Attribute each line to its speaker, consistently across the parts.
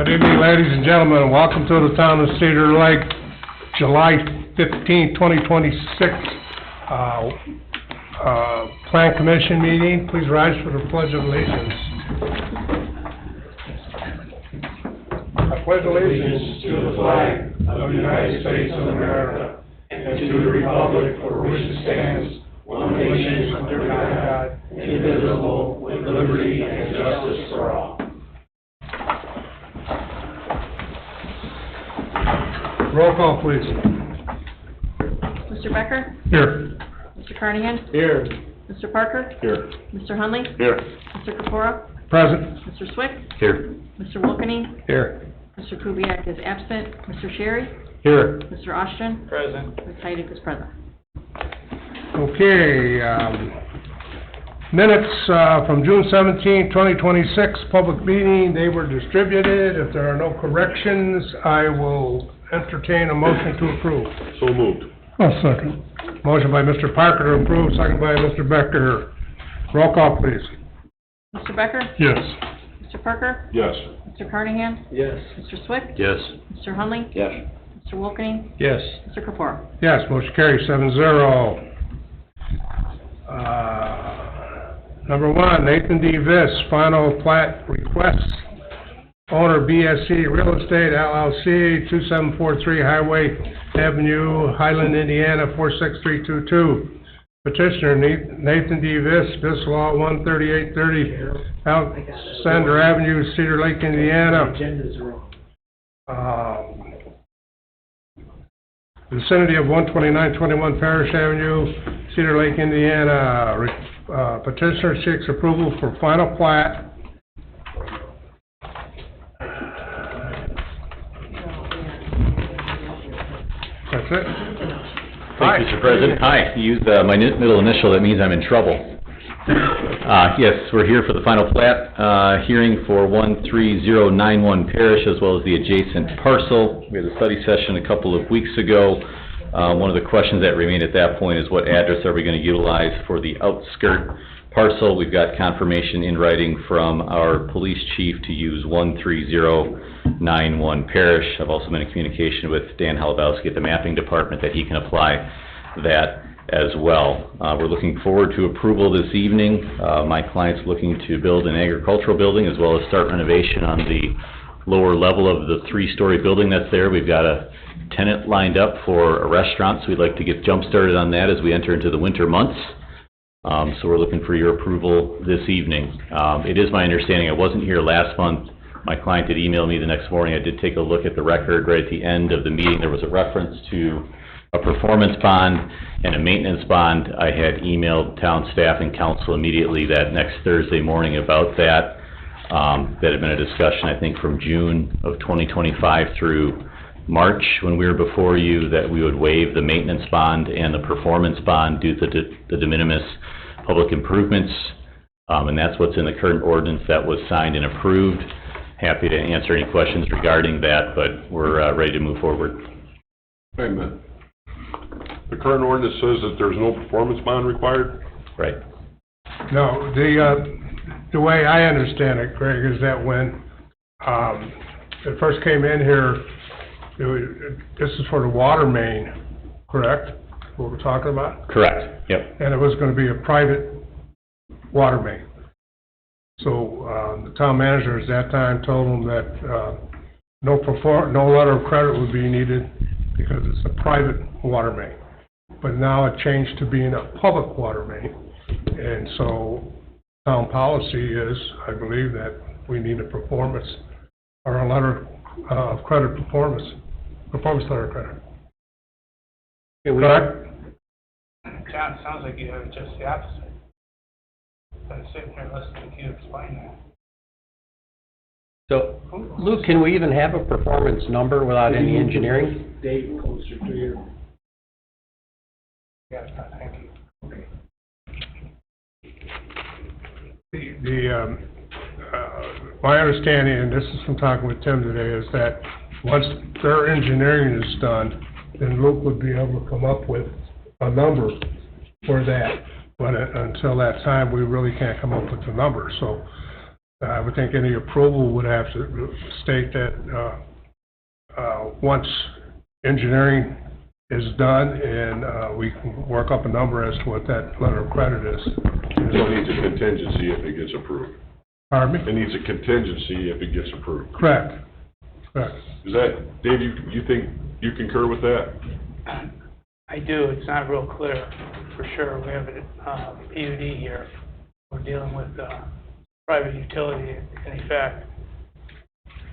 Speaker 1: Good evening, ladies and gentlemen, and welcome to the Town of Cedar Lake, July 15, 2026, Plan Commission meeting. Please rise for the Pledge of Allegiance. I pledge allegiance to the flag of the United States of America and to the republic for which it stands, one nation under God, indivisible, with liberty and justice for all. Roll call, please.
Speaker 2: Mr. Becker?
Speaker 1: Here.
Speaker 2: Mr. Carnahan?
Speaker 1: Here.
Speaker 2: Mr. Parker?
Speaker 1: Here.
Speaker 2: Mr. Hunley?
Speaker 1: Here.
Speaker 2: Mr. Kapora?
Speaker 1: Present.
Speaker 2: Mr. Swick?
Speaker 1: Here.
Speaker 2: Mr. Wilkening?
Speaker 1: Here.
Speaker 2: Mr. Kubiak is absent. Mr. Sherry?
Speaker 1: Here.
Speaker 2: Mr. Austin?
Speaker 1: Present.
Speaker 2: Ms. Heidig is present.
Speaker 1: Okay, minutes from June 17, 2026, public meeting, they were distributed. If there are no corrections, I will entertain a motion to approve.
Speaker 3: So moved.
Speaker 1: I'll second. Motion by Mr. Parker to approve, second by Mr. Becker. Roll call, please.
Speaker 2: Mr. Becker?
Speaker 1: Yes.
Speaker 2: Mr. Parker?
Speaker 3: Yes.
Speaker 2: Mr. Carnahan?
Speaker 1: Yes.
Speaker 2: Mr. Swick?
Speaker 3: Yes.
Speaker 2: Mr. Hunley?
Speaker 3: Yes.
Speaker 2: Mr. Wilkening?
Speaker 1: Yes.
Speaker 2: Mr. Kapora?
Speaker 1: Yes, motion carries 7-0. Number one, Nathan D. Viss, final plat request. Owner BSC Real Estate LLC, 2743 Highway Avenue, Highland, Indiana, 46322. Petitioner Nathan D. Viss, Viss Law 13830, Alexander Avenue, Cedar Lake, Indiana. Vicinity of 12921 Parish Avenue, Cedar Lake, Indiana. Petitioner seeks approval for final plat. That's it.
Speaker 4: Thank you, Mr. President. Hi, you used my middle initial, that means I'm in trouble. Yes, we're here for the final plat hearing for 13091 Parish as well as the adjacent parcel. We had a study session a couple of weeks ago. One of the questions that remained at that point is what address are we going to utilize for the outskirt parcel. We've got confirmation in writing from our police chief to use 13091 Parish. I've also been in communication with Dan Halabowski at the mapping department that he can apply that as well. We're looking forward to approval this evening. My client's looking to build an agricultural building as well as start renovation on the lower level of the three-story building that's there. We've got a tenant lined up for a restaurant, so we'd like to get jump-started on that as we enter into the winter months. So we're looking for your approval this evening. It is my understanding, I wasn't here last month. My client did email me the next morning. I did take a look at the record right at the end of the meeting. There was a reference to a performance bond and a maintenance bond. I had emailed town staff and council immediately that next Thursday morning about that. That had been a discussion, I think, from June of 2025 through March when we were before you, that we would waive the maintenance bond and the performance bond due to the de minimis public improvements. And that's what's in the current ordinance that was signed and approved. Happy to answer any questions regarding that, but we're ready to move forward.
Speaker 3: Wait a minute. The current ordinance says that there's no performance bond required?
Speaker 4: Right.
Speaker 1: No, the way I understand it, Greg, is that when it first came in here, this is for the water main, correct? What we're talking about?
Speaker 4: Correct. Yep.
Speaker 1: And it was going to be a private water main. So the town manager at that time told them that no letter of credit would be needed because it's a private water main. But now it changed to being a public water main. And so town policy is, I believe, that we need a performance or a letter of credit performance letter of credit. Correct?
Speaker 5: John, sounds like you have just the opposite. I'm sitting here listening to you explain that.
Speaker 6: So, Luke, can we even have a performance number without any engineering?
Speaker 5: Dave, closer to you. Yes, thank you.
Speaker 1: My understanding, and this is from talking with Tim today, is that once their engineering is done, then Luke would be able to come up with a number for that. But until that time, we really can't come up with the number. So I would think any approval would have to state that, once engineering is done and, we can work up a number as to what that letter of credit is.
Speaker 3: So it needs a contingency if it gets approved.
Speaker 1: Pardon me?
Speaker 3: It needs a contingency if it gets approved.
Speaker 1: Correct. Correct.
Speaker 3: Is that, Dave, you think, you concur with that?
Speaker 5: I do, it's not real clear, for sure. We have a PUD here. We're dealing with private utility in effect.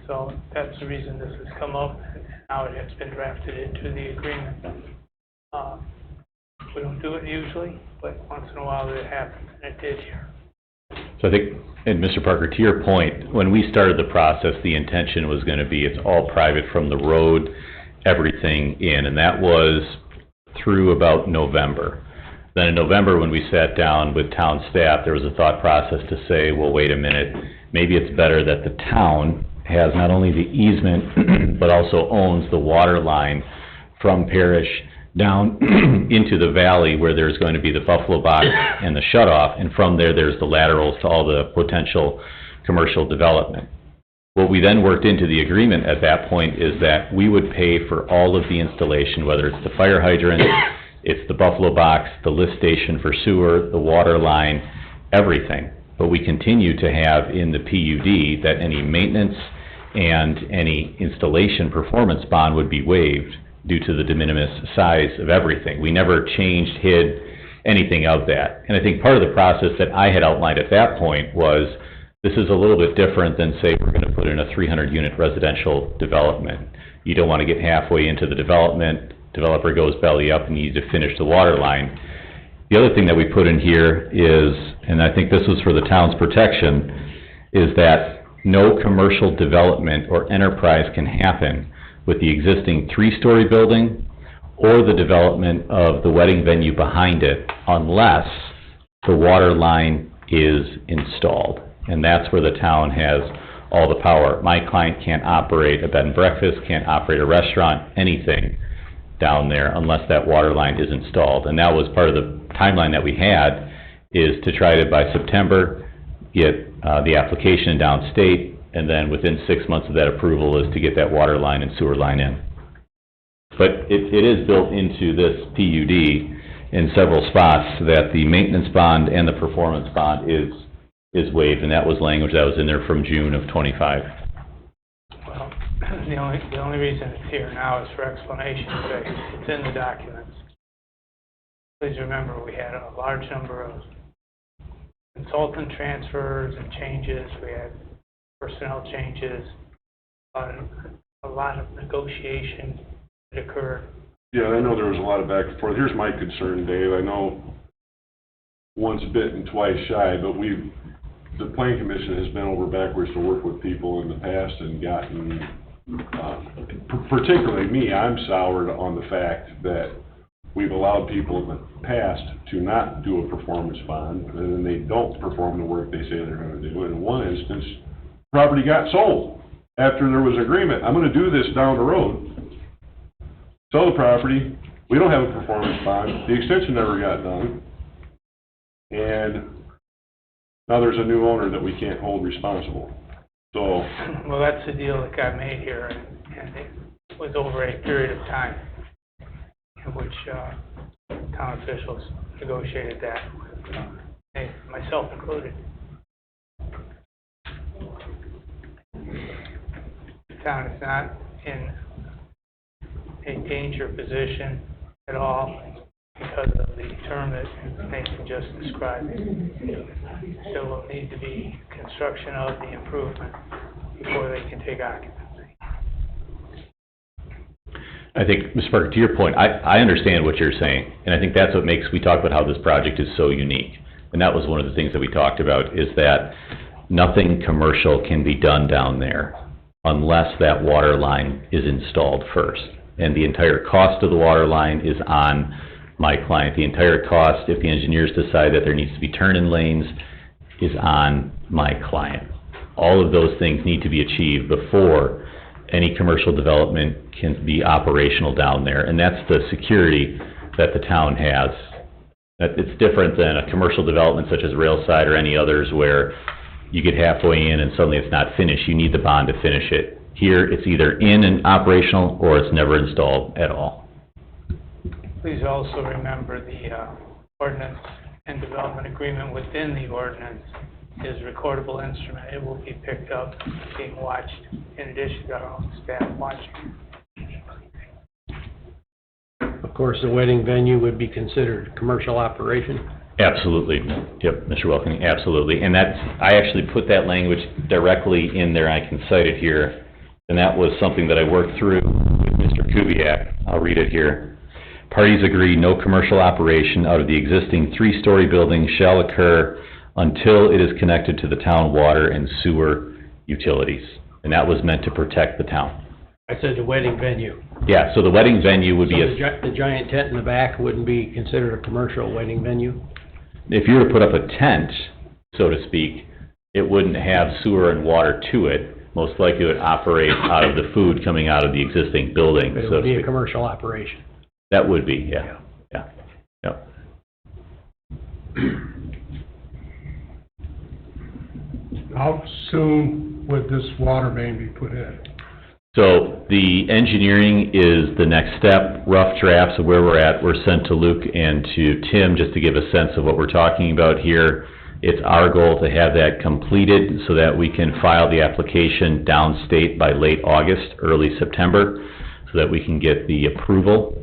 Speaker 5: So that's the reason this has come up, and now it has been drafted into the agreement. We don't do it usually, but once in a while it happens, and it did here.
Speaker 4: So I think, and Mr. Parker, to your point, when we started the process, the intention was going to be it's all private from the road, everything in, and that was through about November. Then in November, when we sat down with town staff, there was a thought process to say, well, wait a minute, maybe it's better that the town has not only the easement, but also owns the water line from Parish down into the valley where there's going to be the Buffalo box and the shutoff, and from there, there's the laterals to all the potential commercial development. What we then worked into the agreement at that point is that we would pay for all of the installation, whether it's the fire hydrant, it's the Buffalo box, the lift station for sewer, the water line, everything. But we continue to have in the PUD that any maintenance and any installation performance bond would be waived due to the de minimis size of everything. We never changed, hid anything of that. And I think part of the process that I had outlined at that point was this is a little bit different than, say, we're going to put in a 300-unit residential development. You don't want to get halfway into the development, developer goes belly up and you need to finish the water line. The other thing that we put in here is, and I think this was for the town's protection, is that no commercial development or enterprise can happen with the existing 3-story building or the development of the wedding venue behind it unless the water line is installed. And that's where the town has all the power. My client can't operate a bed and breakfast, can't operate a restaurant, anything down there unless that water line is installed. And that was part of the timeline that we had, is to try to, by September, get the application downstate, and then within 6 months of that approval is to get that water line and sewer line in. But it is built into this PUD in several spots that the maintenance bond and the performance bond is waived, and that was language that was in there from June of '25.
Speaker 5: Well, the only reason it's here now is for explanation, but it's in the documents. Please remember, we had a large number of consultant transfers and changes. We had personnel changes, a lot of negotiation that occurred.
Speaker 3: Yeah, I know there was a lot of back and forth. Here's my concern, Dave. I know once bitten, twice shy, but the planning commission has been over backwards to work with people in the past and gotten, particularly me, I'm soured on the fact that we've allowed people in the past to not do a performance bond, and then they don't perform the work they say they're going to do. In one instance, property got sold after there was agreement. I'm going to do this down the road. Sell the property. We don't have a performance bond. The extension never got done. And now there's a new owner that we can't hold responsible. So,
Speaker 5: well, that's the deal that got made here, and it was over a period of time in which town officials negotiated that, with, myself included. The town is not in a danger position at all because of the term that Nathan just described. There will need to be construction of the improvement before they can take occupancy.
Speaker 4: I think, Mr. Parker, to your point, I understand what you're saying, and I think that's what makes, we talk about how this project is so unique. And that was one of the things that we talked about, is that nothing commercial can be done down there unless that water line is installed first. And the entire cost of the water line is on my client. The entire cost, if the engineers decide that there needs to be turn-in lanes, is on my client. All of those things need to be achieved before any commercial development can be operational down there. And that's the security that the town has. That it's different than a commercial development such as Railside or any others where you get halfway in and suddenly it's not finished. You need the bond to finish it. Here, it's either in and operational or it's never installed at all.
Speaker 5: Please also remember the ordinance and development agreement within the ordinance is recordable instrument. It will be picked up, being watched, in addition to our own staff watching.
Speaker 6: Of course, the wedding venue would be considered commercial operation.
Speaker 4: Absolutely. Yep, Mr. Welking, absolutely. And that's, I actually put that language directly in there. I can cite it here. And that was something that I worked through with Mr. Kubiak. I'll read it here. Parties agree no commercial operation out of the existing three-story building shall occur until it is connected to the town water and sewer utilities. And that was meant to protect the town.
Speaker 6: I said the wedding venue.
Speaker 4: Yeah, so the wedding venue would
Speaker 6: So
Speaker 4: be
Speaker 6: the giant tent in the back wouldn't be considered a commercial wedding venue?
Speaker 4: if you were to put up a tent, so to speak, it wouldn't have sewer and water to it. Most likely it would operate out of the food coming out of the existing building,
Speaker 6: But it
Speaker 4: so
Speaker 6: would
Speaker 4: to
Speaker 6: be a
Speaker 4: speak.
Speaker 6: commercial operation.
Speaker 4: That would be, yeah, yep.
Speaker 1: How soon would this water main be put in?
Speaker 4: So the engineering is the next step. Rough drafts of where we're at were sent to Luke and to Tim just to give a sense of what we're talking about here. It's our goal to have that completed so that we can file the application downstate by late August, early September, so that we can get the approval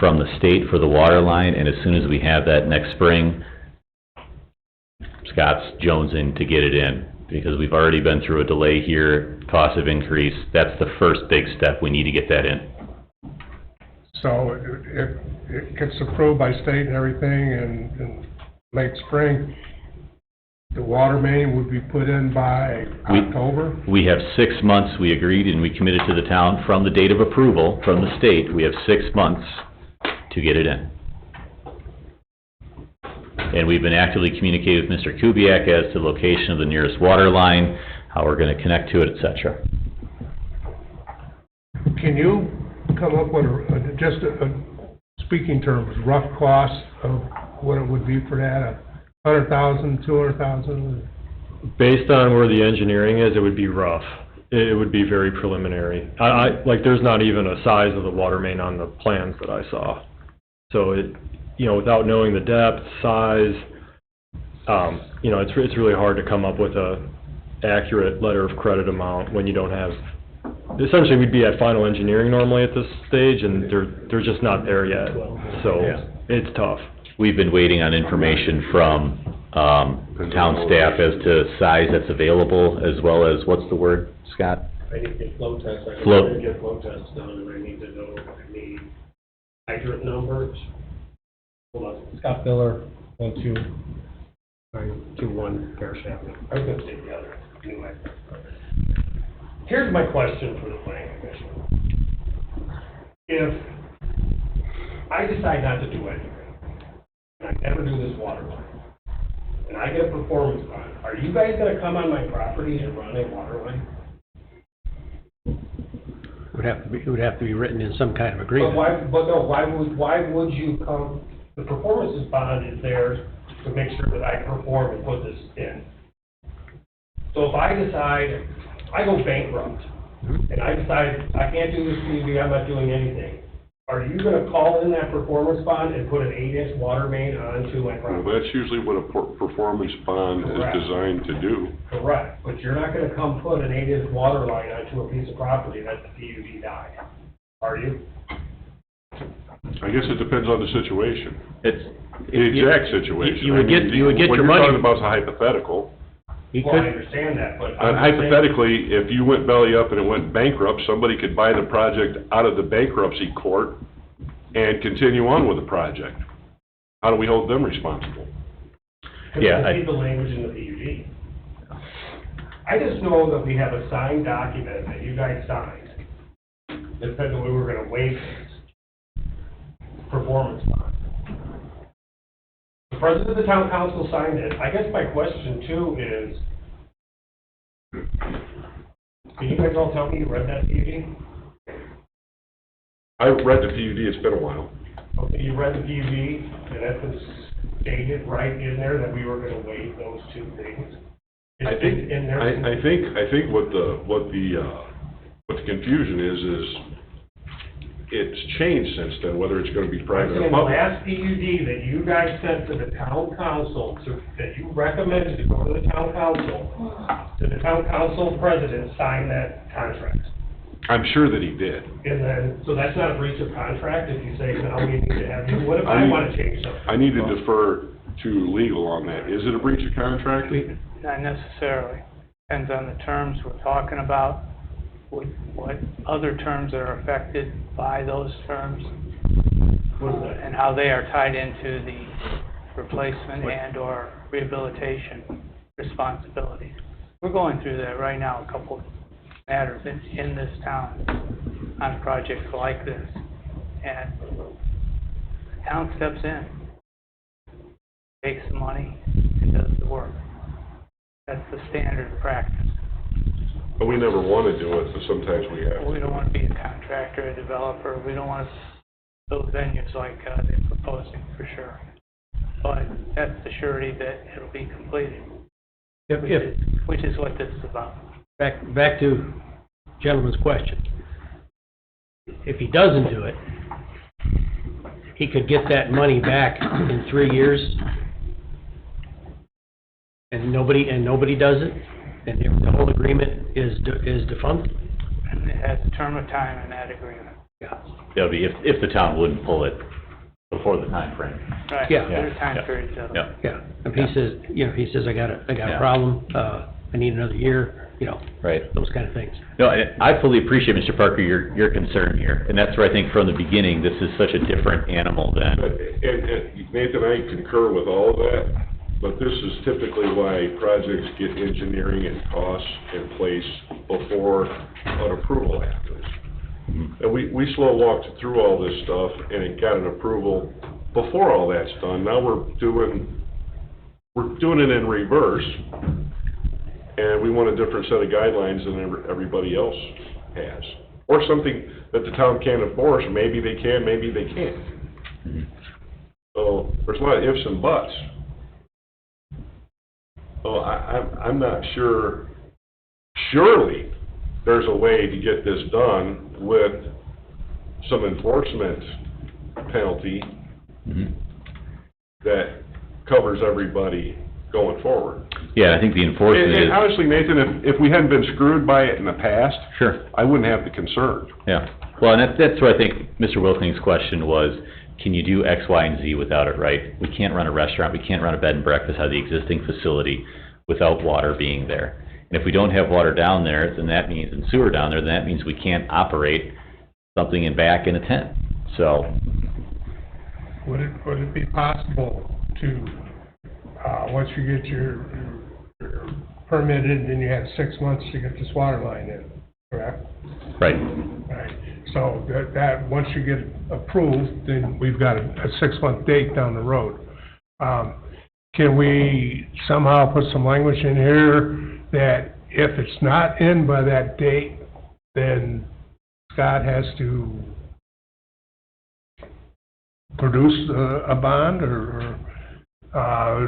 Speaker 4: from the state for the water line. And as soon as we have that next spring, Scott's jonesing to get it in, because we've already been through a delay here, cost of increase. That's the first big step. We need to get that in.
Speaker 1: So if it gets approved by state and everything in late spring, the water main would be put in by October?
Speaker 4: We have 6 months, we agreed, and we committed to the town from the date of approval from the state. We have 6 months to get it in. And we've been actively communicating with Mr. Kubiak as to the location of the nearest water line, how we're going to connect to it, et cetera.
Speaker 1: Can you come up with just a speaking terms, rough cost of what it would be for that? $100,000, $200,000?
Speaker 7: Based on where the engineering is, it would be rough. It would be very preliminary. Like, there's not even a size of the water main on the plans that I saw. So without knowing the depth, size, it's really hard to come up with a accurate letter of credit amount when you don't have, essentially we'd be at final engineering normally at this stage, and they're just not there yet. So it's tough.
Speaker 4: We've been waiting on information from town staff as to size that's available, as well as, what's the word, Scott?
Speaker 8: I need to get flow tests, I
Speaker 4: Flow.
Speaker 8: need to get flow tests done, and I need to know, I need hydrant numbers. Hold on,
Speaker 9: Scott Biller, 12921 Parish Avenue.
Speaker 8: I was gonna say the other, anyway. Here's my question for the planning commission. If I decide not to do anything, and I never do this water line, and I get a performance bond, are you guys gonna come on my property and run a water line?
Speaker 6: It would have to be written in some kind of
Speaker 8: But
Speaker 6: agreement.
Speaker 8: why would you come, the performance bond is there to make sure that I perform and put this in. So if I decide, I go bankrupt, and I decide I can't do this TV, I'm not doing anything, are you gonna call in that performance bond and put an 8-inch water main onto my
Speaker 3: Well,
Speaker 8: property?
Speaker 3: that's usually what a performance bond
Speaker 8: Correct.
Speaker 3: is designed to do.
Speaker 8: Correct, but you're not gonna come put an 8-inch water line onto a piece of property that the PUD died, are you?
Speaker 3: I guess it depends on the situation,
Speaker 4: It's,
Speaker 3: the exact situation.
Speaker 6: you would
Speaker 3: I mean,
Speaker 6: get your
Speaker 3: What you're
Speaker 6: money.
Speaker 3: talking about is a hypothetical.
Speaker 6: He
Speaker 8: Well, I
Speaker 6: could,
Speaker 8: understand that, but. I'm just saying-
Speaker 3: Hypothetically, if you went belly up and it went bankrupt, somebody could buy the project out of the bankruptcy court and continue on with the project. How do we hold them responsible?
Speaker 4: Yeah,
Speaker 8: I see the language in the PUD. I just know that we have a signed document that you guys signed that said that we were gonna waive this performance bond. The president of the town council signed it. I guess my question too is, can you guys all tell me you read that PUD?
Speaker 3: I read the PUD, it's been a while.
Speaker 8: Okay, you read the PUD, and that was stated right in there that we were gonna waive those two things.
Speaker 3: I think,
Speaker 8: And there's-
Speaker 3: I think what the confusion is it's changed since then, whether it's gonna be
Speaker 8: I'm
Speaker 3: private or
Speaker 8: saying the
Speaker 3: public.
Speaker 8: last PUD that you guys sent to the town council, that you recommended to go to the town council president signed that contract.
Speaker 3: I'm sure that he did.
Speaker 8: And then, so that's not a breach of contract if you say, no, we need to have you, what if I wanna change something?
Speaker 3: I need to defer to legal on that. Is it a breach of contract?
Speaker 5: Not necessarily. Depends on the terms we're talking about, what other terms are affected by those terms,
Speaker 8: What is that?
Speaker 5: and how they are tied into the replacement and/or rehabilitation responsibility. We're going through that right now, a couple of matters in this town on projects like this. And the town steps in, takes the money, and does the work. That's the standard practice.
Speaker 3: But we never wanna do it, but sometimes we have.
Speaker 5: We don't want to be a contractor, a developer, we don't want to build venues like they're proposing, for sure. But that's the surety that it'll be completed, which is what this is about.
Speaker 6: Back to gentleman's question. If he doesn't do it, he could get that money back in 3 years, and nobody does it, and the whole agreement is defunct?
Speaker 5: And it has a term of time in that agreement.
Speaker 6: Yeah.
Speaker 4: That would be if the town wouldn't pull it before the time frame.
Speaker 5: Right,
Speaker 6: Yeah.
Speaker 5: there's time
Speaker 4: Yeah.
Speaker 5: periods of it.
Speaker 4: Yeah,
Speaker 6: Yeah, if he says, he says, I got a
Speaker 4: Yeah.
Speaker 6: problem, I need another year,
Speaker 4: right.
Speaker 6: those kind of things.
Speaker 4: No, I fully appreciate, Mr. Parker, your concern here, and that's where I think from the beginning, this is such a different animal than,
Speaker 3: And Nathan, I concur with all of that, but this is typically why projects get engineering and costs in place before an approval happens. And we slow walked through all this stuff and it got an approval before all that's done. Now we're doing it in reverse. And we want a different set of guidelines than everybody else has. Or something that the town can't enforce, maybe they can, maybe they can't. So, there's a lot of ifs and buts. So I'm not sure, surely there's a way to get this done with some enforcement penalty that covers everybody going forward.
Speaker 4: yeah, I think the enforcement
Speaker 3: And
Speaker 4: is,
Speaker 3: honestly, Nathan, if we hadn't been screwed by it in the past,
Speaker 4: sure,
Speaker 3: I wouldn't have the concern.
Speaker 4: yeah. Well, and that's where I think Mr. Wilking's question was, can you do X, Y, and Z without it, right? We can't run a restaurant, we can't run a bed and breakfast out of the existing facility without water being there. And if we don't have water down there, then that means, and sewer down there, then that means we can't operate something in back in a tent. So,
Speaker 1: Would it be possible to, once you get your permitted, then you have 6 months to get this water line in, correct?
Speaker 4: right,
Speaker 1: Right, so that, once you get approved, then we've got a 6-month date down the road. Can we somehow put some language in here that if it's not in by that date, then Scott has to produce a bond or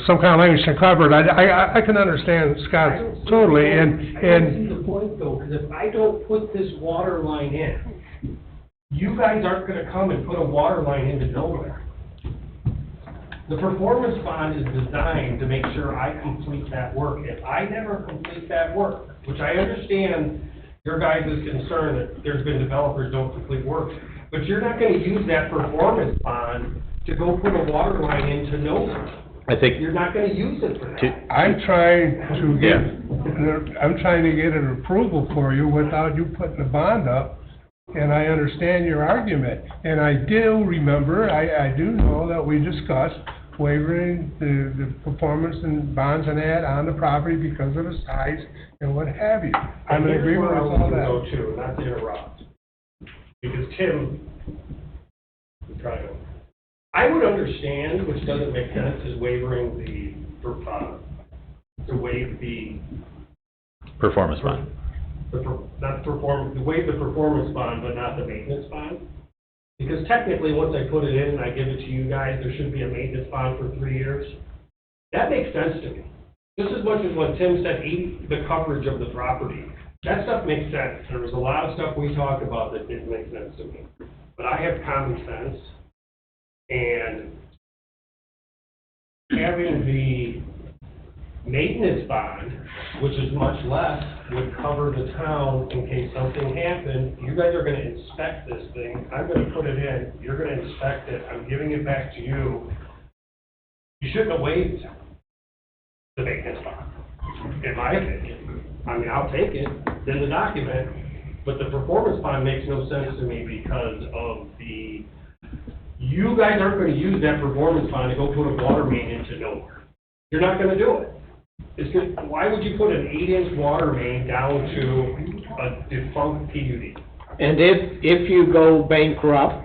Speaker 1: some kind of language to cover it? I can understand Scott totally,
Speaker 8: I don't see
Speaker 1: and
Speaker 8: the point though, because if I don't put this water line in, you guys aren't gonna come and put a water line into nowhere. The performance bond is designed to make sure I complete that work. If I never complete that work, which I understand your guys' concern that there's been developers don't complete work, but you're not gonna use that performance bond to go put a water line into nowhere.
Speaker 4: I think,
Speaker 8: You're not gonna use it for that.
Speaker 1: I'm trying to get an approval for you without you putting the bond up, and I understand your argument. And I do remember, I do know that we discussed waiving the performance and bonds and that on the property because of the size and what have you. I'm in agreement with all
Speaker 8: Here's where I
Speaker 1: that.
Speaker 8: want to go to, not to interrupt. Because Tim, I'm trying to, I would understand, which doesn't make sense, is waiving to waive the,
Speaker 4: performance bond.
Speaker 8: waive the performance bond, but not the maintenance bond. Because technically, once I put it in and I give it to you guys, there should be a maintenance bond for 3 years. That makes sense to me. just as much as what Tim said, the coverage of the property. That stuff makes sense. There was a lot of stuff we talked about that didn't make sense to me. But I have common sense, and having the maintenance bond, which is much less, would cover the town in case something happened. You guys are gonna inspect this thing, I'm gonna put it in, you're gonna inspect it, I'm giving it back to you. You shouldn't have waived the maintenance bond, in my opinion. I mean, I'll take it, it's in the document, but the performance bond makes no sense to me because of you guys aren't gonna use that performance bond to go put a water main into nowhere. You're not gonna do it. Why would you put an 8-inch water main down to a defunct PUD?
Speaker 10: And if you go bankrupt,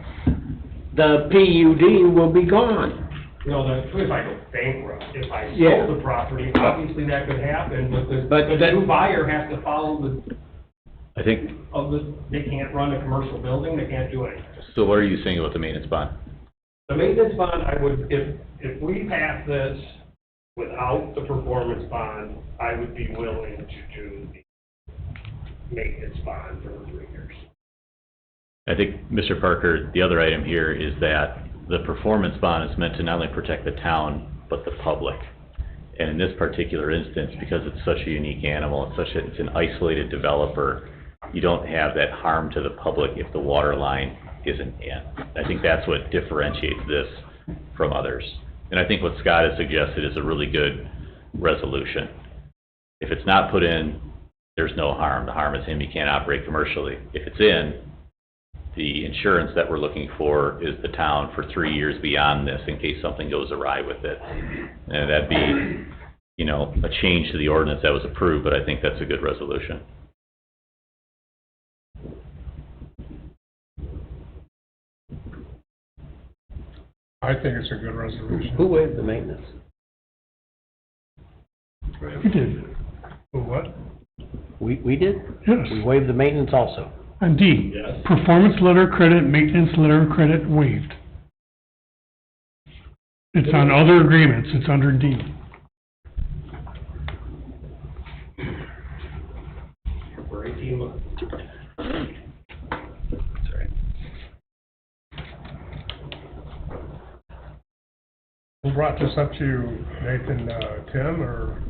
Speaker 10: the PUD will be gone.
Speaker 8: No, if I go bankrupt, if I
Speaker 10: Yeah.
Speaker 8: sold the property, obviously that could happen, but
Speaker 10: But
Speaker 8: the
Speaker 10: that-
Speaker 8: new buyer has to follow
Speaker 4: I think,
Speaker 8: they can't run a commercial building, they can't do anything.
Speaker 4: so what are you saying about the maintenance bond?
Speaker 8: The maintenance bond, I would, if we pass this without the performance bond, I would be willing to do the maintenance bond for the 3 years.
Speaker 4: I think, Mr. Parker, the other item here is that the performance bond is meant to not only protect the town, but the public. And in this particular instance, because it's such a unique animal, it's an isolated developer, you don't have that harm to the public if the water line isn't in. I think that's what differentiates this from others. And I think what Scott has suggested is a really good resolution. If it's not put in, there's no harm. The harm is him, he can't operate commercially. If it's in, the insurance that we're looking for is the town for 3 years beyond this in case something goes awry with it. And that'd be, you know, a change to the ordinance that was approved, but I think that's a good resolution.
Speaker 1: I think it's a good resolution.
Speaker 6: Who waived the maintenance?
Speaker 11: You did,
Speaker 1: Who, what?
Speaker 6: We did?
Speaker 11: yes.
Speaker 6: We waived the maintenance also.
Speaker 11: On D,
Speaker 8: Yes.
Speaker 11: performance letter credit, maintenance letter credit waived. It's on other agreements, it's under D.
Speaker 8: For 18 months.
Speaker 4: Sorry.
Speaker 1: Who brought this up to you, Nathan, Tim, or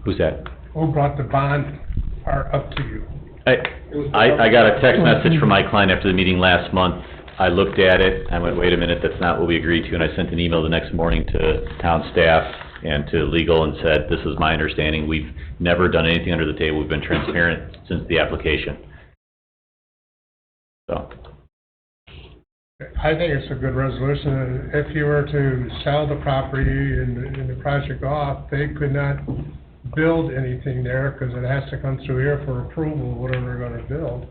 Speaker 4: Who's that?
Speaker 1: who brought the bond part up to you?
Speaker 4: I got a text message from my client after the meeting last month. I looked at it, I went, wait a minute, that's not what we agreed to, and I sent an email the next morning to town staff and to legal and said, this is my understanding, we've never done anything under the table, we've been transparent since the application. So,
Speaker 1: I think it's a good resolution. If you were to sell the property and the project off, they could not build anything there because it has to come through here for approval, whatever they're gonna build,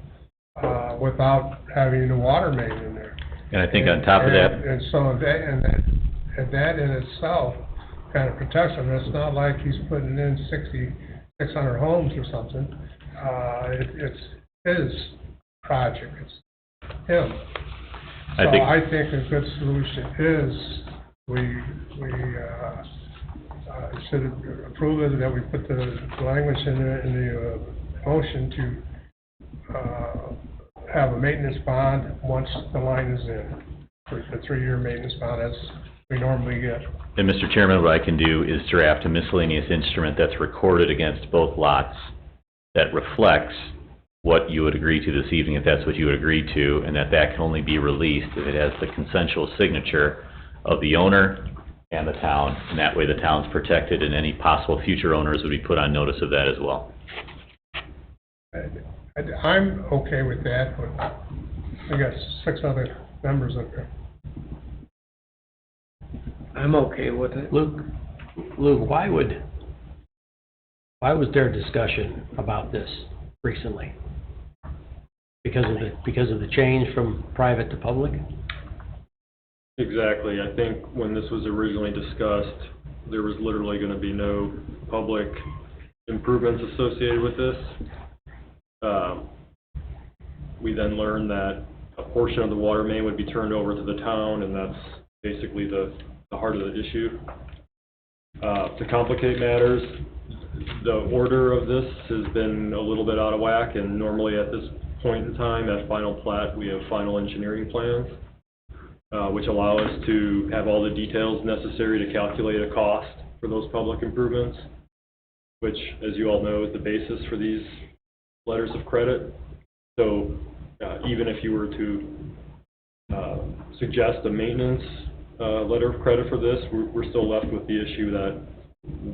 Speaker 1: without having the water main in there.
Speaker 4: and I think on top of that,
Speaker 1: And so that in itself kind of protects him. It's not like he's putting in 600 homes or something. It's his project, it's him. So I think a good solution is we should approve it, that we put the language in the motion to have a maintenance bond once the line is in, for the 3-year maintenance bond as we normally get.
Speaker 4: and Mr. Chairman, what I can do is draft a miscellaneous instrument that's recorded against both lots that reflects what you would agree to this evening, if that's what you would agree to, and that can only be released if it has the consensual signature of the owner and the town, and that way the town's protected and any possible future owners would be put on notice of that as well.
Speaker 1: I'm okay with that, but I got 6 other members up there.
Speaker 10: I'm okay with it.
Speaker 6: Luke, why was there discussion about this recently? Because of the change from private to public?
Speaker 7: Exactly. I think when this was originally discussed, there was literally going to be no public improvements associated with this. We then learned that a portion of the water main would be turned over to the town, and that's basically the heart of the issue. To complicate matters, the order of this has been a little bit out of whack, and normally at this point in time, at final plat, we have final engineering plans, which allow us to have all the details necessary to calculate a cost for those public improvements, which, as you all know, is the basis for these letters of credit. So, even if you were to suggest a maintenance letter of credit for this, we're still left with the issue that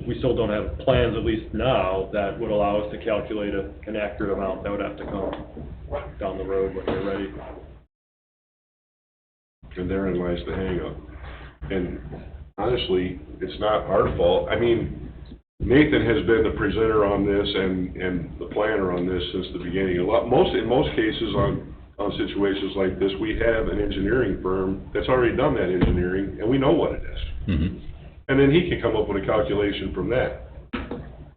Speaker 7: we still don't have plans, at least now, that would allow us to calculate an accurate amount. That would have to come down the road when they're ready.
Speaker 3: And therein lies the hangup. And honestly, it's not our fault. I mean, Nathan has been the presenter on this and the planner on this since the beginning. In most cases on situations like this, we have an engineering firm that's already done that engineering, and we know what it is.
Speaker 4: Mm-hmm.
Speaker 3: And then he can come up with a calculation from that.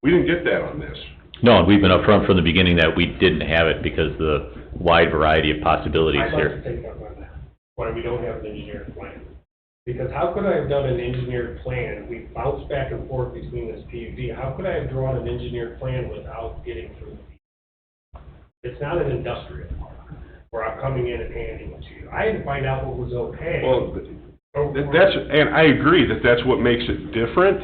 Speaker 3: We didn't get that on this.
Speaker 4: No, and we've been upfront from the beginning that we didn't have it because the wide variety of possibilities
Speaker 8: I'd like
Speaker 4: here.
Speaker 8: to take up on that, why we don't have an engineered plan. Because how could I have done an engineered plan? We bounced back and forth between this PUD. How could I have drawn an engineered plan without getting through the PUD? It's not an industrial park where I'm coming in and handing it to you. I had to find out what was okay.
Speaker 3: Well, and I agree that that's what makes it different,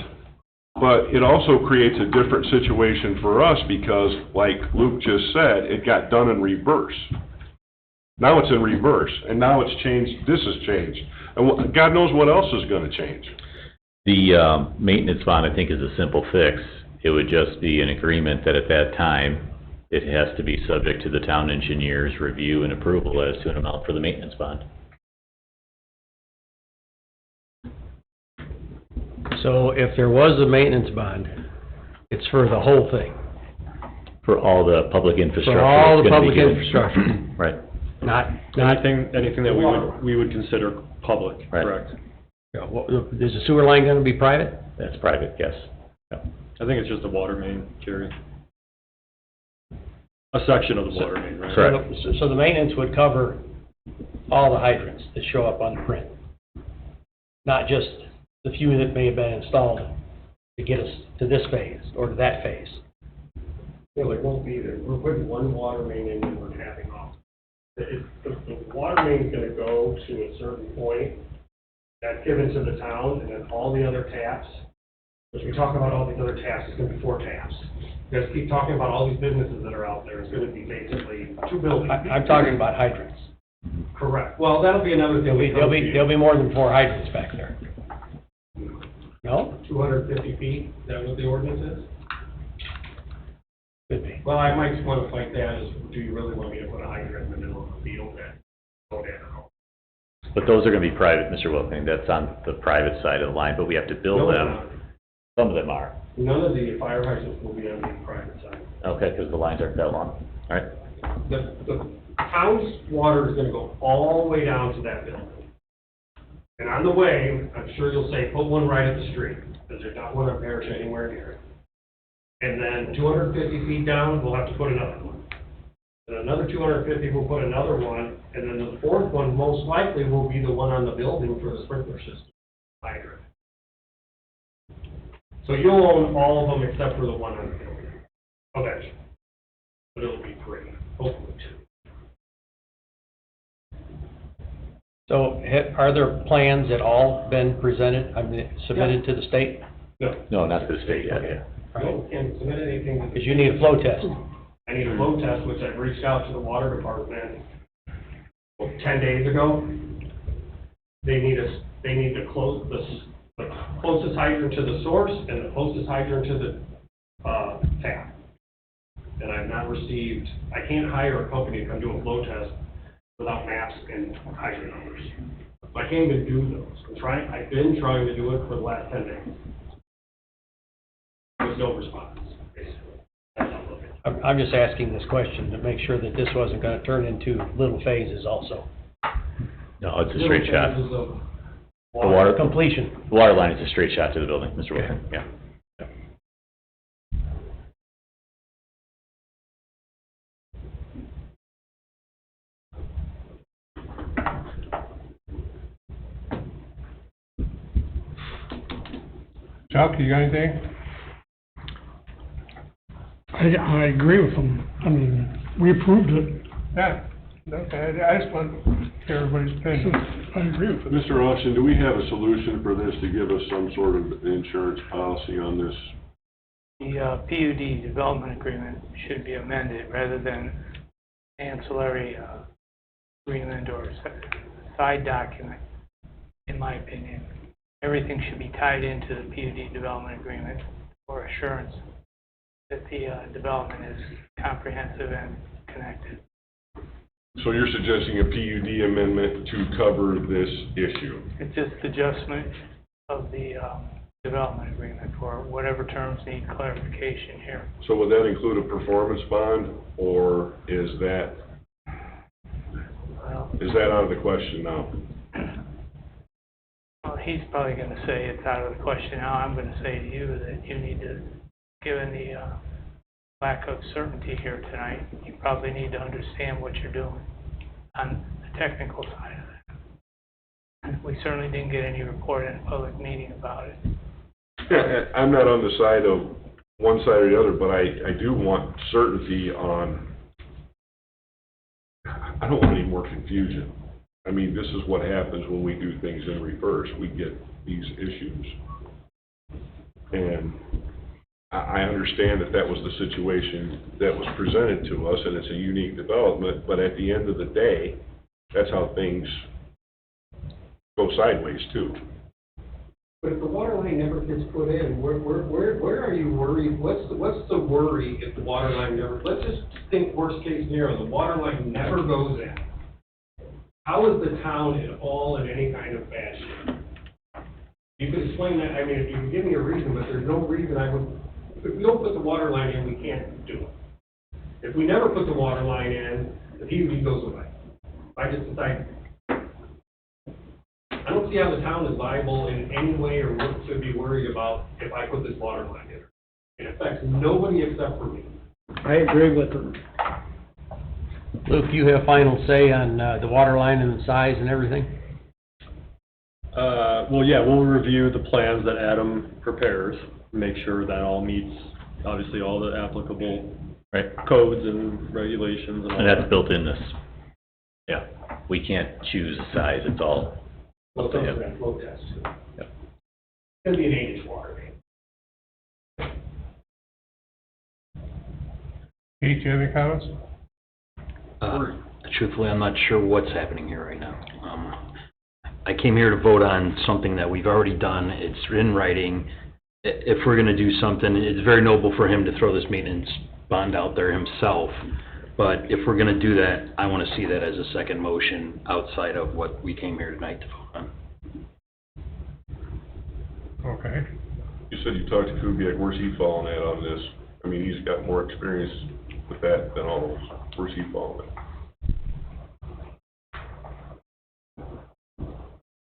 Speaker 3: but it also creates a different situation for us because, like Luke just said, it got done in reverse. Now it's in reverse, and now it's changed, this has changed. And God knows what else is gonna change.
Speaker 4: The maintenance bond, I think, is a simple fix. It would just be an agreement that at that time, it has to be subject to the town engineer's review and approval as to an amount for the maintenance bond.
Speaker 6: So if there was a maintenance bond, it's for the whole thing,
Speaker 4: For all the public infrastructure.
Speaker 6: for all
Speaker 4: that's
Speaker 6: the
Speaker 4: gonna be
Speaker 6: public
Speaker 4: given.
Speaker 6: infrastructure,
Speaker 4: Right,
Speaker 6: not,
Speaker 7: Anything that we would consider public,
Speaker 4: Right.
Speaker 7: correct?
Speaker 6: is the sewer line gonna be private?
Speaker 4: that's private, yes. Yeah.
Speaker 7: I think it's just a water main, Kerry. A section of the water main, right?
Speaker 4: Correct.
Speaker 6: So the maintenance would cover all the hydrants that show up on the print, not just the few that may have been installed to get us to this phase or to that phase.
Speaker 8: Well, it won't be there. We're putting one water main in and we're tapping off. The water main's gonna go to a certain point that's given to the town, and then all the other taps, as we talk about all these other taps, it's gonna be 4 taps. You guys keep talking about all these businesses that are out there, it's gonna be basically 2 buildings.
Speaker 6: I'm talking about hydrants.
Speaker 8: Correct. Well, that'll be another thing.
Speaker 6: There'll be more than 4 hydrants back there. No?
Speaker 8: 250 feet, is that what the ordinance is?
Speaker 6: Could be.
Speaker 8: Well, I might want to fight that is, do you really want me to put a hydrant in the middle of the field that, go down?
Speaker 4: But those are gonna be private, Mr. Wilking, that's on the private side of the line, but we have to build
Speaker 8: No,
Speaker 4: them. Some of them are,
Speaker 8: none of the fire hydrants will be on the private side.
Speaker 4: okay, because the lines aren't that long, all right?
Speaker 8: The town's water is gonna go all the way down to that building. And on the way, I'm sure you'll say, put one right at the street, because there's not one on Parish anywhere near it. And then 250 feet down, we'll have to put another one. And another 250, we'll put another one, and then the 4th one most likely will be the one on the building for the sprinkler system, hydrant. So you'll own all of them except for the one on the building, eventually. But it'll be 3, hopefully 2.
Speaker 6: So are there plans at all been presented, submitted to the state?
Speaker 8: No,
Speaker 4: No, not to the state yet, yeah.
Speaker 8: no, can't submit anything.
Speaker 6: Because you need a flow test.
Speaker 8: I need a flow test, which I've reached out to the water department 10 days ago. They need to close the closest hydrant to the source and the closest hydrant to the tap. And I've not received, I can't hire a company to come do a flow test without maps and hydrant numbers. So I can't even do those. I've been trying to do it for the last 10 days. There's no response, basically. That's how I'm looking.
Speaker 6: I'm just asking this question to make sure that this wasn't gonna turn into little phases also.
Speaker 4: No, it's a straight shot.
Speaker 8: Little phases of
Speaker 4: The water,
Speaker 6: Completion.
Speaker 4: the water line is a straight shot to the building, Mr. Wilking, yeah.
Speaker 1: Chuck, you got anything?
Speaker 11: I agree with them. I mean, we approved it.
Speaker 1: Yeah, okay, I just want to hear everybody's opinion.
Speaker 11: I agree with it.
Speaker 3: Mr. Austin, do we have a solution for this to give us some sort of insurance policy on this?
Speaker 5: The PUD development agreement should be amended rather than ancillary agreement or side document, in my opinion. Everything should be tied into the PUD development agreement for assurance that the development is comprehensive and connected.
Speaker 3: So you're suggesting a PUD amendment to cover this issue?
Speaker 5: It's just adjustment of the development agreement for whatever terms need clarification here.
Speaker 3: So would that include a performance bond, or is that
Speaker 5: Well,
Speaker 3: out of the question now?
Speaker 5: well, he's probably going to say it's out of the question now. I'm going to say to you that you need to, given the lack of certainty here tonight, you probably need to understand what you're doing on the technical side of that. We certainly didn't get any report in a public meeting about it.
Speaker 3: Yeah, I'm not on the side of one side or the other, but I do want certainty on, I don't want any more confusion. I mean, this is what happens when we do things in reverse. We get these issues. And I understand that was the situation that was presented to us, and it's a unique development, but at the end of the day, that's how things go sideways too.
Speaker 8: But if the water line never gets put in, where are you worried? What's the worry if the water line never, let's just think worst case scenario, the water line never goes in. How is the town at all in any kind of bad shape? You could explain that, I mean, if you could give me a reason, but there's no reason if we don't put the water line in, we can't do it. If we never put the water line in, the PUD goes away. I just decide, I don't see how the town is liable in any way or what should be worried about if I put this water line in. It affects nobody except for me.
Speaker 10: I agree with them.
Speaker 6: Luke, you have final say on the water line and the size and everything?
Speaker 7: Well, yeah, we'll review the plans that Adam prepares, make sure that all meets, obviously, all the applicable
Speaker 4: Right.
Speaker 7: codes and regulations and all
Speaker 4: And
Speaker 7: that.
Speaker 4: that's built in this. Yeah, we can't choose a size, it's all.
Speaker 8: Well, some of that flow test too.
Speaker 4: Yep.
Speaker 8: It's gonna be an 8-inch water main.
Speaker 1: Pete, do you have any comments?
Speaker 12: Truthfully, I'm not sure what's happening here right now. I came here to vote on something that we've already done. It's in writing. If we're gonna do something, it's very noble for him to throw this maintenance bond out there himself. But if we're gonna do that, I wanna see that as a second motion outside of what we came here tonight to vote on.
Speaker 1: Okay.
Speaker 3: You said you talked to Kubiak, where's he falling at on this? I mean, he's got more experience with that than all of us. Where's he falling at?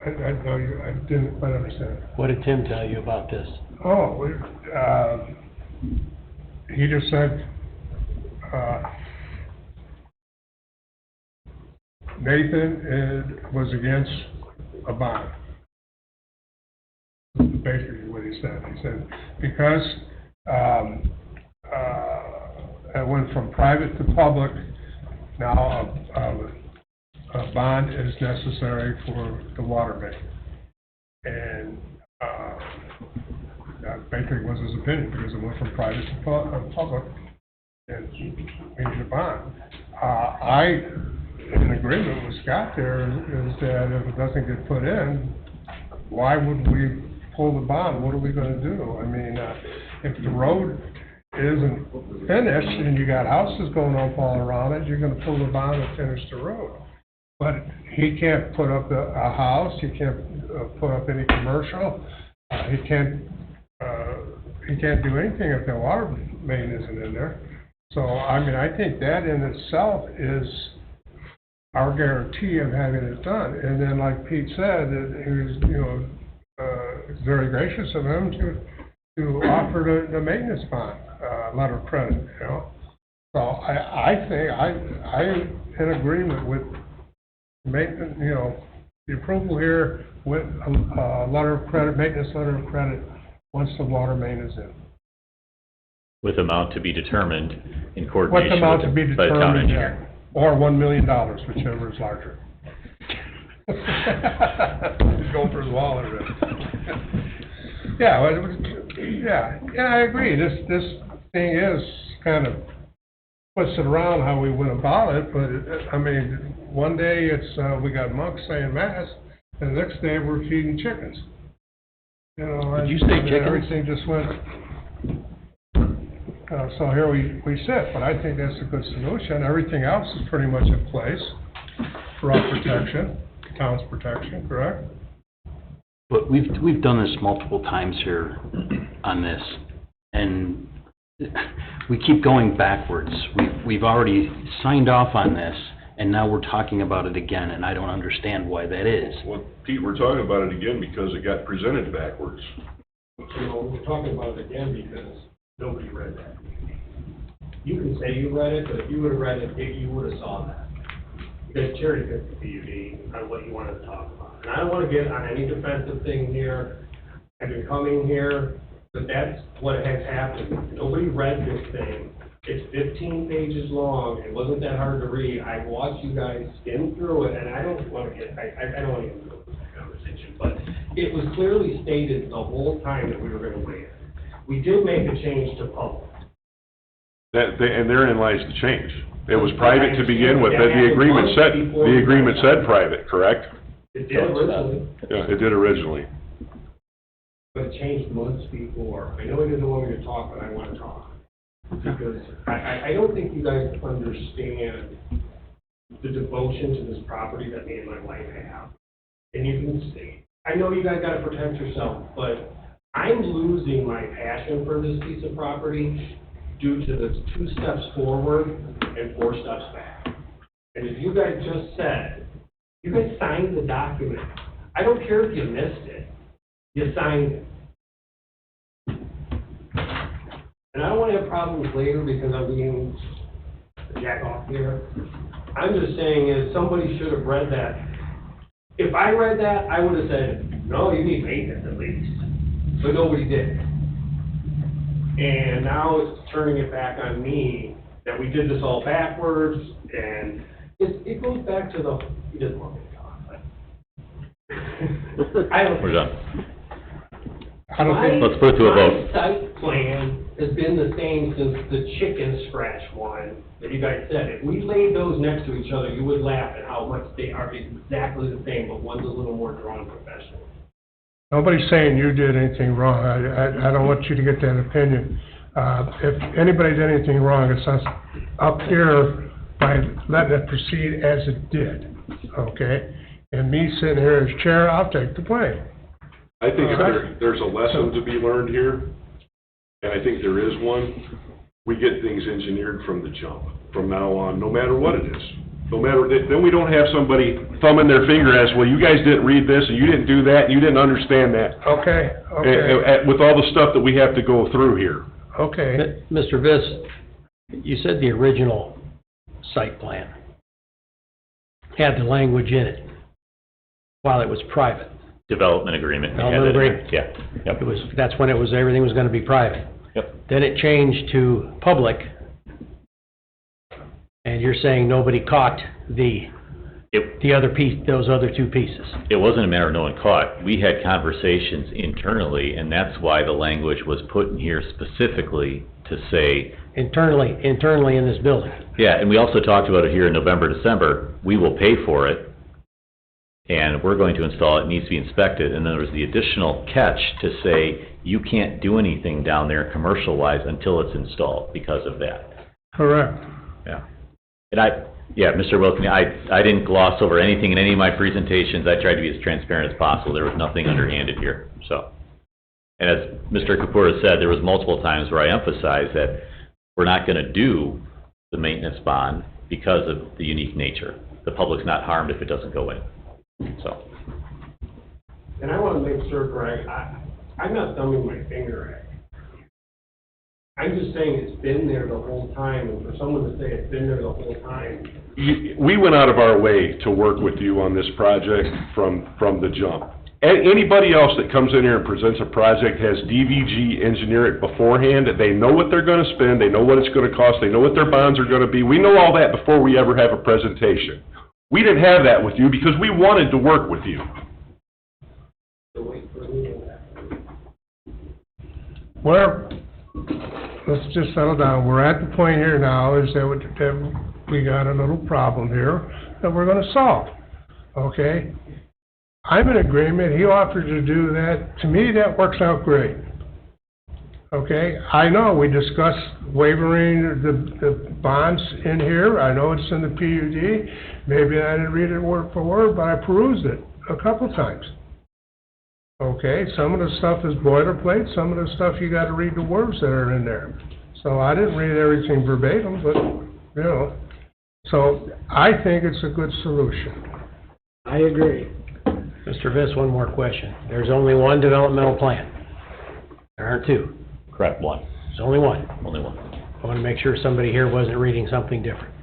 Speaker 1: I didn't quite understand.
Speaker 6: What did Tim tell you about this?
Speaker 1: Oh, he just said, Nathan was against a bond. Basically what he said. He said, because, it went from private to public, now a bond is necessary for the water main. And, that basically was his opinion, because it went from private to public, and we need a bond. I, in agreement with Scott there, is that if it doesn't get put in, why would we pull the bond? What are we gonna do? I mean, if the road isn't finished and you got houses going up all around it, you're gonna pull the bond and finish the road. But he can't put up a house, he can't put up any commercial, he can't do anything if the water main isn't in there. So, I mean, I think that in itself is our guarantee of having it done. And then, like Pete said, he was, it's very gracious of him to offer the maintenance bond, letter of credit, So I think, I'm in agreement with maintenance, the approval here with a letter of credit, maintenance letter of credit, once the water main is in.
Speaker 4: with amount to be determined in
Speaker 1: What
Speaker 4: coordination
Speaker 1: the amount to be
Speaker 4: by the town
Speaker 1: determined,
Speaker 4: engineer.
Speaker 1: or $1 million, whichever is larger. Just go for his wallet, really. Yeah, I agree, this thing is kind of puts it around how we went about it, but, I mean, one day it's, we got monks saying mass, and the next day we're feeding chickens. You know,
Speaker 6: Did you say
Speaker 1: and
Speaker 6: chickens?
Speaker 1: everything just went, so here we sit, but I think that's a good solution. Everything else is pretty much in place for our protection, town's protection, correct?
Speaker 12: But we've done this multiple times here on this, and we keep going backwards. We've already signed off on this, and now we're talking about it again, and I don't understand why that is.
Speaker 3: Well, Pete, we're talking about it again because it got presented backwards.
Speaker 8: You know, we're talking about it again because nobody read that. You can say you read it, but if you would've read it, you would've saw that. You guys cherry picked the PUD on what you wanted to talk about. And I don't wanna get on any defensive thing here. I've been coming here, but that's what has happened. Nobody read this thing. It's 15 pages long. It wasn't that hard to read. I watched you guys skim through it, and I don't wanna get into this conversation, but it was clearly stated the whole time that we were gonna waive it. We did make a change to public.
Speaker 3: And therein lies the change. It was private to begin with, but the agreement said private, correct?
Speaker 8: It did originally,
Speaker 3: Yeah, it did originally.
Speaker 8: but it changed months before. I know he doesn't want me to talk, but I want to talk. Because I don't think you guys understand the devotion to this property that me and my wife have. And you can see, I know you guys gotta protect yourself, but I'm losing my passion for this piece of property due to the 2 steps forward and 4 steps back. And as you guys just said, you guys signed the document. I don't care if you missed it. You signed it. And I don't want to have problems later because I'm being a jack off here. I'm just saying is somebody should have read that. If I read that, I would have said, no, you need maintenance at least. But nobody did. And now it's turning it back on me that we did this all backwards, and it goes back to the, he doesn't want me to talk, but I don't.
Speaker 4: We're done.
Speaker 1: I don't think,
Speaker 4: Let's put it to a vote.
Speaker 8: My site plan has been the same since the chicken scratch one that you guys said. If we laid those next to each other, you would laugh at how much they are exactly the same, but one's a little more drawn professional.
Speaker 1: nobody's saying you did anything wrong. I don't want you to get that opinion. If anybody did anything wrong, it's us up here by letting it proceed as it did, okay? And me sitting here as chair, I'll take the blame.
Speaker 3: I think if there's a lesson to be learned here, and I think there is one. We get things engineered from the jump, from now on, no matter what it is. No matter, then we don't have somebody thumbing their finger as, well, you guys didn't read this, and you didn't do that, and you didn't understand that.
Speaker 1: Okay.
Speaker 3: With all the stuff that we have to go through here.
Speaker 1: Okay.
Speaker 6: Mr. Viss, you said the original site plan had the language in it while it was private.
Speaker 4: Development agreement. we had
Speaker 6: Development
Speaker 4: that in
Speaker 6: agreement.
Speaker 4: there. Yeah, yep,
Speaker 6: That's when everything was gonna be private.
Speaker 4: yep.
Speaker 6: Then it changed to public, and you're saying nobody caught the other piece, those other 2 pieces.
Speaker 4: It wasn't a matter of no one caught. We had conversations internally, and that's why the language was put in here specifically to say,
Speaker 6: Internally in this building.
Speaker 4: yeah, and we also talked about it here in November, December, we will pay for it, and we're going to install it, it needs to be inspected, and then there was the additional catch to say, you can't do anything down there commercial-wise until it's installed because of that.
Speaker 1: Correct.
Speaker 4: Yeah. And Mr. Wilson, I didn't gloss over anything in any of my presentations. I tried to be as transparent as possible. There was nothing underhanded here, so. And as Mr. Kapoor has said, there was multiple times where I emphasized that we're not gonna do the maintenance bond because of the unique nature. The public's not harmed if it doesn't go in, so.
Speaker 8: And I want to make sure, Greg, I'm not thumbing my finger at you. I'm just saying it's been there the whole time, and for someone to say it's been there the whole time.
Speaker 3: We went out of our way to work with you on this project from the jump. Anybody else that comes in here and presents a project has DVG engineer it beforehand. They know what they're gonna spend, they know what it's gonna cost, they know what their bonds are gonna be. We know all that before we ever have a presentation. We didn't have that with you because we wanted to work with you.
Speaker 1: Let's just settle down. We're at the point here now is that we got a little problem here that we're gonna solve, okay? I'm in agreement. He offered to do that. To me, that works out great. Okay? I know we discussed waiving the bonds in here. I know it's in the PUD. Maybe I didn't read it word for word, but I perused it a couple times. Okay? Some of the stuff is boilerplate. Some of the stuff you gotta read the words that are in there. So I didn't read everything verbatim, but, you know. So I think it's a good solution.
Speaker 6: I agree. Mr. Viss, one more question. There's only one developmental plan. There aren't two.
Speaker 4: Correct, one,
Speaker 6: There's only one.
Speaker 4: only one.
Speaker 6: I want to make sure somebody here wasn't reading something different.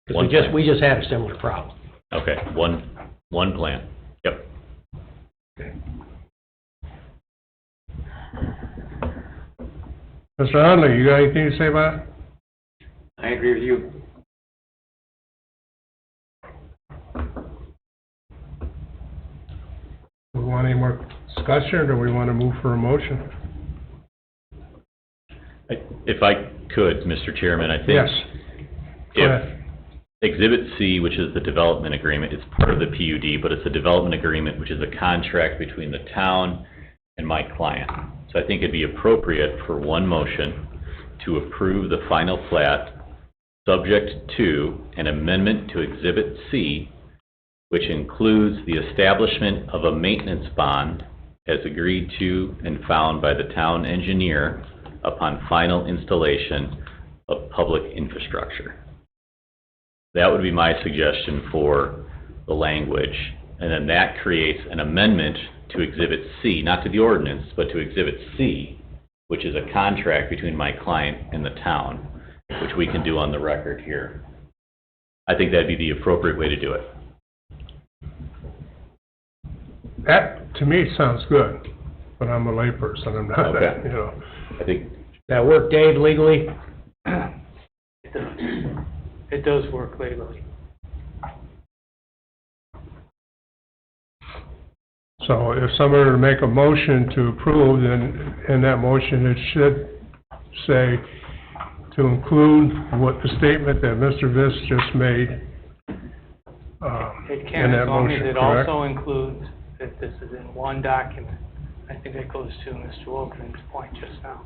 Speaker 6: Because
Speaker 4: One plan.
Speaker 6: we just had a similar problem.
Speaker 4: Okay, one plan, yep.
Speaker 1: Mr. Hunley, you got anything to say about it?
Speaker 10: I agree with you.
Speaker 1: Do we want any more discussion, or do we want to move for a motion?
Speaker 4: If I could, Mr. Chairman, I think
Speaker 1: Yes. Go
Speaker 4: if
Speaker 1: ahead.
Speaker 4: Exhibit C, which is the development agreement, it's part of the PUD, but it's a development agreement, which is a contract between the town and my client. So I think it'd be appropriate for one motion to approve the final plat, subject to an amendment to Exhibit C, which includes the establishment of a maintenance bond as agreed to and found by the town engineer upon final installation of public infrastructure. That would be my suggestion for the language, and then that creates an amendment to Exhibit C, not to the ordinance, but to Exhibit C, which is a contract between my client and the town, which we can do on the record here. I think that'd be the appropriate way to do it.
Speaker 1: That, to me, sounds good, but I'm a layperson, I'm not that,
Speaker 4: Okay.
Speaker 1: you know.
Speaker 4: I think,
Speaker 6: That work, Dave, legally?
Speaker 5: It does work legally.
Speaker 1: So if somebody were to make a motion to approve, then in that motion, it should say to include what the statement that Mr. Viss just made,
Speaker 5: It
Speaker 1: in
Speaker 5: can,
Speaker 1: that
Speaker 5: as long as
Speaker 1: motion,
Speaker 5: it
Speaker 1: correct?
Speaker 5: also includes that this is in one document. I think that goes to Mr. Wilkins' point just now.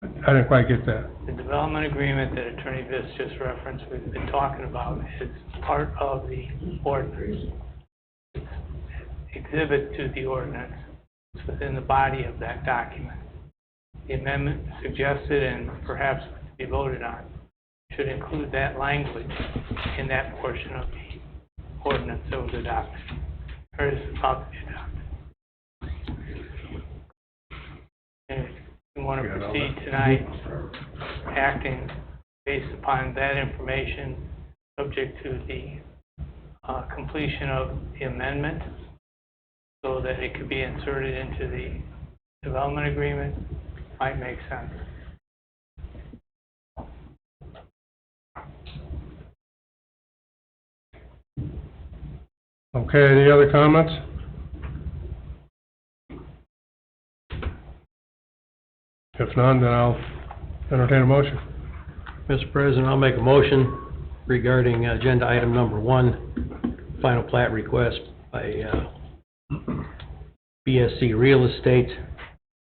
Speaker 1: I didn't quite get that.
Speaker 5: The development agreement that Attorney Viss just referenced, we've been talking about, is part of the ordinance. It's exhibit to the ordinance. It's within the body of that document. The amendment suggested and perhaps to be voted on should include that language in that portion of the ordinance that was adopted, or is about to be adopted. Anyway, we want to proceed tonight acting based upon that information, subject to the completion of the amendment, so that it could be inserted into the development agreement, might make sense.
Speaker 1: Okay, any other comments? If none, then I'll entertain a motion.
Speaker 6: Mr. President, I'll make a motion regarding agenda item number 1, final plat request by BSC Real Estate,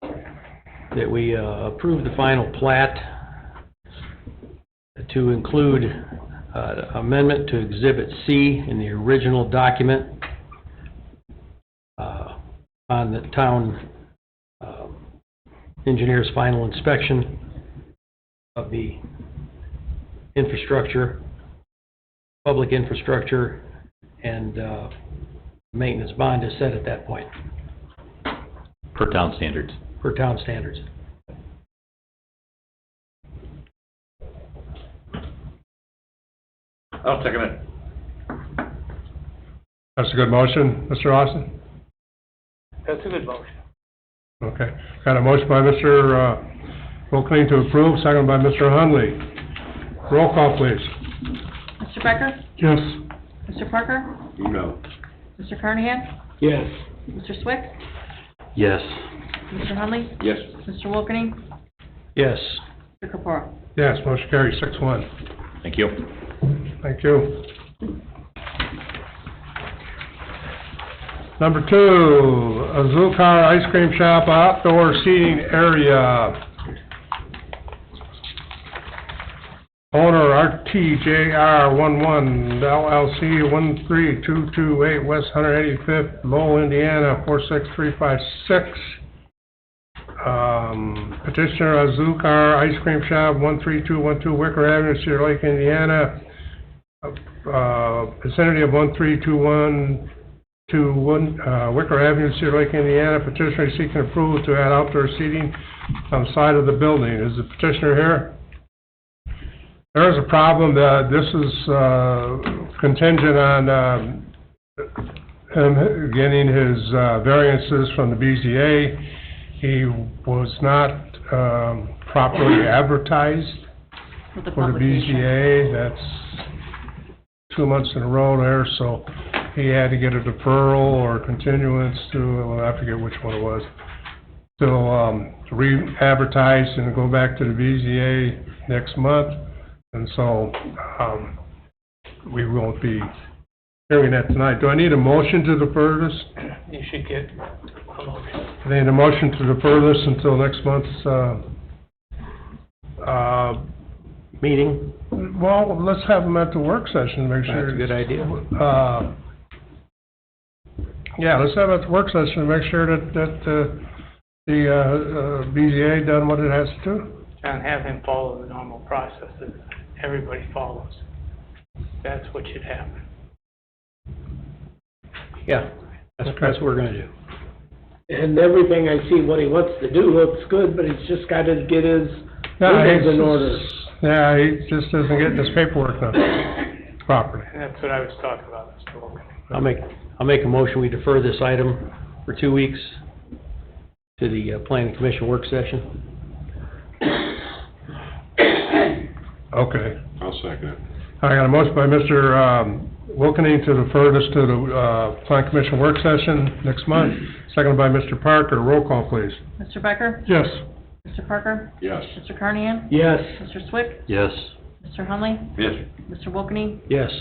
Speaker 6: that we approve the final plat to include amendment to Exhibit C in the original document on the town engineer's final inspection of the infrastructure, public infrastructure, and maintenance bond is set at that point,
Speaker 4: per town standards.
Speaker 6: per town standards.
Speaker 3: I'll second it.
Speaker 1: That's a good motion. Mr. Austin?
Speaker 5: That's a good motion.
Speaker 1: Okay. Got a motion by Mr. Wilkening to approve, second by Mr. Hunley. Roll call, please.
Speaker 2: Mr. Becker?
Speaker 11: Yes.
Speaker 2: Mr. Parker?
Speaker 3: No.
Speaker 2: Mr. Carnahan?
Speaker 10: Yes.
Speaker 2: Mr. Swick?
Speaker 12: Yes.
Speaker 2: Mr. Hunley?
Speaker 3: Yes.
Speaker 2: Mr. Wilkening?
Speaker 6: Yes.
Speaker 2: Mr. Capora?
Speaker 1: Yes, motion carries 6-1.
Speaker 4: Thank you.
Speaker 1: Thank you. Number 2, Azulcar Ice Cream Shop outdoor seating area. Owner RTJR11 LLC 13228 West 185th, Lowell, Indiana 46356. Petitioner Azulcar Ice Cream Shop 13212 Wicker Avenue, Cedar Lake, Indiana. Vicinity of 13221 Wicker Avenue, Cedar Lake, Indiana. Petitioner is seeking approval to add outdoor seating on the side of the building. Is the petitioner here? There is a problem. This is contingent on him getting his variances from the BZA. He was not properly advertised
Speaker 2: With the
Speaker 1: for the
Speaker 2: publication.
Speaker 1: BZA. That's 2 months in a row there, so he had to get a deferral or continuance to, well, I forget which one it was, to re-advertise and go back to the BZA next month. And so, we won't be hearing that tonight. Do I need a motion to defer this?
Speaker 5: You should get a motion.
Speaker 1: I need a motion to defer this until next month's,
Speaker 6: Meeting?
Speaker 1: well, let's have them at the work session, make sure.
Speaker 6: That's a good idea.
Speaker 1: Yeah, let's have it at the work session to make sure that the BZA done what it has to do.
Speaker 5: John, have him follow the normal process that everybody follows. That's what should happen.
Speaker 6: Yeah, that's what we're gonna do.
Speaker 10: And everything I see what he wants to do looks good, but he's just gotta get his
Speaker 1: Yeah,
Speaker 10: windows in order.
Speaker 1: Yeah, he just isn't getting his paperwork done properly.
Speaker 5: And that's what I was talking about, Mr. Wilkening.
Speaker 6: I'll make a motion, we defer this item for 2 weeks to the planning commission work session.
Speaker 1: Okay.
Speaker 3: I'll second it.
Speaker 1: I got a motion by Mr. Wilkening to defer this to the Plan Commission work session next month, seconded by Mr. Parker. Roll call, please.
Speaker 2: Mr. Becker?
Speaker 1: Yes.
Speaker 2: Mr. Parker?
Speaker 3: Yes.
Speaker 2: Mr. Carnahan?
Speaker 10: Yes.
Speaker 2: Mr. Swick?
Speaker 12: Yes.
Speaker 2: Mr. Hunley?
Speaker 3: Yes.
Speaker 2: Mr. Wilkening?
Speaker 6: Yes.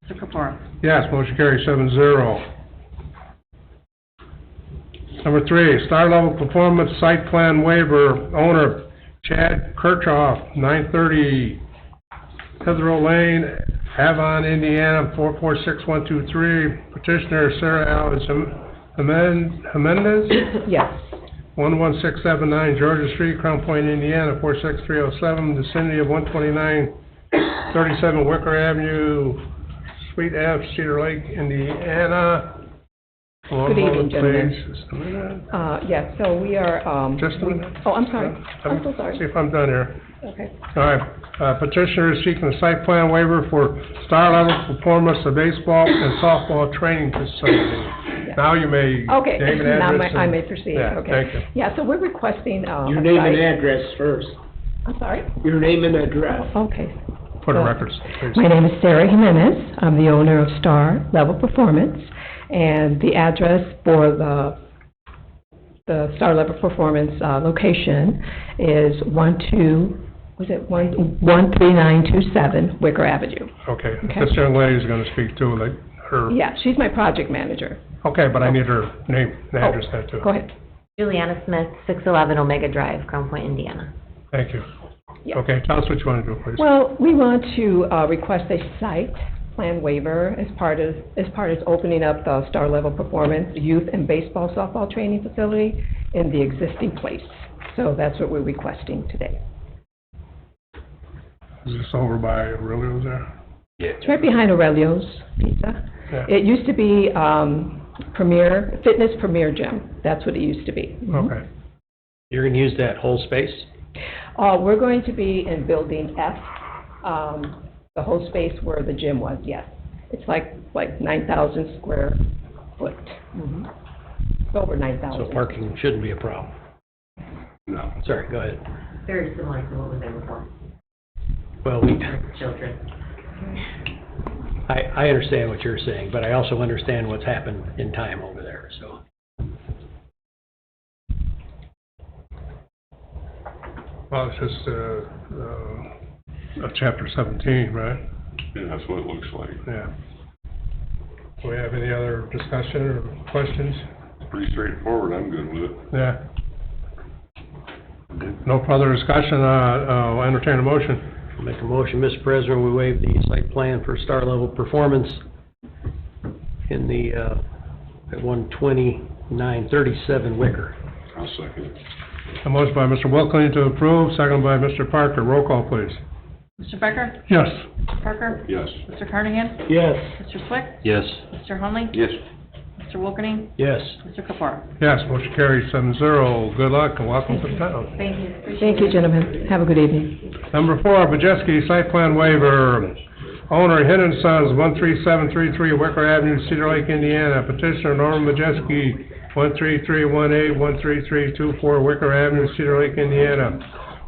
Speaker 2: Mr. Capora?
Speaker 1: Yes, motion carries 7-0. Number 3, Star Level Performance Site Plan Waiver, owner Chad Kirchhoff, 930 Hethro Lane, Avon, Indiana, 446123. Petitioner Sarah Alice Jimenez,
Speaker 13: Yes.
Speaker 1: 11679 Georgia Street, Crown Point, Indiana, 46307, vicinity of 12937 Wicker Avenue, Suite F, Cedar Lake, Indiana.
Speaker 13: Good evening, gentlemen.
Speaker 1: Please, just a minute.
Speaker 13: Yes, so we are,
Speaker 1: Just a minute.
Speaker 13: oh, I'm sorry. I'm so
Speaker 1: See
Speaker 13: sorry.
Speaker 1: if I'm done here.
Speaker 13: Okay.
Speaker 1: All right, petitioner is seeking a site plan waiver for Star Level Performance of baseball and softball training facility. Now you may
Speaker 13: Okay,
Speaker 1: name and
Speaker 13: now
Speaker 1: address.
Speaker 13: I
Speaker 1: and-
Speaker 13: may proceed,
Speaker 1: Yeah,
Speaker 13: okay.
Speaker 1: thank you.
Speaker 13: Yeah, so we're requesting,
Speaker 10: Your
Speaker 13: a
Speaker 10: name and
Speaker 13: site-
Speaker 10: address first.
Speaker 13: I'm sorry?
Speaker 10: Your name and address.
Speaker 13: Okay.
Speaker 1: For the
Speaker 13: Well,
Speaker 1: records, please.
Speaker 13: My name is Sarah Jimenez. I'm the owner of Star Level Performance, and the address for the Star Level Performance, location is 13927 Wicker Avenue.
Speaker 1: Okay,
Speaker 13: Okay.
Speaker 1: this young lady is gonna speak too, like, her,
Speaker 13: Yeah, she's my project manager.
Speaker 1: okay, but I need her name and
Speaker 13: Oh,
Speaker 1: address that too.
Speaker 13: Go ahead.
Speaker 14: Juliana Smith, 611 Omega Drive, Crown Point, Indiana.
Speaker 1: Thank you.
Speaker 13: Yeah.
Speaker 1: Okay, tell us what you wanna do, please.
Speaker 13: Well, we want to request a site plan waiver as part of opening up the Star Level Performance Youth and Baseball Softball Training Facility in the existing place. So that's what we're requesting today.
Speaker 1: Is this over by Aurelio's there?
Speaker 13: It's right behind Aurelio's Pizza.
Speaker 1: Yeah.
Speaker 13: It used to be Fitness Premier Gym. That's what it used to be.
Speaker 1: Okay,
Speaker 6: You're gonna use that whole space?
Speaker 13: We're going to be in Building F, the whole space where the gym was, yes. It's like 9,000 square foot. It's over 9,000.
Speaker 6: So parking shouldn't be a problem.
Speaker 3: No.
Speaker 6: Sorry, go ahead.
Speaker 14: Very similar to what was there before,
Speaker 6: Well,
Speaker 14: with children.
Speaker 6: I understand what you're saying, but I also understand what's happened in time over there, so.
Speaker 1: Well, it's just, chapter 17, right?
Speaker 3: Yeah, that's what it looks like.
Speaker 1: Yeah. Do we have any other discussion or questions?
Speaker 3: Pretty straightforward, I'm good with it.
Speaker 1: Yeah. No further discussion, I'll entertain a motion.
Speaker 6: Make a motion, Mr. President, we waive the site plan for star level performance in the, at 12937 Wicker.
Speaker 3: I'll second it.
Speaker 1: A motion by Mr. Wilkling to approve, second by Mr. Parker. Roll call, please.
Speaker 2: Mr. Becker?
Speaker 1: Yes.
Speaker 2: Mr. Parker?
Speaker 3: Yes.
Speaker 2: Mr. Carnahan?
Speaker 6: Yes.
Speaker 2: Mr. Swick?
Speaker 12: Yes.
Speaker 2: Mr. Hunley?
Speaker 3: Yes.
Speaker 2: Mr. Wilkening?
Speaker 6: Yes.
Speaker 2: Mr. Kapar?
Speaker 1: Yes, motion carries 7-0. Good luck and welcome to town.
Speaker 2: Thank you. Appreciate
Speaker 13: Thank you,
Speaker 2: it.
Speaker 13: gentlemen. Have a good evening.
Speaker 1: Number 4, Majeski site plan waiver. Owner Henn & Sons, 13733 Wicker Avenue, Cedar Lake, Indiana. Petitioner Norman Majeski, 13318, 13324 Wicker Avenue, Cedar Lake, Indiana.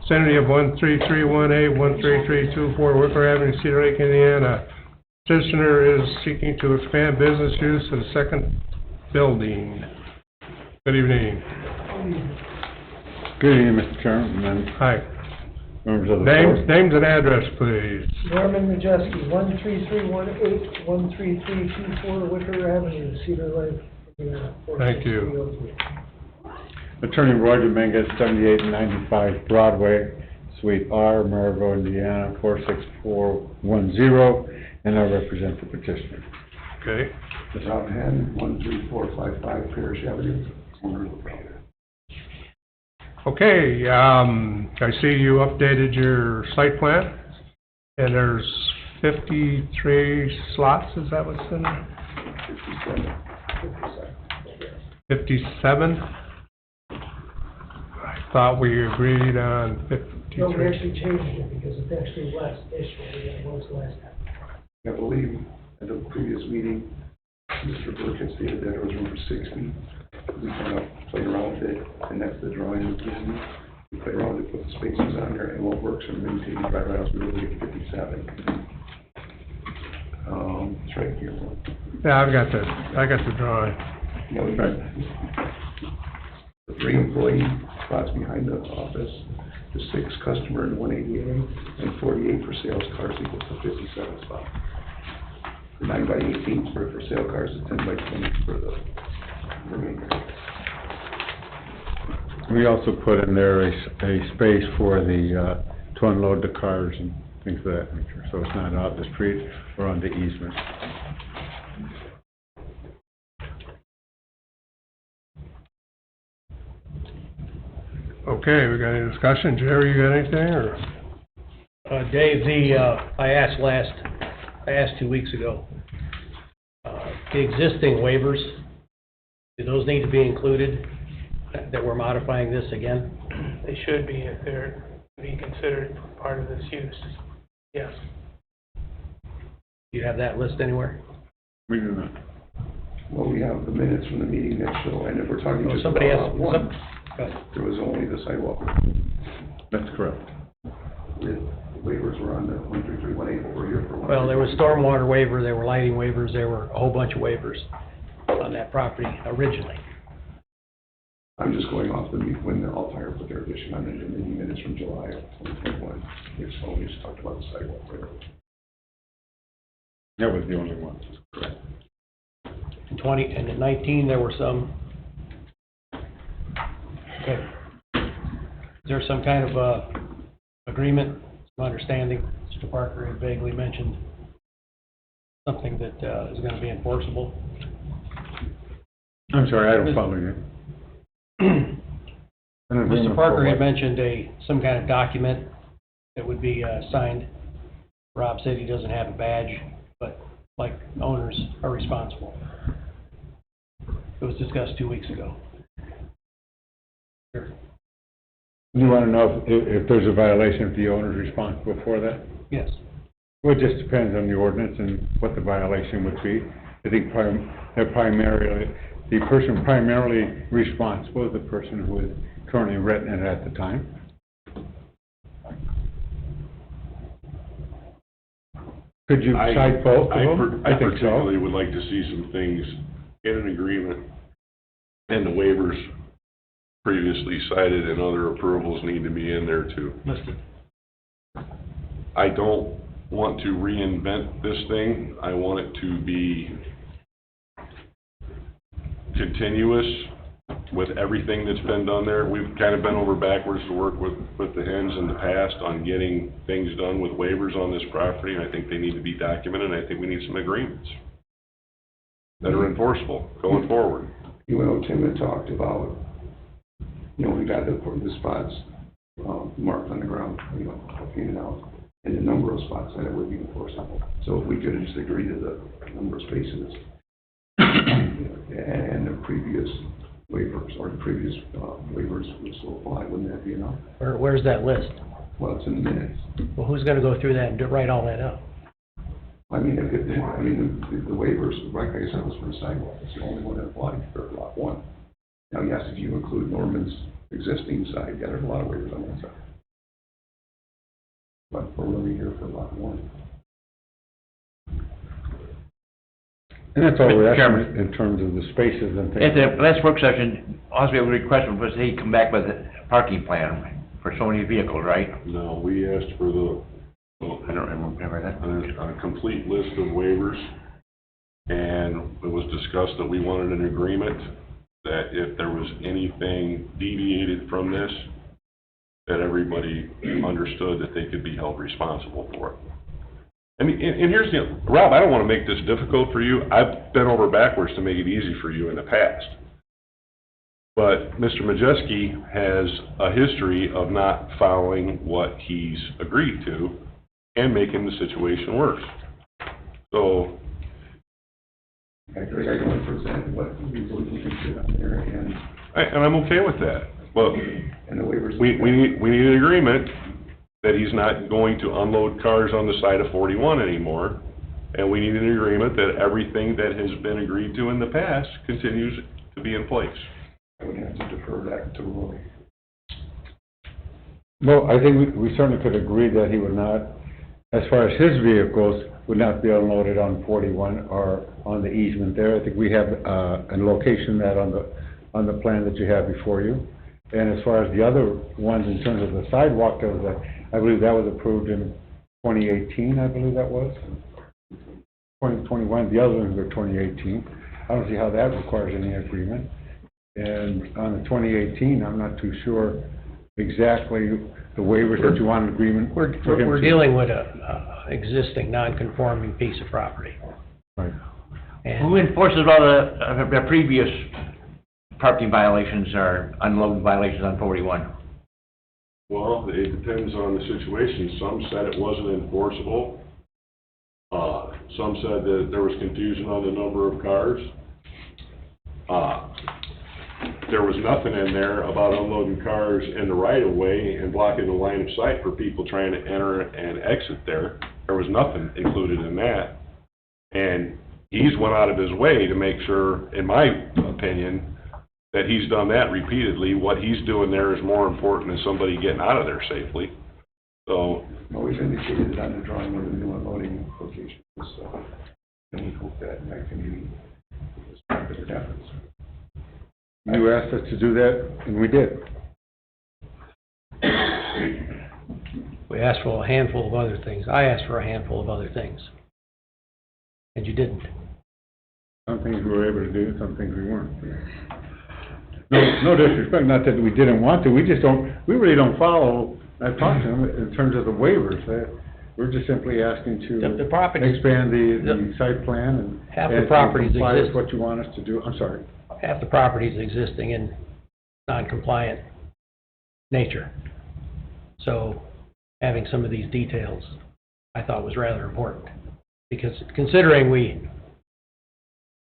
Speaker 1: Vicinity of 13318, 13324 Wicker Avenue, Cedar Lake, Indiana. Petitioner is seeking to expand business use of the second building. Good evening.
Speaker 15: Good evening, Mr. Chairman,
Speaker 1: Hi.
Speaker 15: members of the
Speaker 1: Names
Speaker 15: board.
Speaker 1: and address, please.
Speaker 11: Norman Majeski, 13318, 13324 Wicker Avenue, Cedar Lake, Indiana.
Speaker 1: Thank you.
Speaker 11: 46303.
Speaker 15: Attorney Roy Dominguez, 7895 Broadway, Suite R, Maryville, Indiana, 46410, and I represent the petitioner.
Speaker 1: Okay.
Speaker 3: Rob Henn, 13455 Parish Avenue, owner of the property.
Speaker 1: Okay, I see you updated your site plan, and there's 53 slots, is that what's in there? 57? I thought we agreed on
Speaker 11: No, we
Speaker 1: 53.
Speaker 11: actually changed it because it's actually less issue than it was last time.
Speaker 3: I believe at the previous meeting, Mr. Burke had stated that it was room for 60. We kind of played around with it, and that's the drawing we've given you. We played around with it, put the spaces on there, and what works for maintaining driveway house, we were looking at 57. It's right here.
Speaker 1: Yeah, I got the drawing.
Speaker 3: You know, the 3 employee spots behind the office, the 6 customer and 1 ADA, and 48 for sales cars equals to 57 spots. The 9 by 18 for sale cars, the 10 by 20 for the remainder.
Speaker 15: We also put in there a space for the, to unload the cars and things of that nature, so it's not out the street or on the easement.
Speaker 1: Okay, we got any discussion? Jerry, you got anything, or?
Speaker 6: Dave, I asked 2 weeks ago, the existing waivers, do those need to be included, that we're modifying this again?
Speaker 5: They should be if they're to be considered part of this use. Yes.
Speaker 6: Do you have that list anywhere?
Speaker 15: We do not.
Speaker 3: Well, we have the minutes from the meeting that show, and if we're talking
Speaker 6: No,
Speaker 3: just
Speaker 6: somebody
Speaker 3: about
Speaker 6: else-
Speaker 3: one,
Speaker 6: Go ahead.
Speaker 3: there was only the sidewalk.
Speaker 15: That's correct.
Speaker 3: The waivers were on the 13318 over here for one.
Speaker 6: Well, there was stormwater waiver, there were lighting waivers, there were a whole bunch of waivers on that property originally.
Speaker 3: I'm just going off the, when the Alfire put their addition on it in the minutes from July of 2021, which only just talked about the sidewalk waiver.
Speaker 15: That was the only one.
Speaker 3: Correct.
Speaker 6: In 20, and in 19, there were some. Okay. Is there some kind of, agreement, some understanding? Mr. Parker had vaguely mentioned something that, is gonna be enforceable.
Speaker 15: I'm sorry, I don't follow you.
Speaker 6: Mr. Parker had mentioned some kind of document that would be, signed. Rob said he doesn't have a badge, but like owners are responsible. It was discussed 2 weeks ago. Sure.
Speaker 15: You want to know if there's a violation, if the owner's responsible for that?
Speaker 6: Yes.
Speaker 15: Well, it just depends on the ordinance and what the violation would be. I think primarily, the person primarily responsible is the person who is currently renting it at the time. Could you cite both of them?
Speaker 3: I
Speaker 15: I think so.
Speaker 3: particularly would like to see some things in an agreement, and the waivers previously cited and other approvals need to be in there too. I don't want to reinvent this thing. I want it to be continuous with everything that's been done there. We've kind of been over backwards to work with the Hens in the past on getting things done with waivers on this property, and I think they need to be documented, and I think we need some agreements that are enforceable going forward.
Speaker 16: You know, Tim had talked about, you know, we got the spots, marked on the ground, you know, in and out, and the number of spots that it would be enforceable. So if we could just agree to the number of spaces, and the previous waivers, or the previous, waivers would still apply, wouldn't that be enough?
Speaker 6: Where's that list?
Speaker 16: Well, it's in the minutes.
Speaker 6: Well, who's gonna go through that and write all that up?
Speaker 16: I mean, the waivers, like I said, was for the sidewalk, it's the only one that applied for lot one. Now, yes, if you include Norman's existing side, yeah, there's a lot of waivers on that side. But we're really here for lot one.
Speaker 15: And that's all we're asking in terms of the spaces and things.
Speaker 10: At the last work session, also we requested was he come back with a parking plan for so many vehicles, right?
Speaker 3: No, we asked for the,
Speaker 10: I don't remember that.
Speaker 3: a complete list of waivers, and it was discussed that we wanted an agreement that if there was anything deviated from this, that everybody understood that they could be held responsible for it. I mean, and here's the, Rob, I don't want to make this difficult for you. I've been over backwards to make it easy for you in the past. But Mr. Majeski has a history of not following what he's agreed to and making the situation worse. So,
Speaker 16: I agree, I don't, for example, what we believe we can fit on there,
Speaker 3: and I'm okay with that. But
Speaker 16: and the waivers.
Speaker 3: we need an agreement that he's not going to unload cars on the side of 41 anymore. And we need an agreement that everything that has been agreed to in the past continues to be in place.
Speaker 16: I would have to defer that to Roy.
Speaker 15: Well, I think we certainly could agree that he would not, as far as his vehicles, would not be unloaded on 41 or on the easement there. I think we have a location that on the plan that you have before you. And as far as the other ones in terms of the sidewalk, there was I believe that was approved in 2018, I believe that was. 2021, the other ones were 2018. I don't see how that requires any agreement. And on the 2018, I'm not too sure exactly the waivers that you want an agreement.
Speaker 6: We're dealing with a existing non-conforming piece of property.
Speaker 15: Right.
Speaker 10: Who enforces all the previous parking violations or unloading violations on 41?
Speaker 3: Well, it depends on the situation. Some said it wasn't enforceable. Some said that there was confusion on the number of cars. There was nothing in there about unloading cars in the right-of-way and blocking the line of sight for people trying to enter and exit there. There was nothing included in that. And he's went out of his way to make sure, in my opinion, that he's done that repeatedly. What he's doing there is more important than somebody getting out of there safely. So.
Speaker 16: Well, we've indicated it on the drawing where the new unloading location is, and we hope that can be the happens.
Speaker 15: You asked us to do that, and we did.
Speaker 6: We asked for a handful of other things. I asked for a handful of other things. And you didn't.
Speaker 15: Some things we were able to do, some things we weren't. No disrespect, not that we didn't want to, we really don't follow, I've talked to them in terms of the waivers, we're just simply asking to
Speaker 6: The property,
Speaker 15: expand the site plan and.
Speaker 6: half the properties
Speaker 15: comply with
Speaker 6: exist,
Speaker 15: what you want us to do, I'm sorry.
Speaker 6: half the properties existing in non-compliant nature. So having some of these details, I thought was rather important. Because considering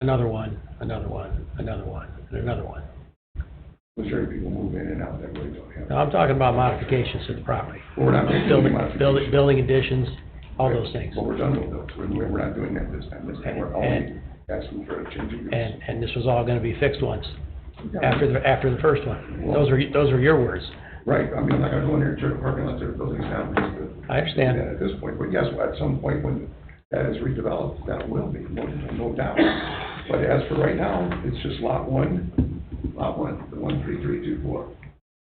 Speaker 6: another one, and another one.
Speaker 16: I'm sure people move in and out that really don't have.
Speaker 6: Now, I'm talking about modifications to the property.
Speaker 16: Well, we're not making any modifications.
Speaker 6: Building additions, all those things.
Speaker 16: Well, we're done with those, we're not doing that this time we're only asking for a change of use.
Speaker 6: And this was all gonna be fixed once, after the first one. Those are your words.
Speaker 16: Right, I mean, I'm not gonna go in there and tear the parking lot, tear the buildings down, just to.
Speaker 6: I understand.
Speaker 16: do that At this point, but yes, at some point when that is redeveloped, that will be, no doubt. But as for right now, it's just lot one, the 13324.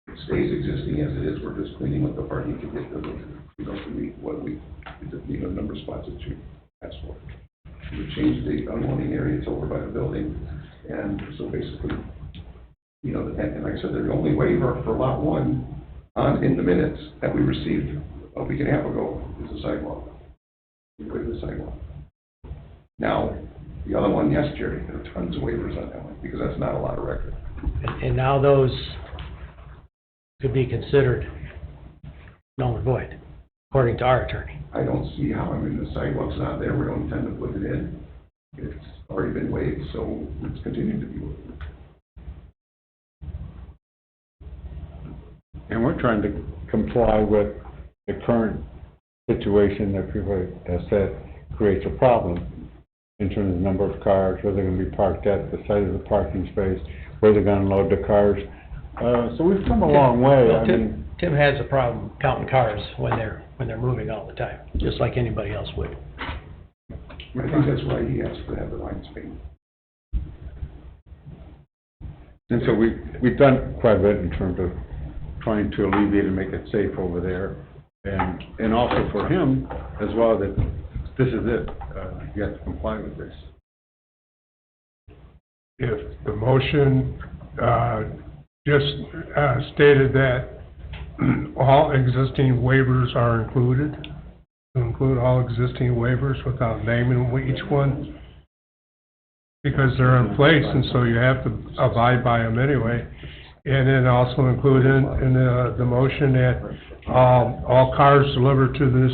Speaker 16: It stays existing as it is, we're just cleaning up the parking to get the, to meet what we, the number of spots that you asked for. We changed the unloading area, it's over by the building, and so basically, and like I said, the only waiver for lot one in the minutes that we received a week and a half ago is the sidewalk. We waived the sidewalk. Now, the other one, yes, Jerry, there are tons of waivers on that one, because that's not a lot of record.
Speaker 6: And now those could be considered null and void, according to our attorney.
Speaker 16: I don't see how, the sidewalk's not there, we don't intend to put it in. It's already been waived, so it's continuing to be waived.
Speaker 15: And we're trying to comply with the current situation that people have said creates a problem in terms of the number of cars, where they're gonna be parked at the site of the parking space, where they're gonna load the cars. So we've come a long way,
Speaker 6: Well, Tim has a problem counting cars when they're moving all the time, just like anybody else would.
Speaker 16: I think that's why he asked to have the lines painted.
Speaker 15: And so we've done quite a bit in terms of trying to alleviate and make it safe over there. And also for him as well, that this is it, you have to comply with this.
Speaker 1: If the motion, just, stated that all existing waivers are included, to include all existing waivers without naming each one, because they're in place, and so you have to abide by them anyway. And then also include in the motion that all cars delivered to this,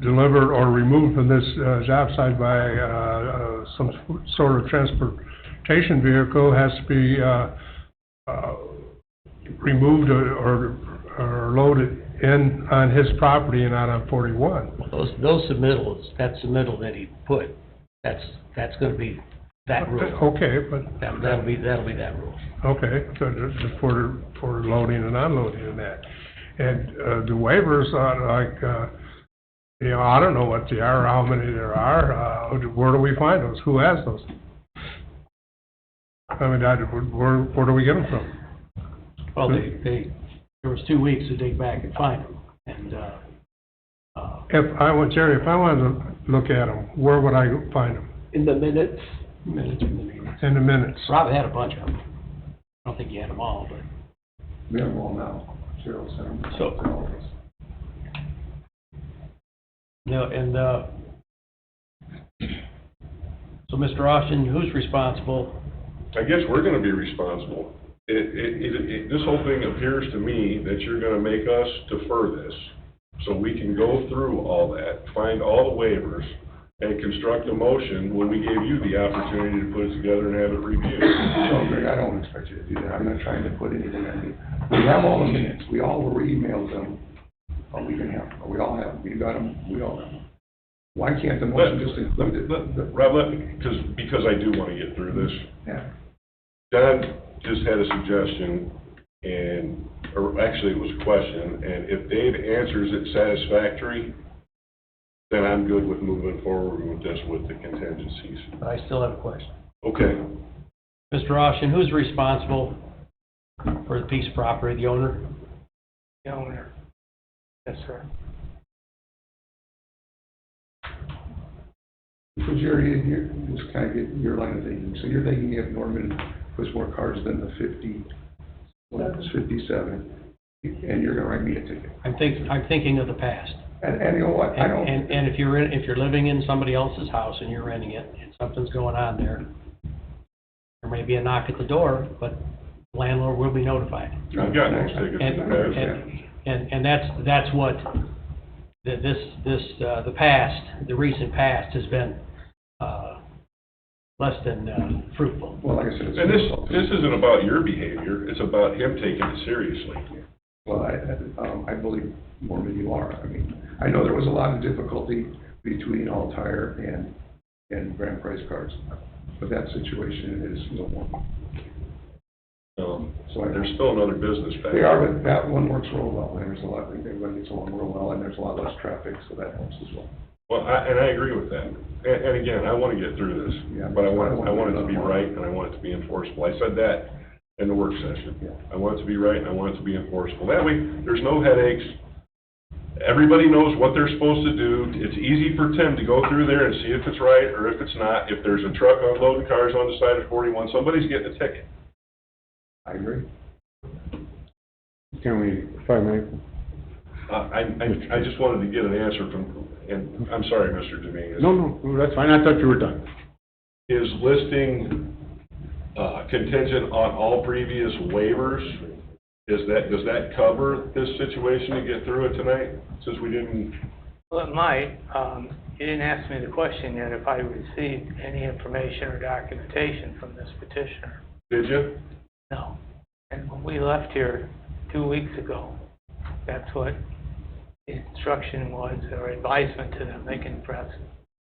Speaker 1: delivered or removed from this job site by some sort of transportation vehicle has to be removed or loaded in on his property and not on 41.
Speaker 6: Those submittals, that submittal that he put, that's gonna be that rule.
Speaker 1: Okay, but.
Speaker 6: That'll be that rule.
Speaker 1: Okay, so for loading and unloading and that. And the waivers are like, I don't know what they are, how many there are, where do we find those? Who has those? I mean, where do we get them from?
Speaker 6: Well, there was 2 weeks to dig back and find them, and,
Speaker 1: Jerry, if I wanted to look at them, where would I find them?
Speaker 6: in the minutes from the meeting.
Speaker 1: In the minutes?
Speaker 6: Rob had a bunch of them. I don't think he had them all, but.
Speaker 16: We have them all now, Cheryl sent them.
Speaker 6: So- No, and, so Mr. Austin, who's responsible?
Speaker 3: I guess we're gonna be responsible. This whole thing appears to me that you're gonna make us defer this, so we can go through all that, find all the waivers, and construct a motion when we gave you the opportunity to put it together and have it reviewed.
Speaker 16: No, Greg, I don't expect you to do that. I'm not trying to put anything on you. We have all the minutes. We all were emailed them a week and a half ago. We all have them. You got them. We all have them. Why can't the motion just include it?
Speaker 3: Rob, because I do wanna get through this.
Speaker 16: Yeah.
Speaker 3: John just had a suggestion, or actually it was a question, and if Dave answers it satisfactory, then I'm good with moving forward with this with the contingencies.
Speaker 6: But I still have a question.
Speaker 3: Okay.
Speaker 6: Mr. Austin, who's responsible for the piece of property, the owner?
Speaker 5: The owner. Yes, sir.
Speaker 16: So Jerry, here, just kind of get your line of thinking. So you're thinking if Norman puts more cars than the 57, and you're gonna write me a ticket.
Speaker 6: I'm thinking of the past.
Speaker 16: And you know what? I don't.
Speaker 6: And if you're living in somebody else's house and you're renting it, and something's going on there, there may be a knock at the door, but the landlord will be notified.
Speaker 3: I've got those tickets in the past.
Speaker 6: And that's what the past, the recent past has been, less than, fruitful.
Speaker 16: Well, like I said,
Speaker 3: And this isn't about your behavior, it's about him taking it seriously.
Speaker 16: Well, I believe more than you are. I mean, I know there was a lot of difficulty between Altair and and brand price cars. But that situation is no more. So
Speaker 3: There's still another business back
Speaker 16: they
Speaker 3: there.
Speaker 16: are, but that one works real well. There's a lot, everybody gets along real well, and there's a lot less traffic, so that helps as well.
Speaker 3: Well, I agree with that. And again, I want to get through this,
Speaker 16: Yeah.
Speaker 3: but I want it to be right, and I want it to be enforceable. I said that in the work session.
Speaker 16: Yeah.
Speaker 3: I want it to be right, and I want it to be enforceable. That way, there's no headaches. Everybody knows what they're supposed to do. It's easy for Tim to go through there and see if it's right or if it's not. If there's a truck unloading cars on the side of 41, somebody's getting a ticket.
Speaker 16: I agree.
Speaker 15: Can we, if I may,
Speaker 3: I just wanted to get an answer from, and I'm sorry, Mr. Dominguez.
Speaker 15: no, that's fine, I thought you were done.
Speaker 3: Is listing contingent on all previous waivers? Does that cover this situation to get through it tonight, since we didn't?
Speaker 5: Well, it might. You didn't ask me the question yet, if I received any information or documentation from this petitioner.
Speaker 3: Did you?
Speaker 5: No. And when we left here 2 weeks ago, that's what the instruction was, or advisement to them. They can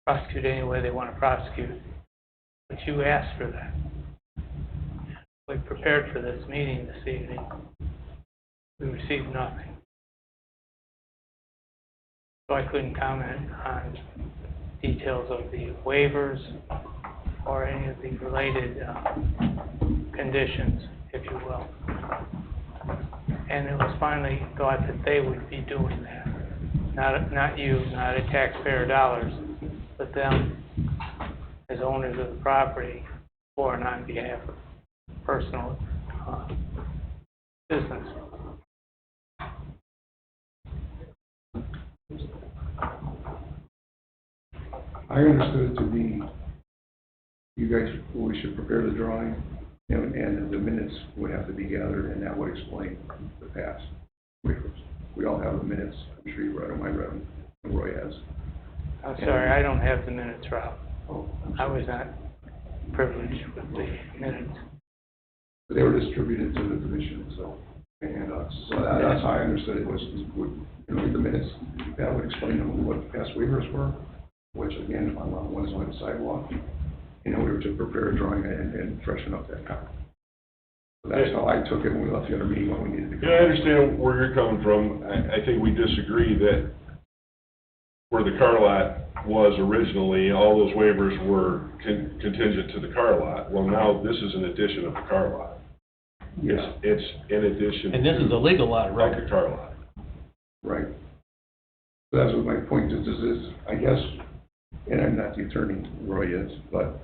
Speaker 5: prosecute any way they want to prosecute. But you asked for that. We prepared for this meeting this evening. We received nothing. So I couldn't comment on details of the waivers or any of the related conditions, if you will. And it was finally thought that they would be doing that. Not you, not at taxpayer dollars, but them as owners of the property for and on behalf of personal business.
Speaker 16: I understood it to be, you guys, we should prepare the drawing, and the minutes would have to be gathered, and that would explain the past waivers. We all have the minutes, I'm sure you read them, I read them, and Roy has.
Speaker 5: I'm sorry, I don't have the minutes, Rob.
Speaker 16: Oh,
Speaker 5: I was not privileged with the minutes.
Speaker 16: They were distributed to the commission, so, and, so that's how I understood it, was, would, read the minutes, that would explain to them what the past waivers were, which again, on one side of the sidewalk, we were to prepare a drawing and freshen up that copy. So that's how I took it when we left the other meeting, when we needed to go.
Speaker 3: Yeah, I understand where you're coming from. I think we disagree that where the car lot was originally, all those waivers were contingent to the car lot. Well, now this is an addition of the car lot.
Speaker 16: Yeah.
Speaker 3: It's in addition to.
Speaker 6: And this is a legal lot, right?
Speaker 3: Like a car lot.
Speaker 16: Right. So that's what my point is I guess, and I'm not the attorney, Roy is, but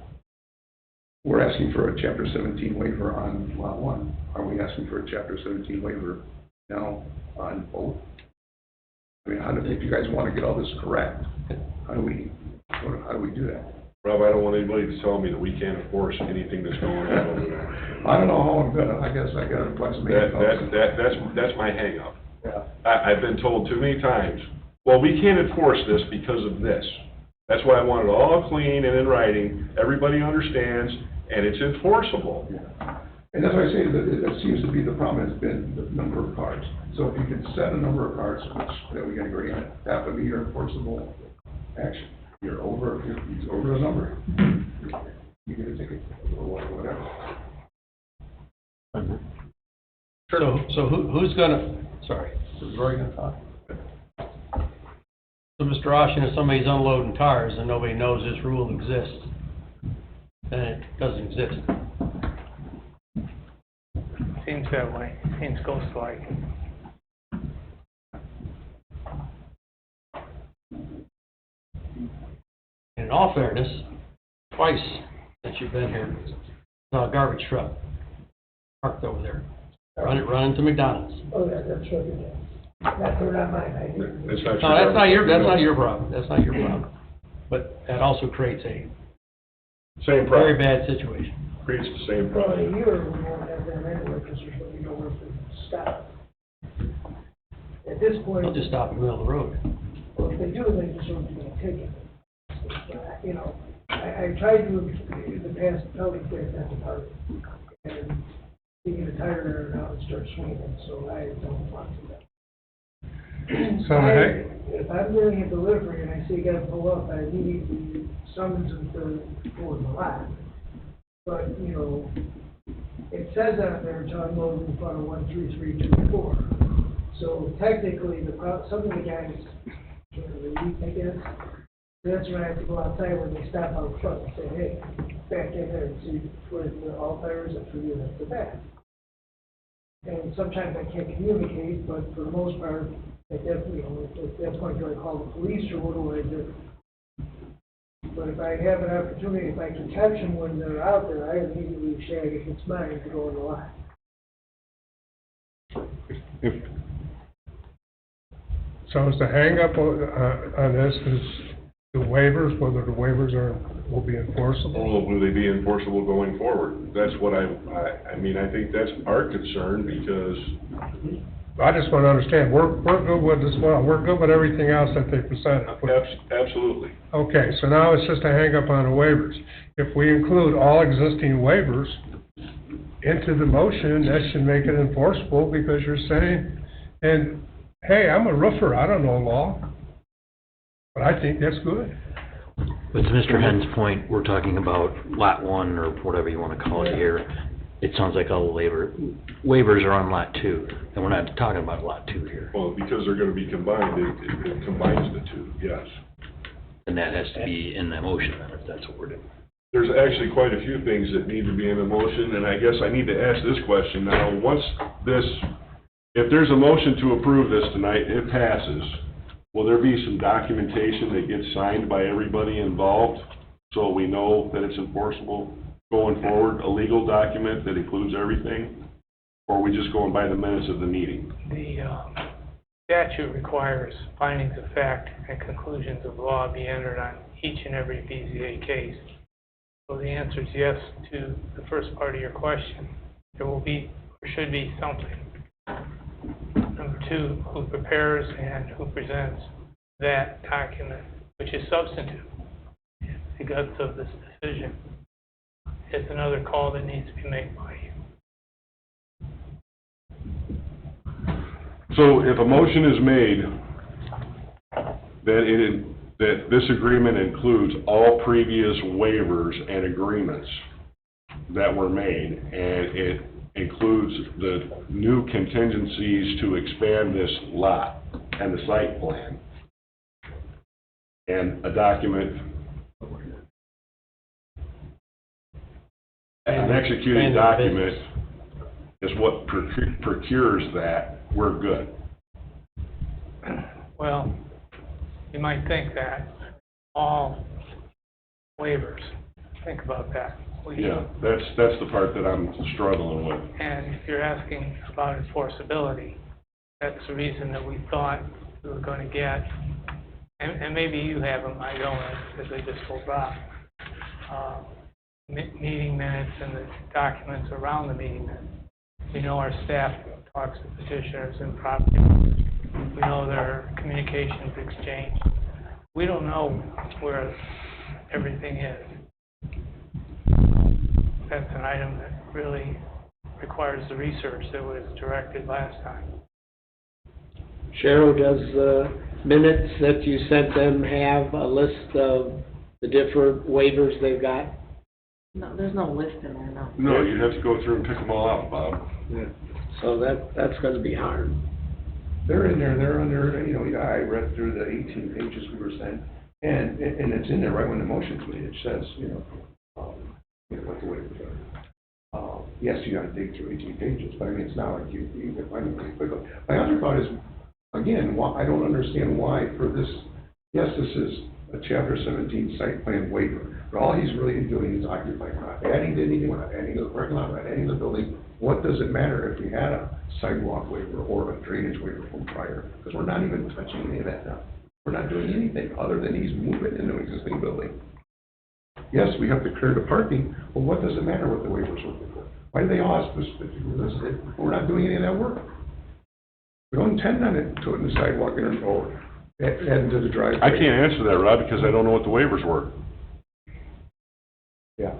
Speaker 16: we're asking for a Chapter 17 waiver on Lot 1. Are we asking for a Chapter 17 waiver now on both? I mean, if you guys want to get all this correct, how do we do that?
Speaker 3: Rob, I don't want anybody to tell me that we can't enforce anything that's going on over there.
Speaker 16: I don't know how I'm gonna, I guess I gotta flex my
Speaker 3: That's my hang up.
Speaker 16: Yeah.
Speaker 3: I've been told too many times, well, we can't enforce this because of this. That's why I want it all clean and in writing, everybody understands, and it's enforceable.
Speaker 16: Yeah. And that's why I say that seems to be the problem, has been the number of cars. So if you can set a number of cars, that we can agree on, that would be your enforceable action. You're over the number, you get a ticket, or whatever.
Speaker 6: So who's gonna, sorry, is Roy gonna talk? So Mr. Oshin, if somebody's unloading cars and nobody knows this rule exists, then it doesn't exist.
Speaker 5: Seems that way. Seems ghost-like.
Speaker 6: In all fairness, twice since you've been here, saw a garbage truck parked over there, running to McDonald's.
Speaker 11: Oh, that's what it is. That's not mine,
Speaker 3: It's not
Speaker 6: No, that's not your problem. That's not your problem. But that also creates a
Speaker 3: Same
Speaker 6: very
Speaker 3: problem,
Speaker 6: bad situation.
Speaker 3: creates the same
Speaker 11: Well, in
Speaker 3: problem.
Speaker 11: a year, we won't have them anyway, because there's going to be nowhere to stop. At this point,
Speaker 6: They'll just stop in the middle of the road.
Speaker 11: well, if they do, they just don't get a ticket. You know, I tried to, in the past, tell these guys not to park, and they get a tire there now and start swinging, so I don't want to do that.
Speaker 1: So, hey,
Speaker 11: If I'm doing a delivery and I see a guy pull up, I immediately summons him to go in the lot. But, you know, it says on there to unload in front of 13324. So technically, some of the guys can't read, I guess. That's when I have to go outside when they stop out front and say, hey, back in there and see where the all tires are for you at the back. And sometimes I can't communicate, but for the most part, I definitely, you know, at that point, do I call the police or what do I do? But if I have an opportunity, if I can catch them when they're out there, I immediately shag if it's mine to go in the lot.
Speaker 1: so is the hangup on this is the waivers, whether the waivers will be enforceable?
Speaker 3: Or will they be enforceable going forward? That's what I mean, I think that's our concern, because
Speaker 1: I just want to understand, we're good with this, well, we're good with everything else that they presented.
Speaker 3: absolutely.
Speaker 1: Okay, so now it's just a hang-up on the waivers. If we include all existing waivers into the motion, that should make it enforceable, because you're saying, and, hey, I'm a roofer, I don't know law, but I think that's good.
Speaker 12: But to Mr. Henn's point, we're talking about lot one, or whatever you want to call it here. It sounds like all the waivers are on lot two, and we're not talking about lot two here.
Speaker 3: Well, because they're gonna be combined, it combines the two, yes.
Speaker 12: And that has to be in the motion, then, if that's what we're doing.
Speaker 3: There's actually quite a few things that need to be in the motion, and I guess I need to ask this question now. If there's a motion to approve this tonight, it passes, will there be some documentation that gets signed by everybody involved, so we know that it's enforceable going forward, a legal document that includes everything? Or are we just going by the minutes of the meeting?
Speaker 5: The statute requires findings of fact and conclusions of law be entered on each and every BZA case. So the answer is yes to the first part of your question. There will be, or should be, something. Number two, who prepares and who presents that document, which is substantive, the guts of this decision. It's another call that needs to be made by you.
Speaker 3: So if a motion is made that this agreement includes all previous waivers and agreements that were made, and it includes the new contingencies to expand this lot and the site plan, and a document, an executed document is what procures that, we're good.
Speaker 5: Well, you might think that, all waivers, think about that.
Speaker 3: Yeah, that's the part that I'm struggling with.
Speaker 5: And if you're asking about enforceability, that's the reason that we thought we were going to get, and maybe you have them, I don't, because I just told Bob, meeting minutes and the documents around the meeting minutes. We know our staff talks to petitioners and property owners. We know there are communications exchanged. We don't know where everything is. That's an item that really requires the research that was directed last time.
Speaker 9: Cheryl, does the minutes that you sent them have a list of the different waivers they've got?
Speaker 2: No, there's no list in there, no.
Speaker 3: No, you'd have to go through and pick them all out, Bob.
Speaker 9: Yeah. So that's gonna be hard.
Speaker 16: They're in there, they're under, you know, I read through the 18 pages we were sent, and it's in there right when the motion's made, it says, you know, what the waivers are. Yes, you gotta dig through 18 pages, but I mean, it's not like you can find them pretty quickly. My other thought is, again, I don't understand why for this, yes, this is a Chapter 17 site plan waiver, but all he's really doing is occupying. We're not adding anything, we're not adding to the parking lot, we're not adding to the building. What does it matter if we had a sidewalk waiver or a drainage waiver from prior? Because we're not even touching any of that now. We're not doing anything other than he's moving into an existing building. Yes, we have to clear the parking, but what does it matter what the waivers were before? Why do they all have to be listed? We're not doing any of that work. We don't intend on it putting the sidewalk in or adding to the driveway.
Speaker 3: I can't answer that, Rob, because I don't know what the waivers were.
Speaker 16: Yeah.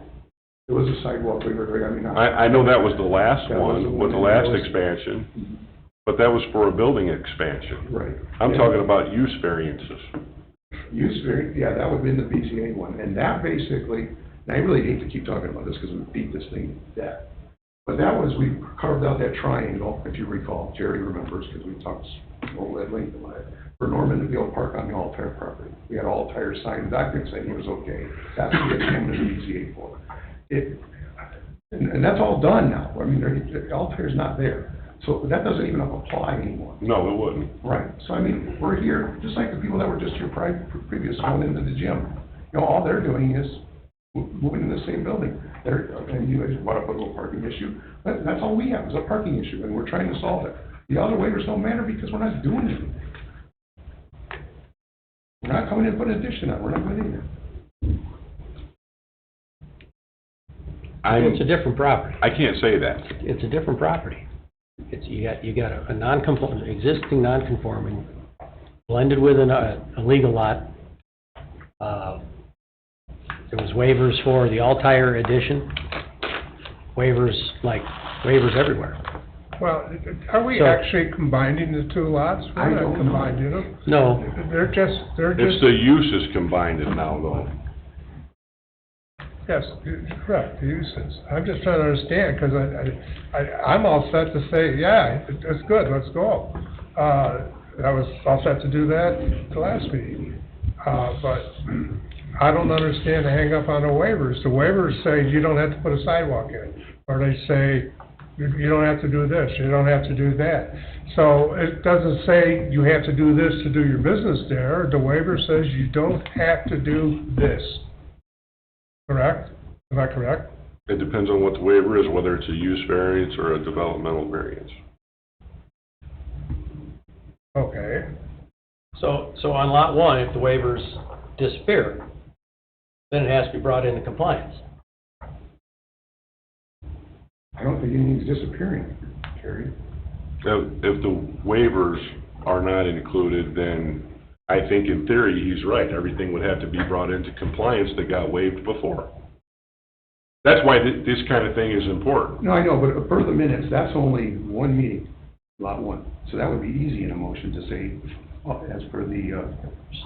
Speaker 16: There was a sidewalk waiver, I mean.
Speaker 3: I know that was the last
Speaker 16: That was
Speaker 3: one,
Speaker 16: the
Speaker 3: with the
Speaker 16: one
Speaker 3: last
Speaker 16: that was-
Speaker 3: expansion. But that was for a building expansion.
Speaker 16: Right.
Speaker 3: I'm talking about use variances.
Speaker 16: Use variance, yeah, that would have been the BZA one, and that basically, and I really hate to keep talking about this because we beat this thing to death. But that was, we carved out that triangle, if you recall, Jerry remembers, because we talked at length about it, for Norman to be able to park on the All-Tire property. We had All-Tire signed documents saying he was okay. That's what we had come to the BZA for. And that's all done now. I mean, All-Tire's not there. So that doesn't even apply anymore.
Speaker 3: No, it wouldn't.
Speaker 16: Right, so I mean, we're here, just like the people that were just here previous going into the gym. You know, all they're doing is moving in the same building. And you guys brought up a little parking issue, but that's all we have, is a parking issue, and we're trying to solve it. The other waivers don't matter because we're not doing anything. We're not coming in and putting an addition on, we're not going in there.
Speaker 6: It's a different property.
Speaker 3: I can't say that.
Speaker 6: It's a different property. It's, you got a non-conforming, existing non-conforming, blended with a legal lot. There was waivers for the All-Tire addition, waivers everywhere.
Speaker 1: Well, are we
Speaker 6: So-
Speaker 1: actually combining the two lots?
Speaker 16: I
Speaker 1: We're
Speaker 16: don't
Speaker 1: not
Speaker 16: know.
Speaker 1: combining them.
Speaker 6: No,
Speaker 1: They're just,
Speaker 3: It's the uses combined in now, though.
Speaker 1: yes, correct, the uses. I'm just trying to understand, because I'm all set to say, yeah, it's good, let's go. I was all set to do that the last meeting. But I don't understand the hang up on the waivers. The waivers say you don't have to put a sidewalk in, or they say you don't have to do this, you don't have to do that. So it doesn't say you have to do this to do your business there. The waiver says you don't have to do this. Correct? Am I correct?
Speaker 3: It depends on what the waiver is, whether it's a use variance or a developmental variance.
Speaker 1: Okay.
Speaker 6: so on lot one, if the waivers disappear, then it has to be brought into compliance.
Speaker 16: I don't think anything's disappearing, Terry.
Speaker 3: If the waivers are not included, then I think in theory, he's right. Everything would have to be brought into compliance that got waived before. That's why this kind of thing is important.
Speaker 16: No, I know, but per the minutes, that's only one meeting, lot one. So that would be easy in a motion to say, as per the,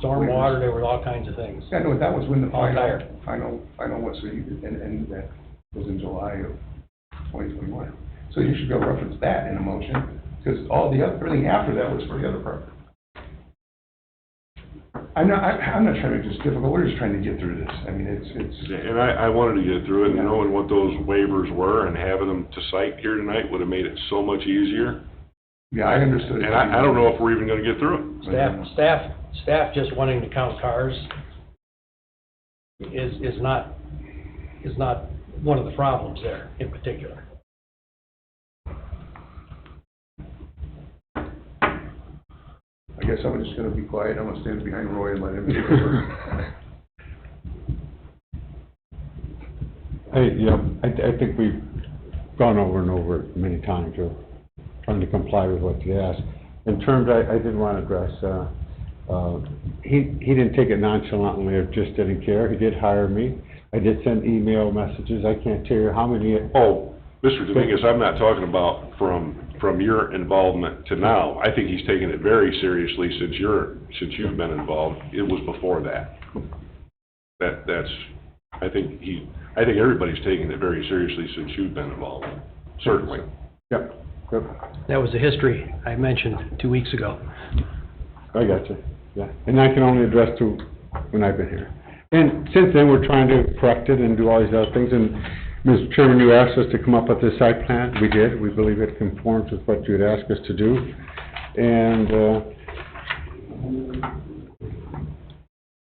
Speaker 6: Stormwater, there were all kinds of things.
Speaker 16: I know, that was when the
Speaker 6: All-Tire.
Speaker 16: final was, so you, and that was in July of 2021. So you should go reference that in a motion, because everything after that was for the other property. I'm not trying to be just difficult, we're just trying to get through this. I mean, it's.
Speaker 3: And I wanted to get through it, and knowing what those waivers were and having them to cite here tonight would have made it so much easier.
Speaker 16: Yeah, I understood.
Speaker 3: And I don't know if we're even gonna get through it.
Speaker 6: Staff just wanting to count cars is not one of the problems there in particular.
Speaker 16: I guess I'm just gonna be quiet, I'm gonna stand behind Roy and let him take over.
Speaker 15: I think we've gone over and over it many times, or trying to comply with what you asked. In terms, I did want to address, he didn't take it nonchalantly or just didn't care. He did hire me. I did send email messages. I can't tell you how many.
Speaker 3: Oh, Mr. Dominguez, I'm not talking about from your involvement to now. I think he's taken it very seriously since you've been involved. It was before that. I think everybody's taken it very seriously since you've been involved, certainly.
Speaker 15: Yep.
Speaker 6: That was the history I mentioned 2 weeks ago.
Speaker 15: I got you, yeah. And I can only address to when I've been here. And since then, we're trying to correct it and do all these other things. And Mr. Chairman, you asked us to come up with this site plan. We did. We believe it conforms with what you had asked us to do. And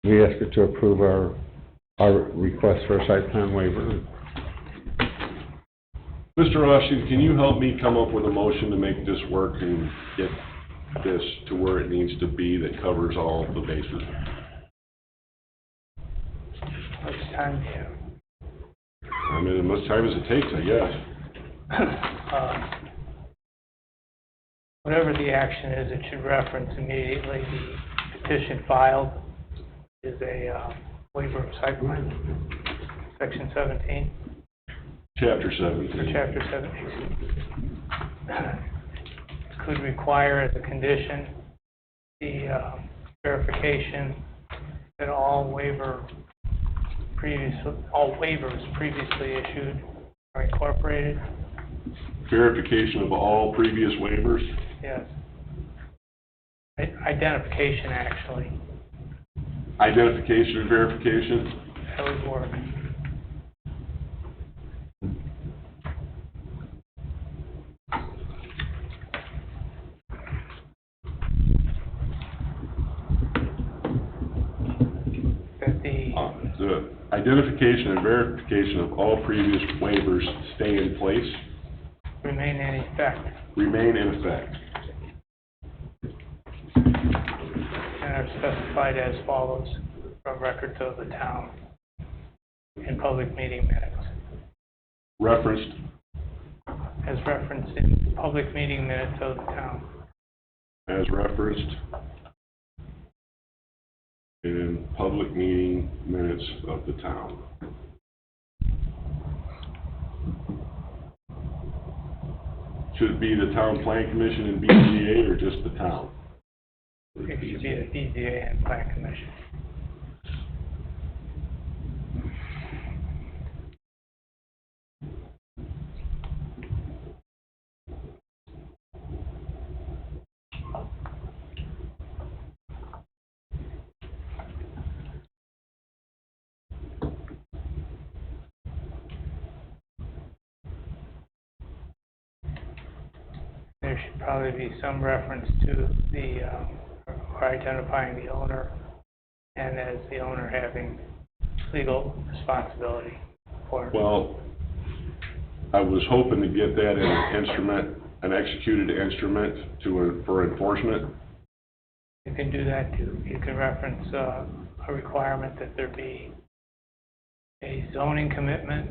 Speaker 15: we asked it to approve our request for a site plan waiver.
Speaker 3: Mr. Austin, can you help me come up with a motion to make this work and get this to where it needs to be that covers all of the bases?
Speaker 5: How much time do you have?
Speaker 3: I mean, as much time as it takes, I guess.
Speaker 5: Whatever the action is, it should reference immediately the petition filed is a waiver of site plan, section 17.
Speaker 3: Chapter
Speaker 5: Or
Speaker 3: 17.
Speaker 5: chapter 17. could require as a condition the verification that all waivers previously issued are incorporated.
Speaker 3: Verification of all previous waivers?
Speaker 5: Yes. Identification, actually.
Speaker 3: Identification and verification?
Speaker 5: That would work. That
Speaker 3: The identification and verification of all previous waivers stay in place,
Speaker 5: remain in effect
Speaker 3: remain in effect.
Speaker 5: and are specified as follows from records of the town in public meeting minutes.
Speaker 3: Referenced,
Speaker 5: As referenced in public meeting minutes of the town.
Speaker 3: as referenced in public meeting minutes of the town. Should it be the town plan commission and BZA or just the town?
Speaker 5: It should be the BZA and Plan Commission. There should probably be some reference to the, or identifying the owner, and as the owner having legal responsibility for it.
Speaker 3: Well, I was hoping to get that in an instrument, an executed instrument for enforcement.
Speaker 5: You can do that too. You can reference a requirement that there be a zoning commitment.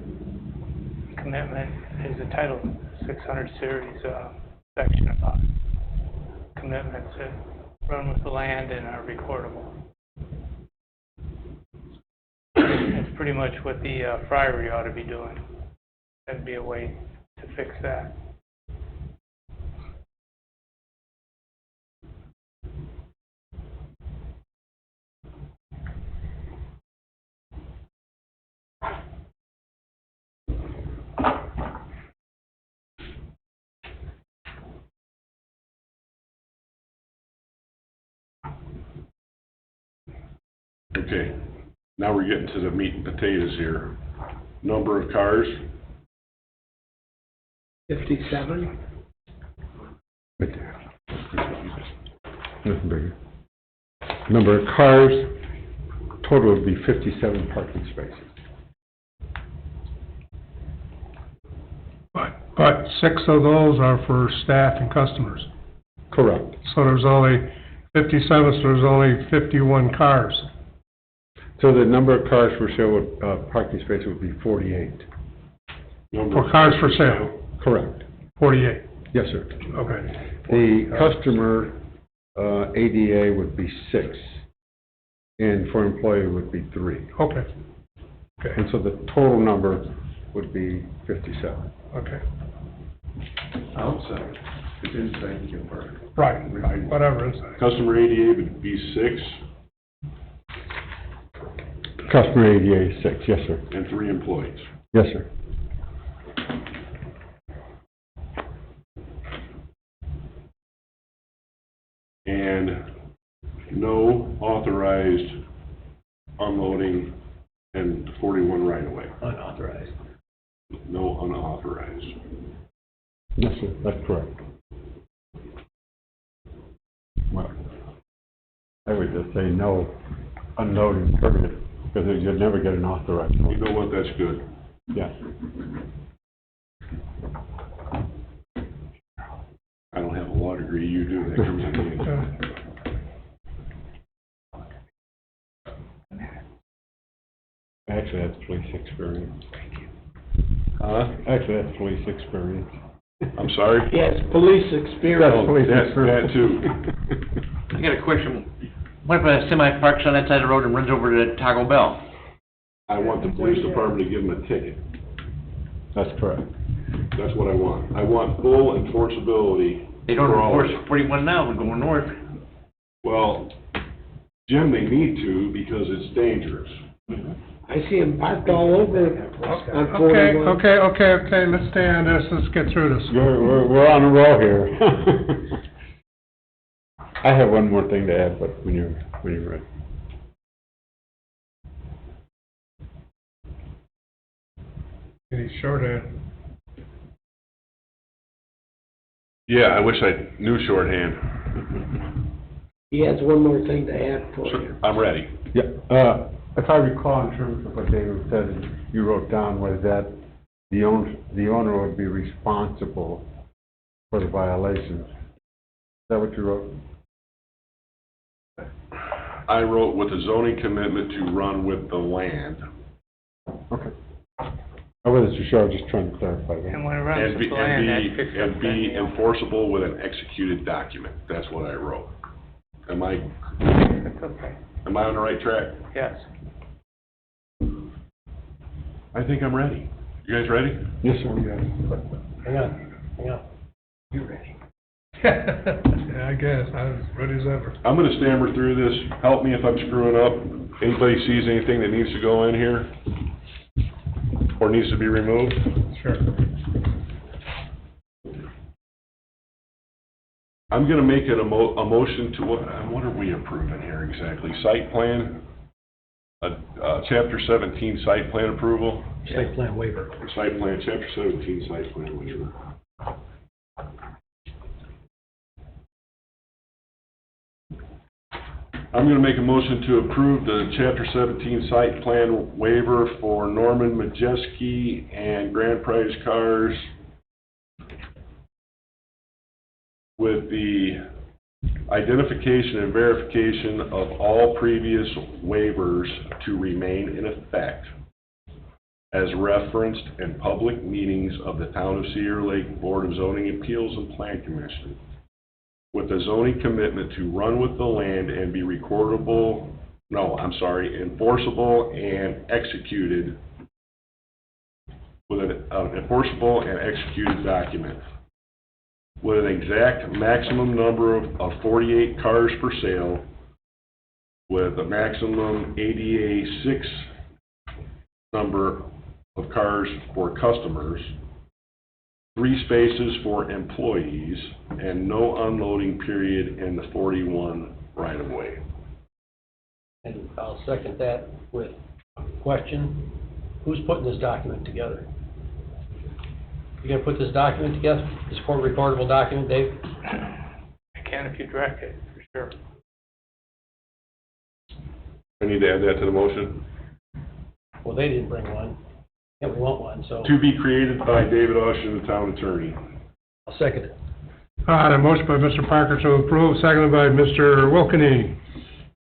Speaker 5: Commitment is a Title 600 series section about commitments that run with the land and are recordable. That's pretty much what the Friary ought to be doing. That'd be a way to fix that.
Speaker 3: Okay, now we're getting to the meat and potatoes here. Number of cars,
Speaker 9: 57?
Speaker 15: Right there. Nothing bigger. Number of cars, total would be 57 parking spaces.
Speaker 1: But 6 of those are for staff and customers.
Speaker 15: Correct.
Speaker 1: So there's only 57, so there's only 51 cars.
Speaker 15: So the number of cars for sale, parking spaces would be 48.
Speaker 3: number
Speaker 1: For
Speaker 3: of
Speaker 1: cars for sale,
Speaker 15: Correct.
Speaker 1: 48.
Speaker 15: Yes, sir.
Speaker 1: Okay.
Speaker 15: The customer, ADA would be 6, and for employee would be 3.
Speaker 1: Okay. Okay.
Speaker 15: And so the total number would be 57.
Speaker 1: Okay.
Speaker 16: Outside, it's inside you can park.
Speaker 1: Right, whatever inside.
Speaker 3: Customer ADA would be 6
Speaker 15: Customer ADA is 6, yes, sir.
Speaker 3: and 3 employees.
Speaker 15: Yes, sir.
Speaker 3: And no authorized unloading and 41 right away.
Speaker 6: Unauthorized.
Speaker 3: No unauthorized.
Speaker 15: Yes, sir, that's correct. Well, I would just say no unloading permit, because you'd never get an authorized
Speaker 3: You
Speaker 15: one.
Speaker 3: know what, that's good.
Speaker 15: Yes.
Speaker 3: I don't have a law degree, you do, that comes in handy.
Speaker 15: Actually, that's police experience.
Speaker 3: Huh?
Speaker 15: Actually, that's police experience.
Speaker 3: I'm sorry?
Speaker 9: Yes, police experience.
Speaker 15: That's police
Speaker 3: That
Speaker 15: experience.
Speaker 3: too.
Speaker 10: I got a question. What if a semi parks on that side of the road and runs over to Taco Bell?
Speaker 3: I want the police department to give them a ticket.
Speaker 15: That's correct.
Speaker 3: That's what I want. I want full enforceability
Speaker 10: They don't
Speaker 3: For all.
Speaker 10: enforce 41 now, we're going north.
Speaker 3: Well, Jim, they need to because it's dangerous.
Speaker 9: I see them parked all over on
Speaker 1: Okay,
Speaker 9: 41.
Speaker 1: okay, let's stay on this, let's get through this.
Speaker 15: We're on a roll here. I have one more thing to add, but when you're ready.
Speaker 1: Any shorthand?
Speaker 3: Yeah, I wish I knew shorthand.
Speaker 9: He has one more thing to add for you.
Speaker 3: I'm ready.
Speaker 15: Yeah, if I recall in terms of what David said, you wrote down was that the owner would be responsible for the violations. Is that what you wrote?
Speaker 3: I wrote with a zoning commitment to run with the land.
Speaker 15: Okay. I wasn't too sure, I was just trying to clarify that.
Speaker 5: And when it runs
Speaker 3: And
Speaker 5: the
Speaker 3: be,
Speaker 5: plan, that picks up
Speaker 3: and be
Speaker 5: then,
Speaker 3: enforceable with an executed document. That's what I wrote. Am I
Speaker 5: That's okay,
Speaker 3: on the right track?
Speaker 5: yes.
Speaker 3: I think I'm ready. You guys ready?
Speaker 15: Yes, sir.
Speaker 6: Hang on. You ready?
Speaker 1: Yeah, I guess, I'm as ready as ever.
Speaker 3: I'm gonna stammer through this. Help me if I'm screwing up. Anybody sees anything that needs to go in here? Or needs to be removed?
Speaker 1: Sure.
Speaker 3: I'm gonna make it a motion to what are we approving here exactly? Site plan? Chapter 17 site plan approval?
Speaker 6: Site plan waiver.
Speaker 3: Site plan, chapter 17 site plan waiver. I'm gonna make a motion to approve the chapter 17 site plan waiver for Norman Majeski and Grand Prize Cars with the identification and verification of all previous waivers to remain in effect as referenced in public meetings of the Town of Cedar Lake Board of Zoning Appeals and Plan Commission, with a zoning commitment to run with the land and be enforceable and executed with an enforceable and executed document with an exact maximum number of 48 cars for sale, with a maximum ADA 6 number of cars for customers, 3 spaces for employees, and no unloading period in the 41 right-of-way.
Speaker 6: And I'll second that with a question. Who's putting this document together? You gonna put this document together, this court recordable document, Dave?
Speaker 5: I can if you direct it, for sure.
Speaker 3: I need to add that to the motion.
Speaker 6: Well, they didn't bring one. Yeah, we want one, so
Speaker 3: To be created by David Austin, the town attorney.
Speaker 6: I'll second it.
Speaker 1: A motion by Mr. Parker to approve, seconded by Mr. Wilkeny.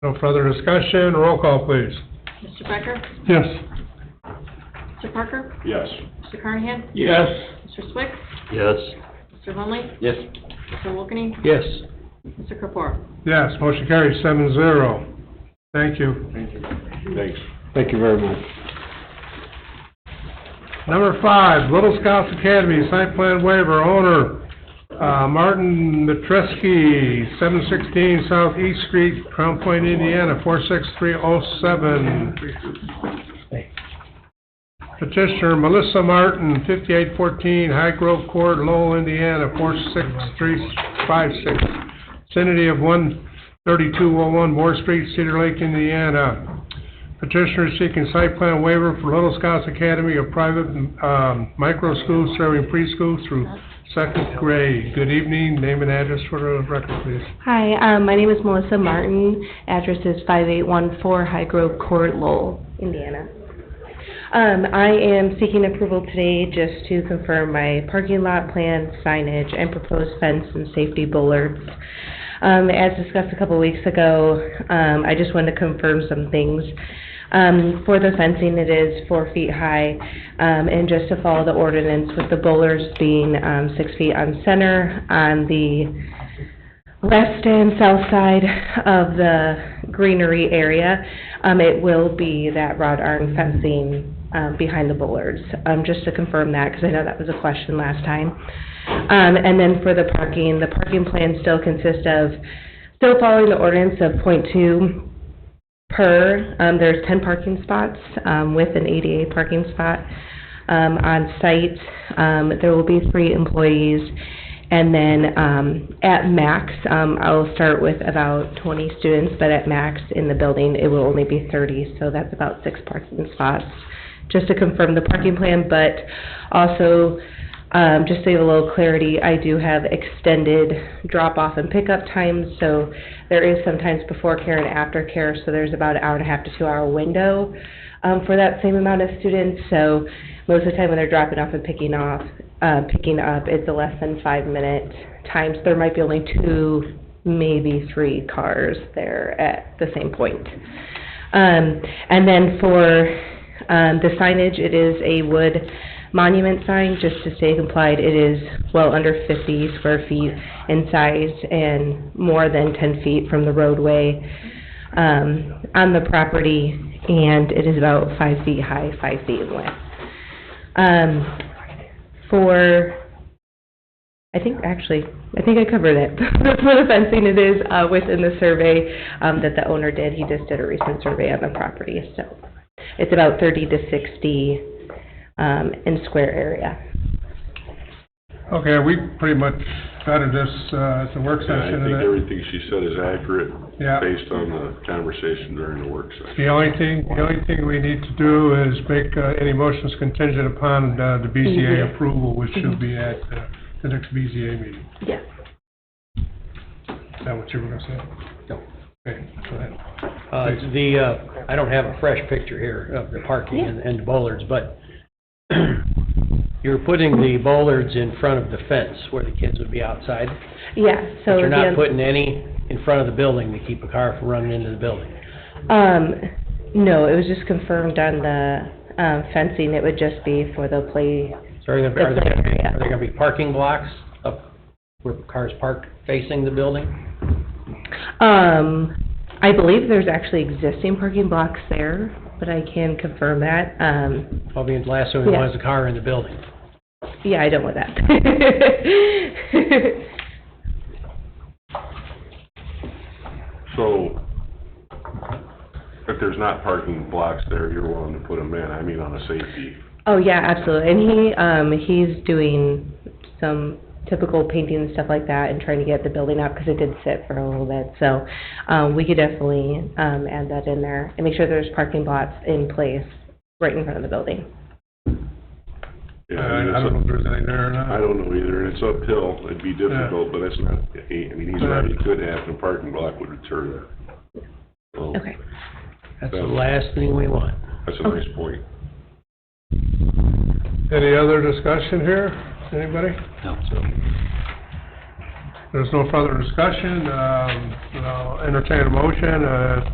Speaker 1: No further discussion, roll call, please.
Speaker 2: Mr. Becker?
Speaker 1: Yes.
Speaker 2: Mr. Parker?
Speaker 3: Yes.
Speaker 2: Mr. Carnahan?
Speaker 1: Yes.
Speaker 2: Mr. Swick?
Speaker 12: Yes.
Speaker 2: Mr. Lumley?
Speaker 10: Yes.
Speaker 2: Mr. Wilkeny?
Speaker 6: Yes.
Speaker 2: Mr. Kapur?
Speaker 1: Yes, motion carries 7-0. Thank you.
Speaker 3: Thanks.
Speaker 15: Thank you very much.
Speaker 1: Number 5, Little Scouts Academy, site plan waiver, owner, Martin Matreski, 716 Southeast Street, Crown Point, Indiana, 46307. Petitioner Melissa Martin, 5814 High Grove Court, Lowell, Indiana, 46356. Vicinity of 13201 Moore Street, Cedar Lake, Indiana. Petitioner is seeking site plan waiver for Little Scouts Academy, a private micro school serving preschool through 2nd grade. Good evening, name and address for the record, please.
Speaker 17: Hi, my name is Melissa Martin. Address is 5814 High Grove Court, Lowell, Indiana. I am seeking approval today just to confirm my parking lot plan, signage, and proposed fence and safety bollards. As discussed a couple weeks ago, I just wanted to confirm some things. For the fencing, it is 4 feet high, and just to follow the ordinance with the bollards being 6 feet on center on the west and south side of the greenery area, it will be that wrought iron fencing behind the bollards, just to confirm that, because I know that was a question last time. And then for the parking plan still consists of, still following the ordinance of .2 per, there's 10 parking spots, with an ADA parking spot, on site. There will be 3 employees. And then, at max, I'll start with about 20 students, but at max in the building, it will only be 30, so that's about 6 parking spots. Just to confirm the parking plan, but also, just to give a little clarity, I do have extended drop-off and pickup times, so there is sometimes before care and after care, so there's about an 1.5 to 2 hour window, for that same amount of students. So most of the time when they're dropping off and picking up, it's a less than 5-minute times. There might be only 2, maybe 3 cars there at the same point. And then for the signage, it is a wood monument sign, just to stay complied. It is well under 50 square feet in size and more than 10 feet from the roadway on the property, and it is about 5 feet high, 5 feet in width. I think I covered it. For the fencing, it is within the survey that the owner did. He just did a recent survey on the property, so it's about 30 to 60 in square area.
Speaker 1: Okay, we pretty much started this, at the work
Speaker 3: And
Speaker 1: session.
Speaker 3: I think
Speaker 1: and
Speaker 3: everything she said is accurate,
Speaker 1: Yeah.
Speaker 3: based on the conversation during the work session.
Speaker 1: The only thing we need to do is make, any motions contingent upon, the BZA approval, which should be at, the next BZA meeting.
Speaker 17: Yes.
Speaker 1: Is that what you were gonna say?
Speaker 6: No.
Speaker 1: Okay, go ahead.
Speaker 6: I don't have a fresh picture here of the parking and the bollards, but you're putting the bollards in front of the fence where the kids would be outside.
Speaker 17: Yeah, so.
Speaker 6: But you're not putting any in front of the building to keep a car from running into the building.
Speaker 17: No, it was just confirmed on the, fencing. It would just be for the play.
Speaker 6: So are there gonna be parking blocks up where cars park facing the building?
Speaker 17: I believe there's actually existing parking blocks there, but I can confirm that.
Speaker 6: Well, the last one we want is a car in the building.
Speaker 17: Yeah, I don't want that.
Speaker 3: So, if there's not parking blocks there, you're willing to put them in, I mean, on a safety.
Speaker 17: Oh, yeah, absolutely. And he's doing some typical painting and stuff like that and trying to get the building up because it did sit for a little bit. So, we could definitely, add that in there and make sure there's parking lots in place right in front of the building.
Speaker 3: Yeah,
Speaker 1: I don't know if there's any there or not.
Speaker 3: I don't know either, and it's uphill, it'd be difficult, but it's not, I mean, he's right, he could have, a parking block would deter that. So,
Speaker 17: Okay.
Speaker 6: That's the last thing we want.
Speaker 3: that's a nice point.
Speaker 1: Any other discussion here? Anybody?
Speaker 12: No.
Speaker 1: There's no further discussion, I'll entertain a motion,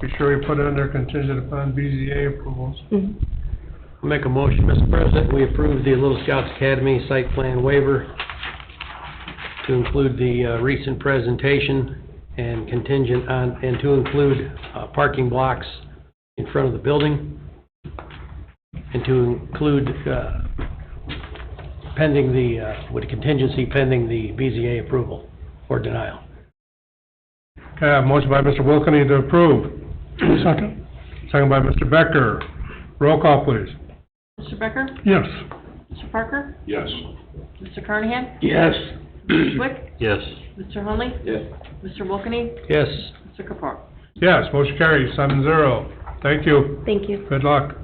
Speaker 1: be sure you put it in there contingent upon BZA approvals.
Speaker 6: I'll make a motion, Mr. President, we approve the Little Scouts Academy site plan waiver to include the recent presentation and contingent on, and to include parking blocks in front of the building, and to include pending the, with a contingency pending the BZA approval or denial.
Speaker 1: Okay, I have a motion by Mr. Wilkeny to approve. Second. Second by Mr. Becker. Roll call, please.
Speaker 2: Mr. Becker?
Speaker 1: Yes.
Speaker 2: Mr. Parker?
Speaker 3: Yes.
Speaker 2: Mr. Carnahan?
Speaker 16: Yes.
Speaker 2: Mr. Swick?
Speaker 12: Yes.
Speaker 2: Mr. Hunley?
Speaker 16: Yes.
Speaker 2: Mr. Wilkeny?
Speaker 6: Yes.
Speaker 2: Mr. Kapar?
Speaker 1: Yes, motion carries 7-0. Thank you.
Speaker 17: Thank you.
Speaker 1: Good luck.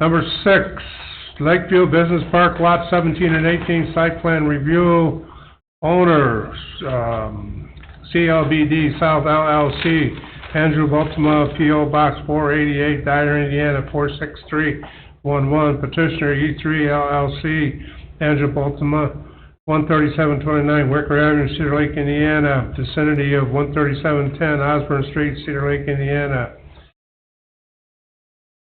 Speaker 1: Number 6, Lakeview Business Park, Lot 17 and 18, site plan review. Owners, CLBD South LLC, Andrew Baltimore, P.O. Box 488, Dyer, Indiana 46311. Petitioner E3 LLC, Andrew Baltimore, 13729 Wicker Avenue, Cedar Lake, Indiana, vicinity of 13710 Osborne Street, Cedar Lake, Indiana,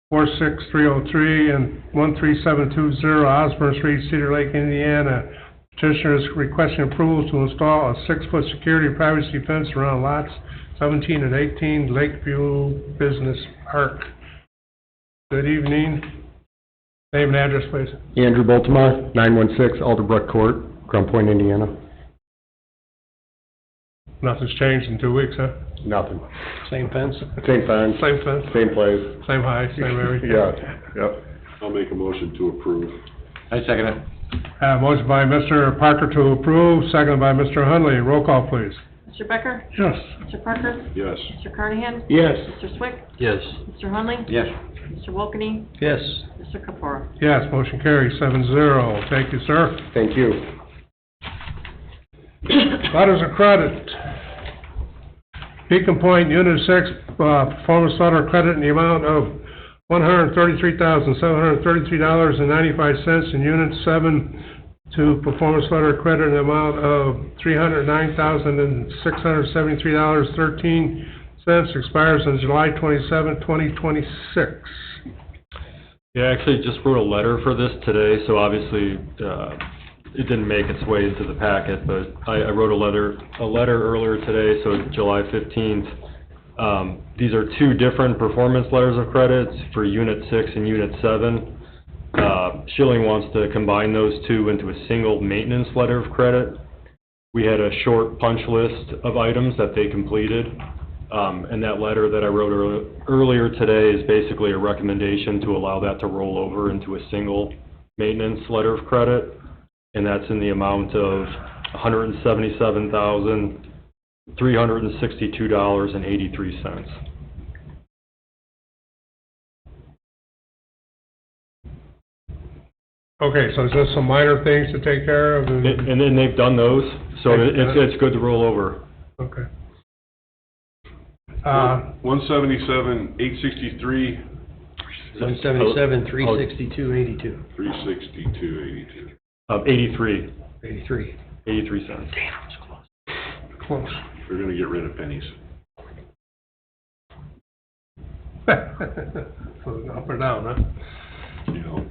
Speaker 1: 46303 and 13720 Osborne Street, Cedar Lake, Indiana. Petitioner is requesting approval to install a 6-foot security privacy fence around lots 17 and 18, Lakeview Business Park. Good evening. Name and address, please.
Speaker 18: Andrew Baltimore, 916 Alderbrook Court, Crown Point, Indiana.
Speaker 1: Nothing's changed in 2 weeks, huh?
Speaker 18: Nothing.
Speaker 6: Same fence?
Speaker 18: Same fence,
Speaker 1: Same fence,
Speaker 18: same place.
Speaker 1: same height, same everything?
Speaker 18: Yeah, yep.
Speaker 3: I'll make a motion to approve.
Speaker 10: I second it.
Speaker 1: Motion by Mr. Parker to approve, seconded by Mr. Hunley. Roll call, please.
Speaker 2: Mr. Becker?
Speaker 1: Yes.
Speaker 2: Mr. Parker?
Speaker 3: Yes.
Speaker 2: Mr. Carnahan?
Speaker 6: Yes.
Speaker 2: Mr. Swick?
Speaker 12: Yes.
Speaker 2: Mr. Hunley?
Speaker 10: Yes.
Speaker 2: Mr. Wolfgang?
Speaker 6: Yes.
Speaker 2: Mr. Kapura?
Speaker 1: Yes, motion carries 7-0. Thank you, sir.
Speaker 18: Thank you.
Speaker 1: Letters of credit. Beacon Point Unit 6, performance letter of credit in the amount of $133,733.95, and Unit 7 to performance letter of credit in the amount of $309,673.13, expires on July 27, 2026.
Speaker 7: Yeah, I actually just wrote a letter for this today, so obviously, it didn't make its way into the packet, but I wrote a letter earlier today, so July 15th. These are two different performance letters of credit for Unit 6 and Unit 7. Schilling wants to combine those two into a single maintenance letter of credit. We had a short punch list of items that they completed, and that letter that I wrote earlier today is basically a recommendation to allow that to roll over into a single maintenance letter of credit, and that's in the amount of $177,362.83.
Speaker 1: Okay, so is this some minor things to take care of?
Speaker 7: And then they've done those, so it's good to roll over.
Speaker 1: Okay.
Speaker 3: 177,863.
Speaker 6: 177, 362, 82.
Speaker 3: 362.82.
Speaker 7: 83.
Speaker 6: 83.
Speaker 7: 83 cents.
Speaker 1: Close.
Speaker 3: We're gonna get rid of pennies.
Speaker 1: So up or down, huh?
Speaker 3: You know.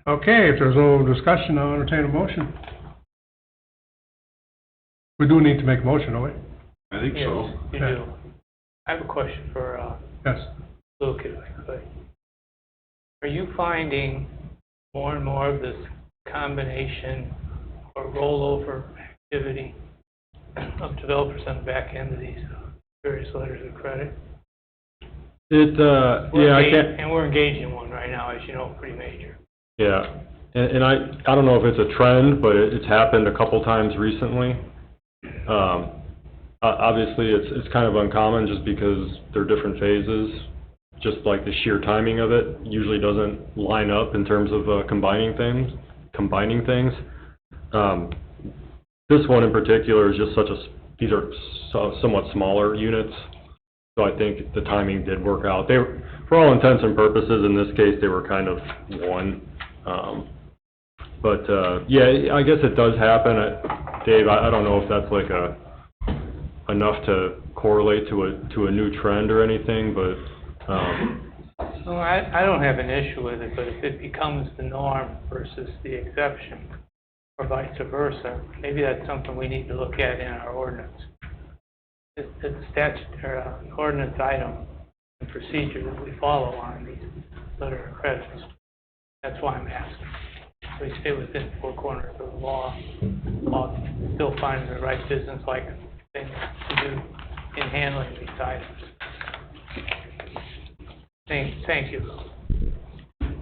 Speaker 1: Okay, if there's no discussion, I'll entertain a motion. We do need to make a motion, don't we?
Speaker 3: I think so.
Speaker 5: Yes, you do. I have a question for,
Speaker 1: Yes.
Speaker 5: Luke, if I could. Are you finding more and more of this combination or rollover activity of developers on the back end of these various letters of credit? And we're engaged in one right now, as you know, pretty major.
Speaker 7: Yeah, and I don't know if it's a trend, but it's happened a couple times recently. Obviously, it's kind of uncommon just because they're different phases. Just like the sheer timing of it usually doesn't line up in terms of combining things. This one in particular is just these are somewhat smaller units, so I think the timing did work out. They were, for all intents and purposes, in this case, they were kind of one. Yeah, I guess it does happen. Dave, I don't know if that's like enough to correlate to a new trend or anything, but
Speaker 5: So I don't have an issue with it, but if it becomes the norm versus the exception, or vice versa, maybe that's something we need to look at in our ordinance. It's a statute or an ordinance item and procedure that we follow on these letter of credits. That's why I'm asking. We stay within the four corners of the law, while still finding the right business-like thing to do in handling these items. Thank you.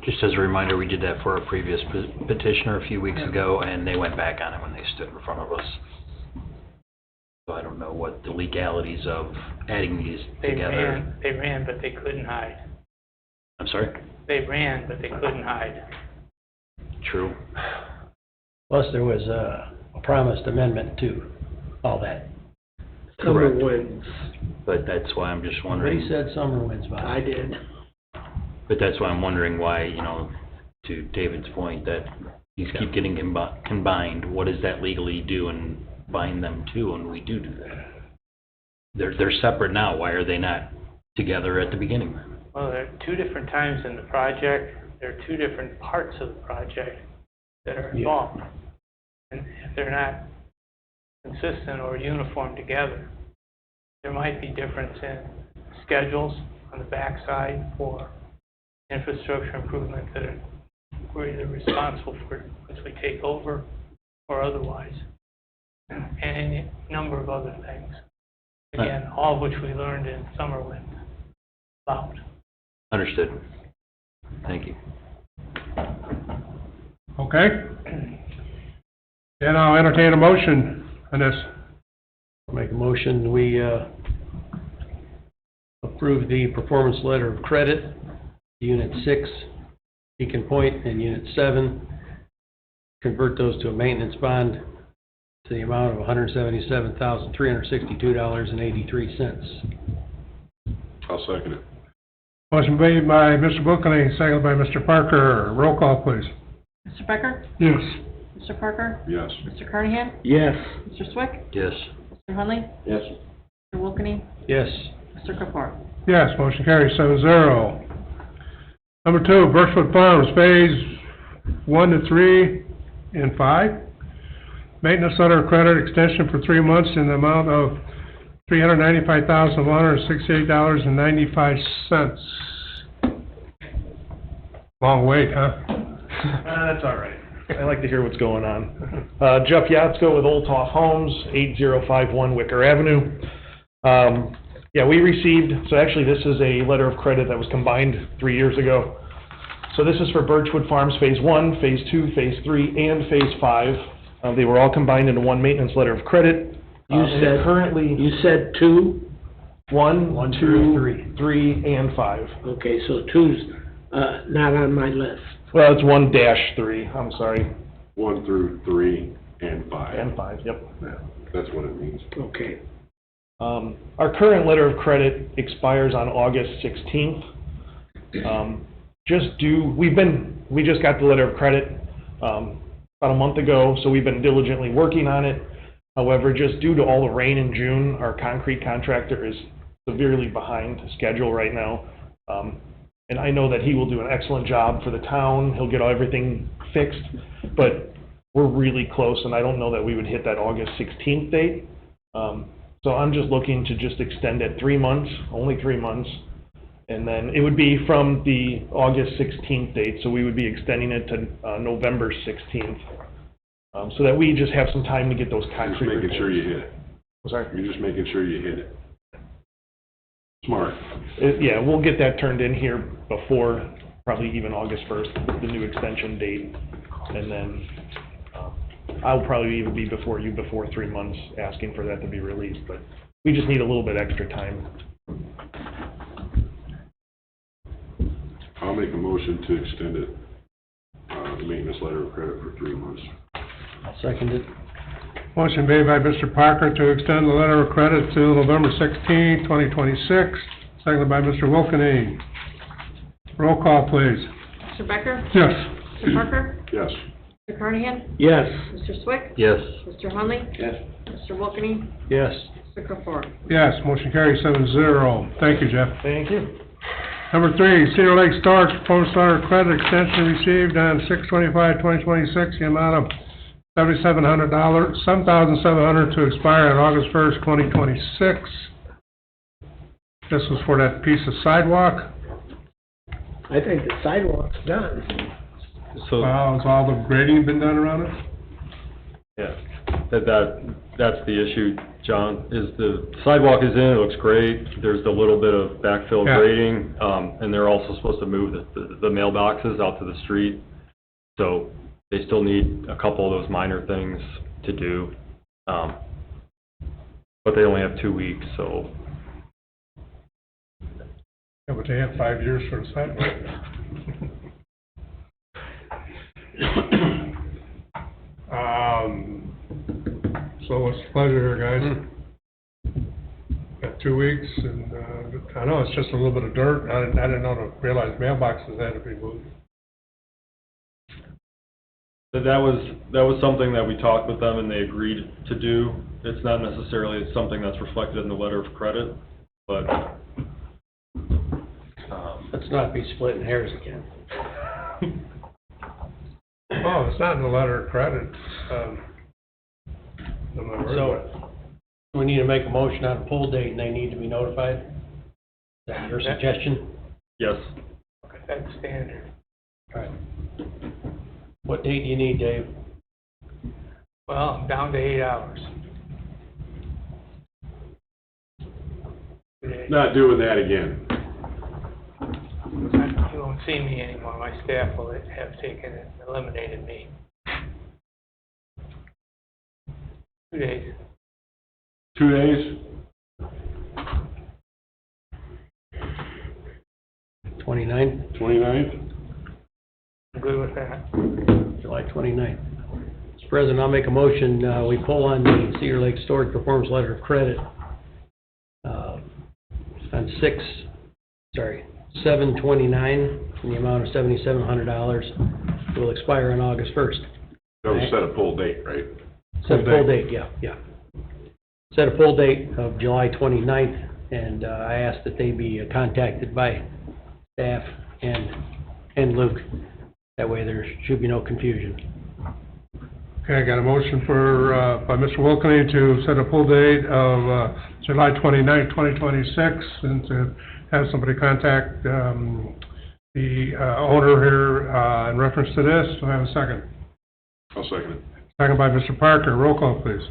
Speaker 12: Just as a reminder, we did that for a previous petitioner a few weeks ago, and they went back on it when they stood in front of us. So I don't know what the legalities of adding these together.
Speaker 5: They ran, but they couldn't hide.
Speaker 12: I'm sorry?
Speaker 5: They ran, but they couldn't hide.
Speaker 12: True.
Speaker 6: Plus, there was a promised amendment to all that.
Speaker 9: Summer winds.
Speaker 12: But that's why I'm just wondering.
Speaker 6: Somebody said summer winds, Bob.
Speaker 9: I did.
Speaker 12: But that's why I'm wondering why, to David's point, that these keep getting combined. What does that legally do and bind them to when we do that? They're separate now. Why are they not together at the beginning?
Speaker 5: Well, there are two different times in the project. There are two different parts of the project that are involved. And if they're not consistent or uniform together, there might be difference in schedules on the backside for infrastructure improvements that are we're either responsible for it if we take over or otherwise. And any number of other things. Again, all of which we learned in Summerlin about.
Speaker 12: Understood. Thank you.
Speaker 1: Okay? And I'll entertain a motion on this.
Speaker 6: Make a motion, we, approve the performance letter of credit, Unit 6, Beacon Point, and Unit 7. Convert those to a maintenance bond to the amount of $177,362.83.
Speaker 3: I'll second it.
Speaker 1: Motion made by Mr. Wilkie, seconded by Mr. Parker. Roll call, please.
Speaker 2: Mr. Becker?
Speaker 1: Yes.
Speaker 2: Mr. Parker?
Speaker 3: Yes.
Speaker 2: Mr. Carnahan?
Speaker 9: Yes.
Speaker 2: Mr. Swick?
Speaker 12: Yes.
Speaker 2: Mr. Hunley?
Speaker 10: Yes.
Speaker 2: Mr. Wilkie?
Speaker 6: Yes.
Speaker 2: Mr. Kapur?
Speaker 1: Yes, motion carries 7-0. Number 2, Birchwood Farms, Phase 1 to 3 and 5. Maintenance letter of credit extension for 3 months in the amount of $395,168.95. Long wait, huh?
Speaker 19: That's all right. I like to hear what's going on. Jeff Yatsko with Old Toff Homes, 8051 Wicker Avenue. Yeah, we received, so actually this is a letter of credit that was combined 3 years ago. So this is for Birchwood Farms Phase 1, Phase 2, Phase 3, and Phase 5. They were all combined into one maintenance letter of credit.
Speaker 9: You said,
Speaker 19: currently
Speaker 9: you said 2?
Speaker 19: 1,
Speaker 6: 1
Speaker 19: 2,
Speaker 6: through
Speaker 19: 3, and 5.
Speaker 9: Okay, so 2's, not on my list.
Speaker 19: Well, it's 1-3, I'm sorry.
Speaker 3: 1 through 3 and 5.
Speaker 19: And 5, yep.
Speaker 3: Yeah, that's what it means.
Speaker 9: Okay.
Speaker 19: Our current letter of credit expires on August 16th. We just got the letter of credit, about a month ago, so we've been diligently working on it. However, just due to all the rain in June, our concrete contractor is severely behind schedule right now. And I know that he will do an excellent job for the town. He'll get everything fixed, but we're really close, and I don't know that we would hit that August 16th date. So I'm just looking to just extend it 3 months, only 3 months. And then it would be from the August 16th date, so we would be extending it to November 16th. So that we just have some time to get those concrete
Speaker 3: Just making sure you
Speaker 19: repairs.
Speaker 3: hit it.
Speaker 19: I'm sorry?
Speaker 3: You're just making sure you hit it. Smart.
Speaker 19: Yeah, we'll get that turned in here before, probably even August 1st, the new extension date. And then, I'll probably even be before you, before 3 months, asking for that to be released, but we just need a little bit extra time.
Speaker 3: I'll make a motion to extend it, the maintenance letter of credit for 3 months.
Speaker 6: I'll second it.
Speaker 1: Motion made by Mr. Parker to extend the letter of credit to November 16, 2026, seconded by Mr. Wilkie. Roll call, please.
Speaker 2: Mr. Becker?
Speaker 1: Yes.
Speaker 2: Mr. Parker?
Speaker 3: Yes.
Speaker 2: Mr. Carnahan?
Speaker 9: Yes.
Speaker 2: Mr. Swick?
Speaker 12: Yes.
Speaker 2: Mr. Hunley?
Speaker 10: Yes.
Speaker 2: Mr. Wilkie?
Speaker 6: Yes.
Speaker 2: Mr. Kapur?
Speaker 1: Yes, motion carries 7-0. Thank you, Jeff.
Speaker 19: Thank you.
Speaker 1: Number 3, Cedar Lake Starks, performance letter of credit extension received on 6/25/2026, the amount of $7,700 to expire on August 1st, 2026. This was for that piece of sidewalk.
Speaker 9: I think the sidewalk's done.
Speaker 7: So,
Speaker 1: Has all the grading been done around it?
Speaker 7: yeah, that's the issue, John, is the sidewalk is in, it looks great. There's a little bit of backfill
Speaker 1: Yeah.
Speaker 7: grading, and they're also supposed to move the mailboxes out to the street. So they still need a couple of those minor things to do. But they only have 2 weeks, so.
Speaker 1: Yeah, but they have 5 years for the sidewalk. So what's the pleasure here, guys? Got 2 weeks, and, I know it's just a little bit of dirt. I didn't realize mailboxes had to be moved.
Speaker 7: That was something that we talked with them and they agreed to do. It's not necessarily something that's reflected in the letter of credit, but,
Speaker 6: Let's not be splitting hairs again.
Speaker 1: Oh, it's not in the letter of credit. I'm not worried about it.
Speaker 6: So, we need to make a motion on a poll date and they need to be notified? Is that your suggestion?
Speaker 7: yes.
Speaker 5: That's standard.
Speaker 6: All right. What date do you need, Dave?
Speaker 5: Well, I'm down to 8 hours. 2 days.
Speaker 3: Not doing that again.
Speaker 5: You won't see me anymore. My staff will have taken and eliminated me. 2 days.
Speaker 3: 2 days?
Speaker 6: 29th,
Speaker 3: 29th?
Speaker 5: I'm good with that.
Speaker 6: July 29th. Mr. President, I'll make a motion, we pull on the Cedar Lake Storage Performance Letter of Credit, on 7/29, in the amount of $7,700. It will expire on August 1st.
Speaker 3: That was set a full date, right?
Speaker 6: Set a full date, yeah. Set a full date of July 29th, and I ask that they be contacted by staff and Luke. That way there should be no confusion.
Speaker 1: Okay, I got a motion for, by Mr. Wilkie to set a full date of, July 29th, 2026, and to have somebody contact, the, owner here, in reference to this. Do I have a second?
Speaker 3: I'll second it.
Speaker 1: Second by Mr. Parker. Roll call, please.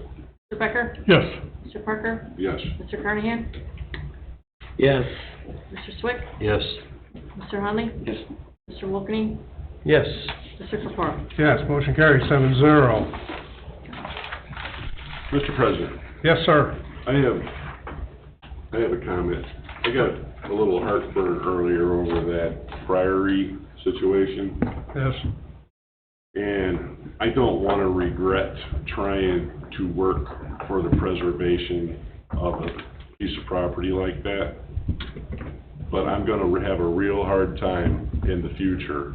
Speaker 2: Mr. Becker?
Speaker 1: Yes.
Speaker 2: Mr. Parker?
Speaker 3: Yes.
Speaker 2: Mr. Carnahan?
Speaker 6: Yes.
Speaker 2: Mr. Swick?
Speaker 12: Yes.
Speaker 2: Mr. Hunley?
Speaker 16: Yes.
Speaker 2: Mr. Wilkie?
Speaker 6: Yes.
Speaker 2: Mr. Purpura?
Speaker 1: Yes, motion carries 7-0.
Speaker 3: Mr. President,
Speaker 1: Yes, sir.
Speaker 3: I have a comment. I got a little heartburn earlier over that Priory situation,
Speaker 1: Yes.
Speaker 3: and I don't want to regret trying to work for the preservation of a piece of property like that, but I'm going to have a real hard time in the future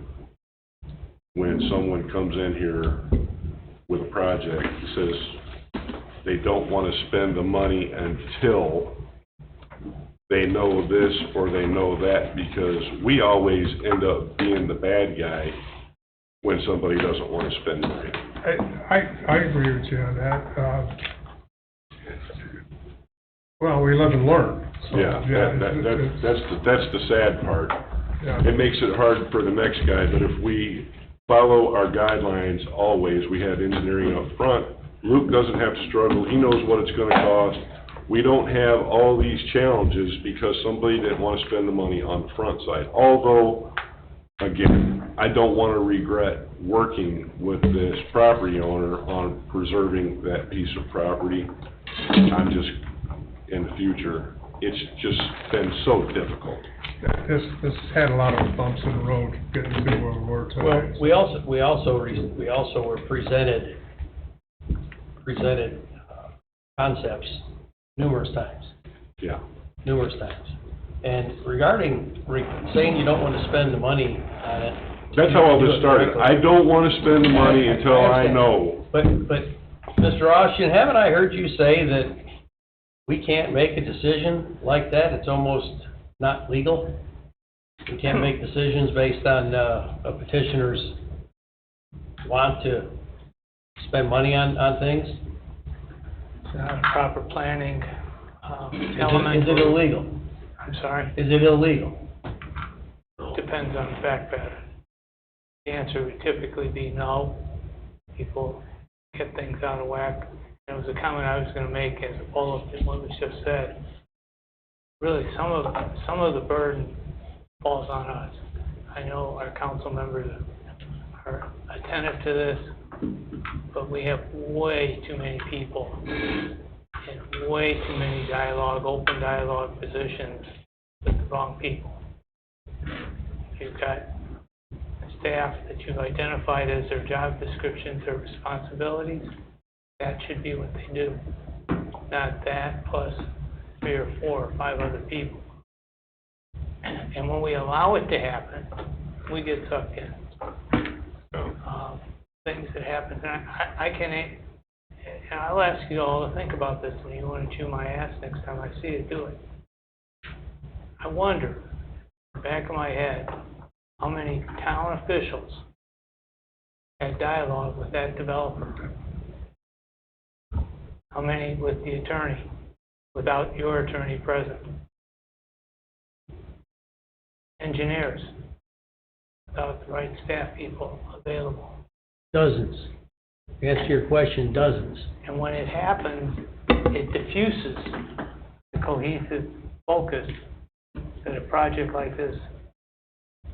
Speaker 3: when someone comes in here with a project that says they don't want to spend the money until they know this or they know that, because we always end up being the bad guy when somebody doesn't want to spend money.
Speaker 1: I agree with you on that. Well, we live and learn. So,
Speaker 3: Yeah, that's the sad part.
Speaker 1: Yeah.
Speaker 3: It makes it hard for the next guy, but if we follow our guidelines always, we have engineering up front, Luke doesn't have to struggle, he knows what it's gonna cost. We don't have all these challenges because somebody didn't want to spend the money on the front side. Although, again, I don't want to regret working with this property owner on preserving that piece of property. I'm just, in the future, it's just been so difficult.
Speaker 1: This had a lot of bumps in the road getting to where we were
Speaker 6: Well,
Speaker 1: today.
Speaker 6: we also were presented concepts numerous times.
Speaker 3: Yeah.
Speaker 6: Numerous times. And regarding saying you don't want to spend the money on it.
Speaker 3: That's how all this started. I don't want to spend the money until I know.
Speaker 6: But, Mr. Austin, haven't I heard you say that we can't make a decision like that? It's almost not legal? We can't make decisions based on, a petitioner's want to spend money on things?
Speaker 5: It's not a proper planning,
Speaker 6: Is it illegal?
Speaker 5: I'm sorry?
Speaker 6: Is it illegal?
Speaker 5: Depends on the fact pattern. The answer would typically be no. People get things out of whack. It was a comment I was gonna make as a follow-up to what was just said. Really, some of the burden falls on us. I know our council members are attentive to this, but we have way too many people and way too many open dialogue positions with the wrong people. You've got staff that you've identified as their job descriptions or responsibilities. That should be what they do, not that plus 3 or 4 or 5 other people. And when we allow it to happen, we get sucked in. Things that happen, and and I'll ask you all to think about this, and you want to chew my ass next time I see you do it. I wonder, in the back of my head, how many town officials had dialogue with that developer? How many with the attorney, without your attorney present? Engineers. without the right staff people available.
Speaker 6: Dozens. To answer your question, dozens.
Speaker 5: And when it happens, it diffuses the cohesive focus that a project like this,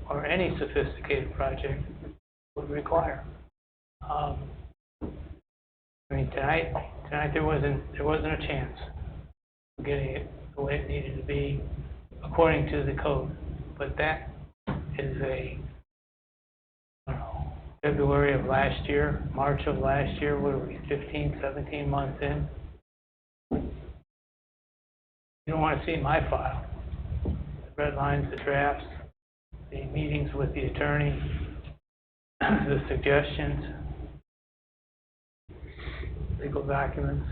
Speaker 5: or any sophisticated project, would require. I mean, tonight there wasn't a chance of getting it the way it needed to be according to the code. But that is February of last year, March of last year, what are we, 15, 17 months in? You don't want to see my file. The red lines, the drafts, the meetings with the attorney, the suggestions, legal documents.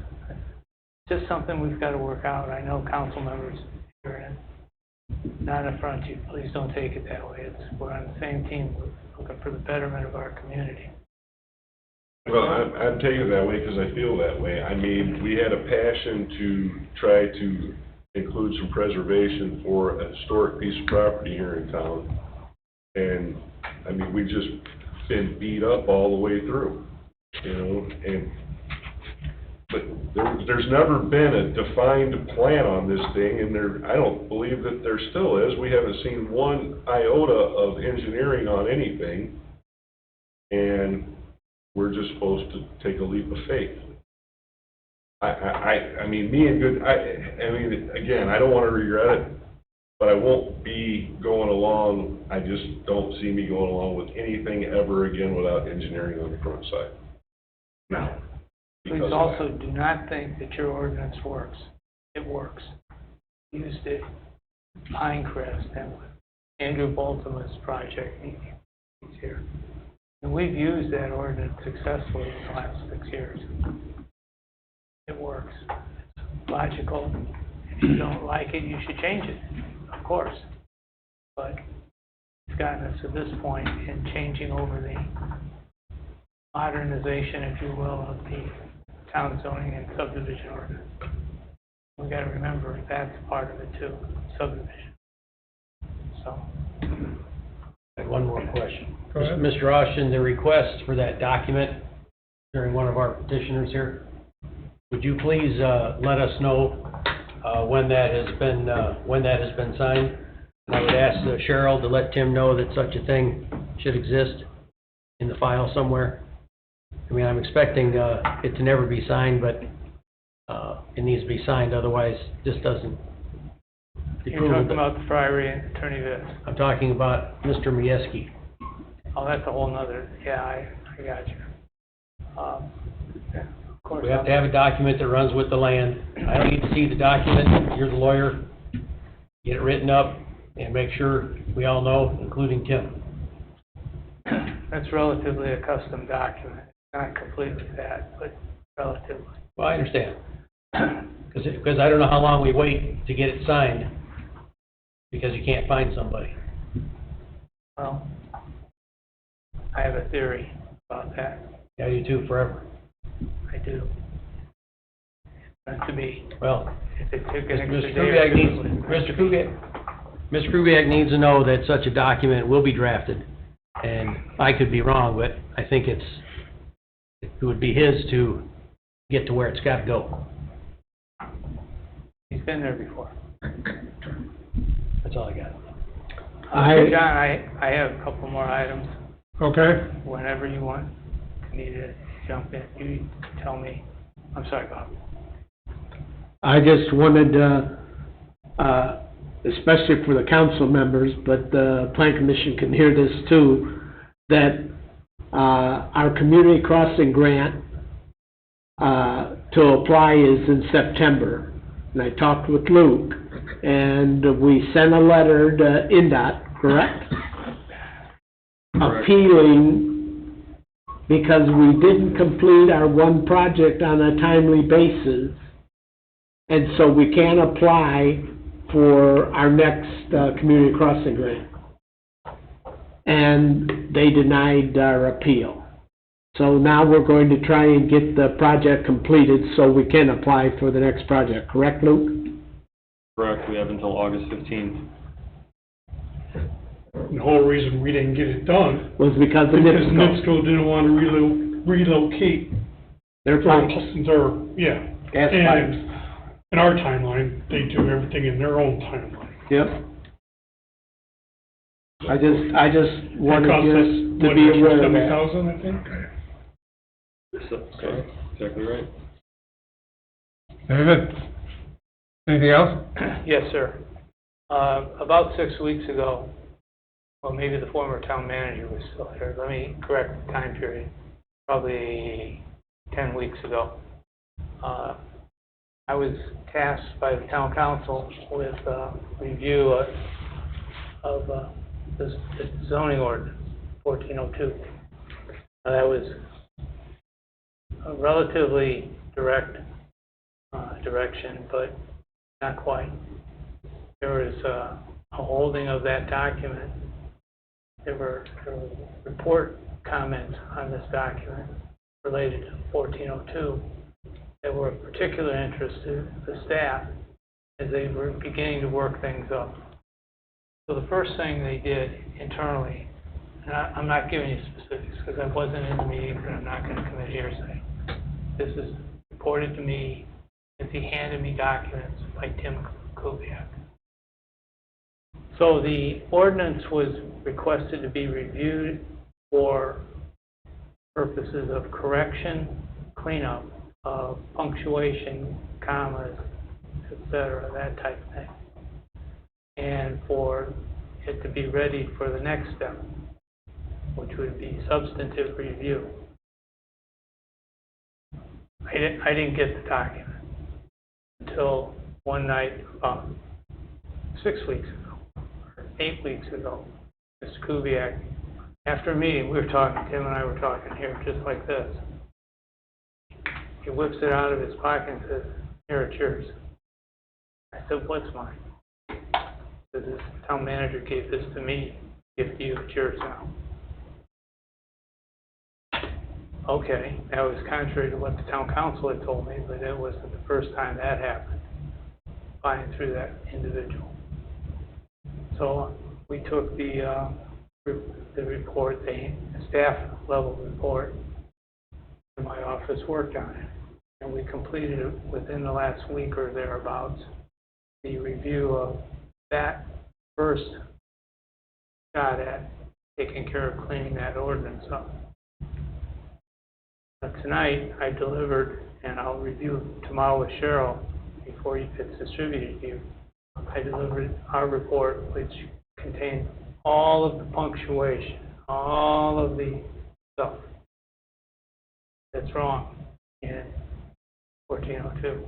Speaker 5: Just something we've got to work out. I know council members here, and not in front of you. Please don't take it that way. We're on the same team. We're looking for the betterment of our community.
Speaker 3: Well, I'm taking it that way because I feel that way. I mean, we had a passion to try to include some preservation for a historic piece of property here in town. And, I mean, we've just been beat up all the way through, you know, but there's never been a defined plan on this thing, and I don't believe that there still is. We haven't seen one iota of engineering on anything, and we're just supposed to take a leap of faith. I mean, again, I don't want to regret it, but I won't be going along. I just don't see me going along with anything ever again without engineering on the front side. No.
Speaker 5: Please also do not think that your ordinance works. It works. Used it, Pinecrest, and Andrew Boltman's project he's here. And we've used that ordinance successfully in the last 6 years. It works. It's logical. If you don't like it, you should change it, of course. But it's gotten us to this point in changing over the modernization, if you will, of the town zoning and subdivision ordinance. We got to remember that's part of it too, subdivision. So.
Speaker 6: I have one more question.
Speaker 1: Go ahead.
Speaker 6: Mr. Austin, the request for that document during one of our petitioners here, would you please let us know when that has been signed? And I would ask Cheryl to let Tim know that such a thing should exist in the file somewhere. I mean, I'm expecting it to never be signed, but it needs to be signed, otherwise this doesn't.
Speaker 5: You're talking about the Friary and Attorney Viss.
Speaker 6: I'm talking about Mr. Mieski.
Speaker 5: Oh, that's a whole nother, yeah, I got you. Yeah, of course.
Speaker 6: We have to have a document that runs with the land. I don't need to see the document. You're the lawyer. Get it written up and make sure we all know, including Tim.
Speaker 5: That's relatively a custom document. Not completely that, but relatively.
Speaker 6: Well, I understand. Because I don't know how long we wait to get it signed because you can't find somebody.
Speaker 5: Well, I have a theory about that.
Speaker 6: Yeah, you do forever.
Speaker 5: I do. Not to be.
Speaker 6: Well,
Speaker 5: If it took an
Speaker 6: Mr.
Speaker 5: extra day or
Speaker 6: Kubiak Mr. Kubiak needs to know that such a document will be drafted. And I could be wrong, but I think it would be his to get to where it's got to go.
Speaker 5: He's been there before.
Speaker 6: That's all I got.
Speaker 5: John, I have a couple more items.
Speaker 1: Okay.
Speaker 5: Whenever you want, need to jump in, you tell me. I'm sorry, Bob.
Speaker 9: I just wanted, especially for the council members, but the plan commission can hear this too, that our community crossing grant to apply is in September. And I talked with Luke, and we sent a letter to INDOT, correct? Appealing because we didn't complete our one project on a timely basis. And so we can't apply for our next community crossing grant. And they denied our appeal. So now we're going to try and get the project completed so we can apply for the next project. Correct, Luke?
Speaker 7: Correct, we have until August 15th.
Speaker 20: The whole reason we didn't get it done
Speaker 9: Was because of
Speaker 20: because
Speaker 9: NIPSCO.
Speaker 20: NIPSCO didn't want to relocate
Speaker 9: Their pipes,
Speaker 20: yeah.
Speaker 9: gas
Speaker 20: And
Speaker 9: pipes.
Speaker 20: in our timeline, they do everything in their own timeline.
Speaker 9: Yep. I just wanted
Speaker 20: It cost us,
Speaker 9: you to
Speaker 20: what,
Speaker 9: be aware of that.
Speaker 20: $70,000, I think?
Speaker 7: So, exactly right.
Speaker 1: David? Anything else?
Speaker 5: Yes, sir. About 6 weeks ago, well, maybe the former town manager was still here. Let me correct the time period. Probably 10 weeks ago. I was tasked by the town council with review of the zoning ordinance, 1402. Now, that was a relatively direct direction, but not quite. There was a holding of that document. There were report comments on this document related to 1402 that were of particular interest to the staff as they were beginning to work things up. So the first thing they did internally, and I'm not giving you specifics because I wasn't in the meeting and I'm not going to commit hearsay. This is reported to me as he handed me documents by Tim Kubiak. So the ordinance was requested to be reviewed for purposes of correction, cleanup, of punctuation, commas, etc., that type of thing. And for it to be ready for the next step, which would be substantive review. I didn't get the document until one night about 6 weeks ago, or 8 weeks ago. Mr. Kubiak, after a meeting, we were talking, Tim and I were talking here, just like this. He whips it out of his pocket and says, "Here, it's yours." I said, "What's mine?" He says, "This town manager gave this to me, give it to you, it's yours now." Okay, that was contrary to what the town council had told me, but it wasn't the first time that happened, buying through that individual. So we took the report, the staff level report, and my office worked on it. And we completed it within the last week or thereabouts, the review of that first shot at taking care of cleaning that ordinance up. Tonight, I delivered, and I'll review tomorrow with Cheryl before it's distributed to you. I delivered our report, which contained all of the punctuation, all of the stuff that's wrong in 1402.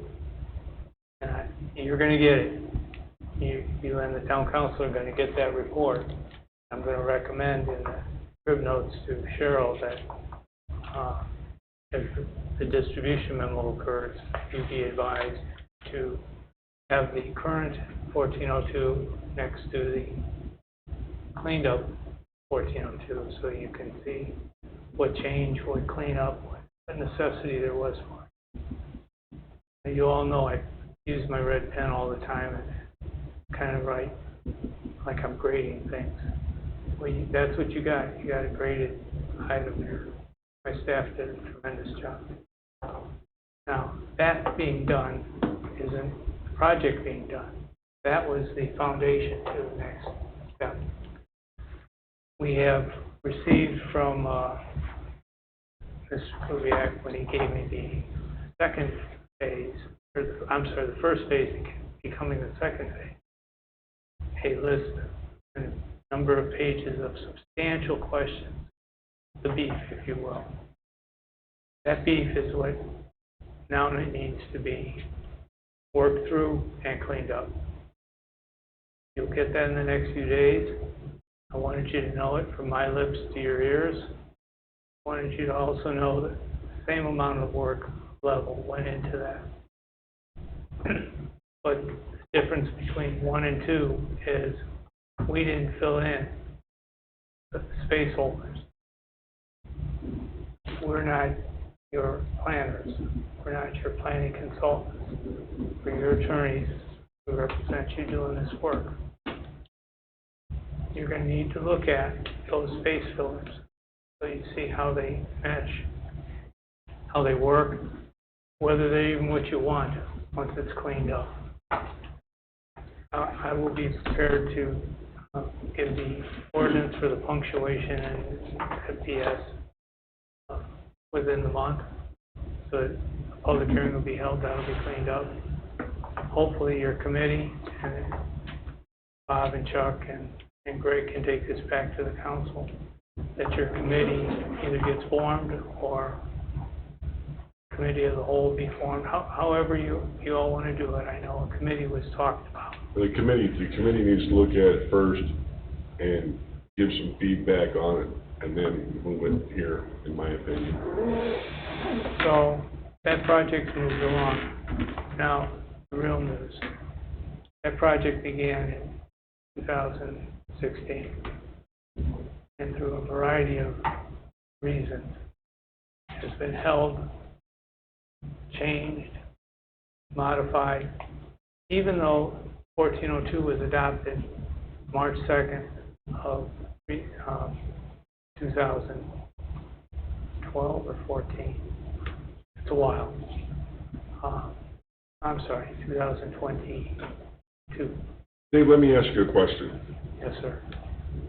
Speaker 5: And you're going to get it. You and the town council are going to get that report. I'm going to recommend in the crib notes to Cheryl that if the distribution memo occurs, you be advised to have the current 1402 next to the cleaned up 1402 so you can see what change, what cleanup, what necessity there was for it. You all know I use my red pen all the time and kind of write like I'm grading things. Well, that's what you got. You got a graded item there. My staff did a tremendous job. Now, that being done isn't the project being done. That was the foundation to the next step. We have received from Mr. Kubiak, when he gave me the second phase, the first phase becoming the second phase, a list and a number of pages of substantial questions, the beef, if you will. That beef is what now needs to be worked through and cleaned up. You'll get that in the next few days. I wanted you to know it from my lips to your ears. I wanted you to also know that the same amount of work level went into that. But the difference between 1 and 2 is we didn't fill in the space holders. We're not your planners. We're not your planning consultants. We're your attorneys who represent you doing this work. you're gonna need to look at those space fillers, so you see how they mesh, how they work, whether they're even what you want once it's cleaned up. I will be prepared to give the ordinance for the punctuation and FPS within the month, so that a public hearing will be held, that'll be cleaned up. Hopefully your committee and Bob and Chuck and Greg can take this back to the council, that your committee either gets formed or committee as a whole be formed, however you all want to do it. I know a committee was talked about.
Speaker 3: The committee needs to look at it first and give some feedback on it, and then move it here, in my opinion.
Speaker 5: So that project moved along. Now, the real news. That project began in 2016, and through a variety of reasons, has been held, changed, modified, even though 1402 was adopted March 2nd of 2012 or 14. It's a while. I'm sorry, 2022.
Speaker 3: Dave, let me ask you a question.
Speaker 5: Yes, sir.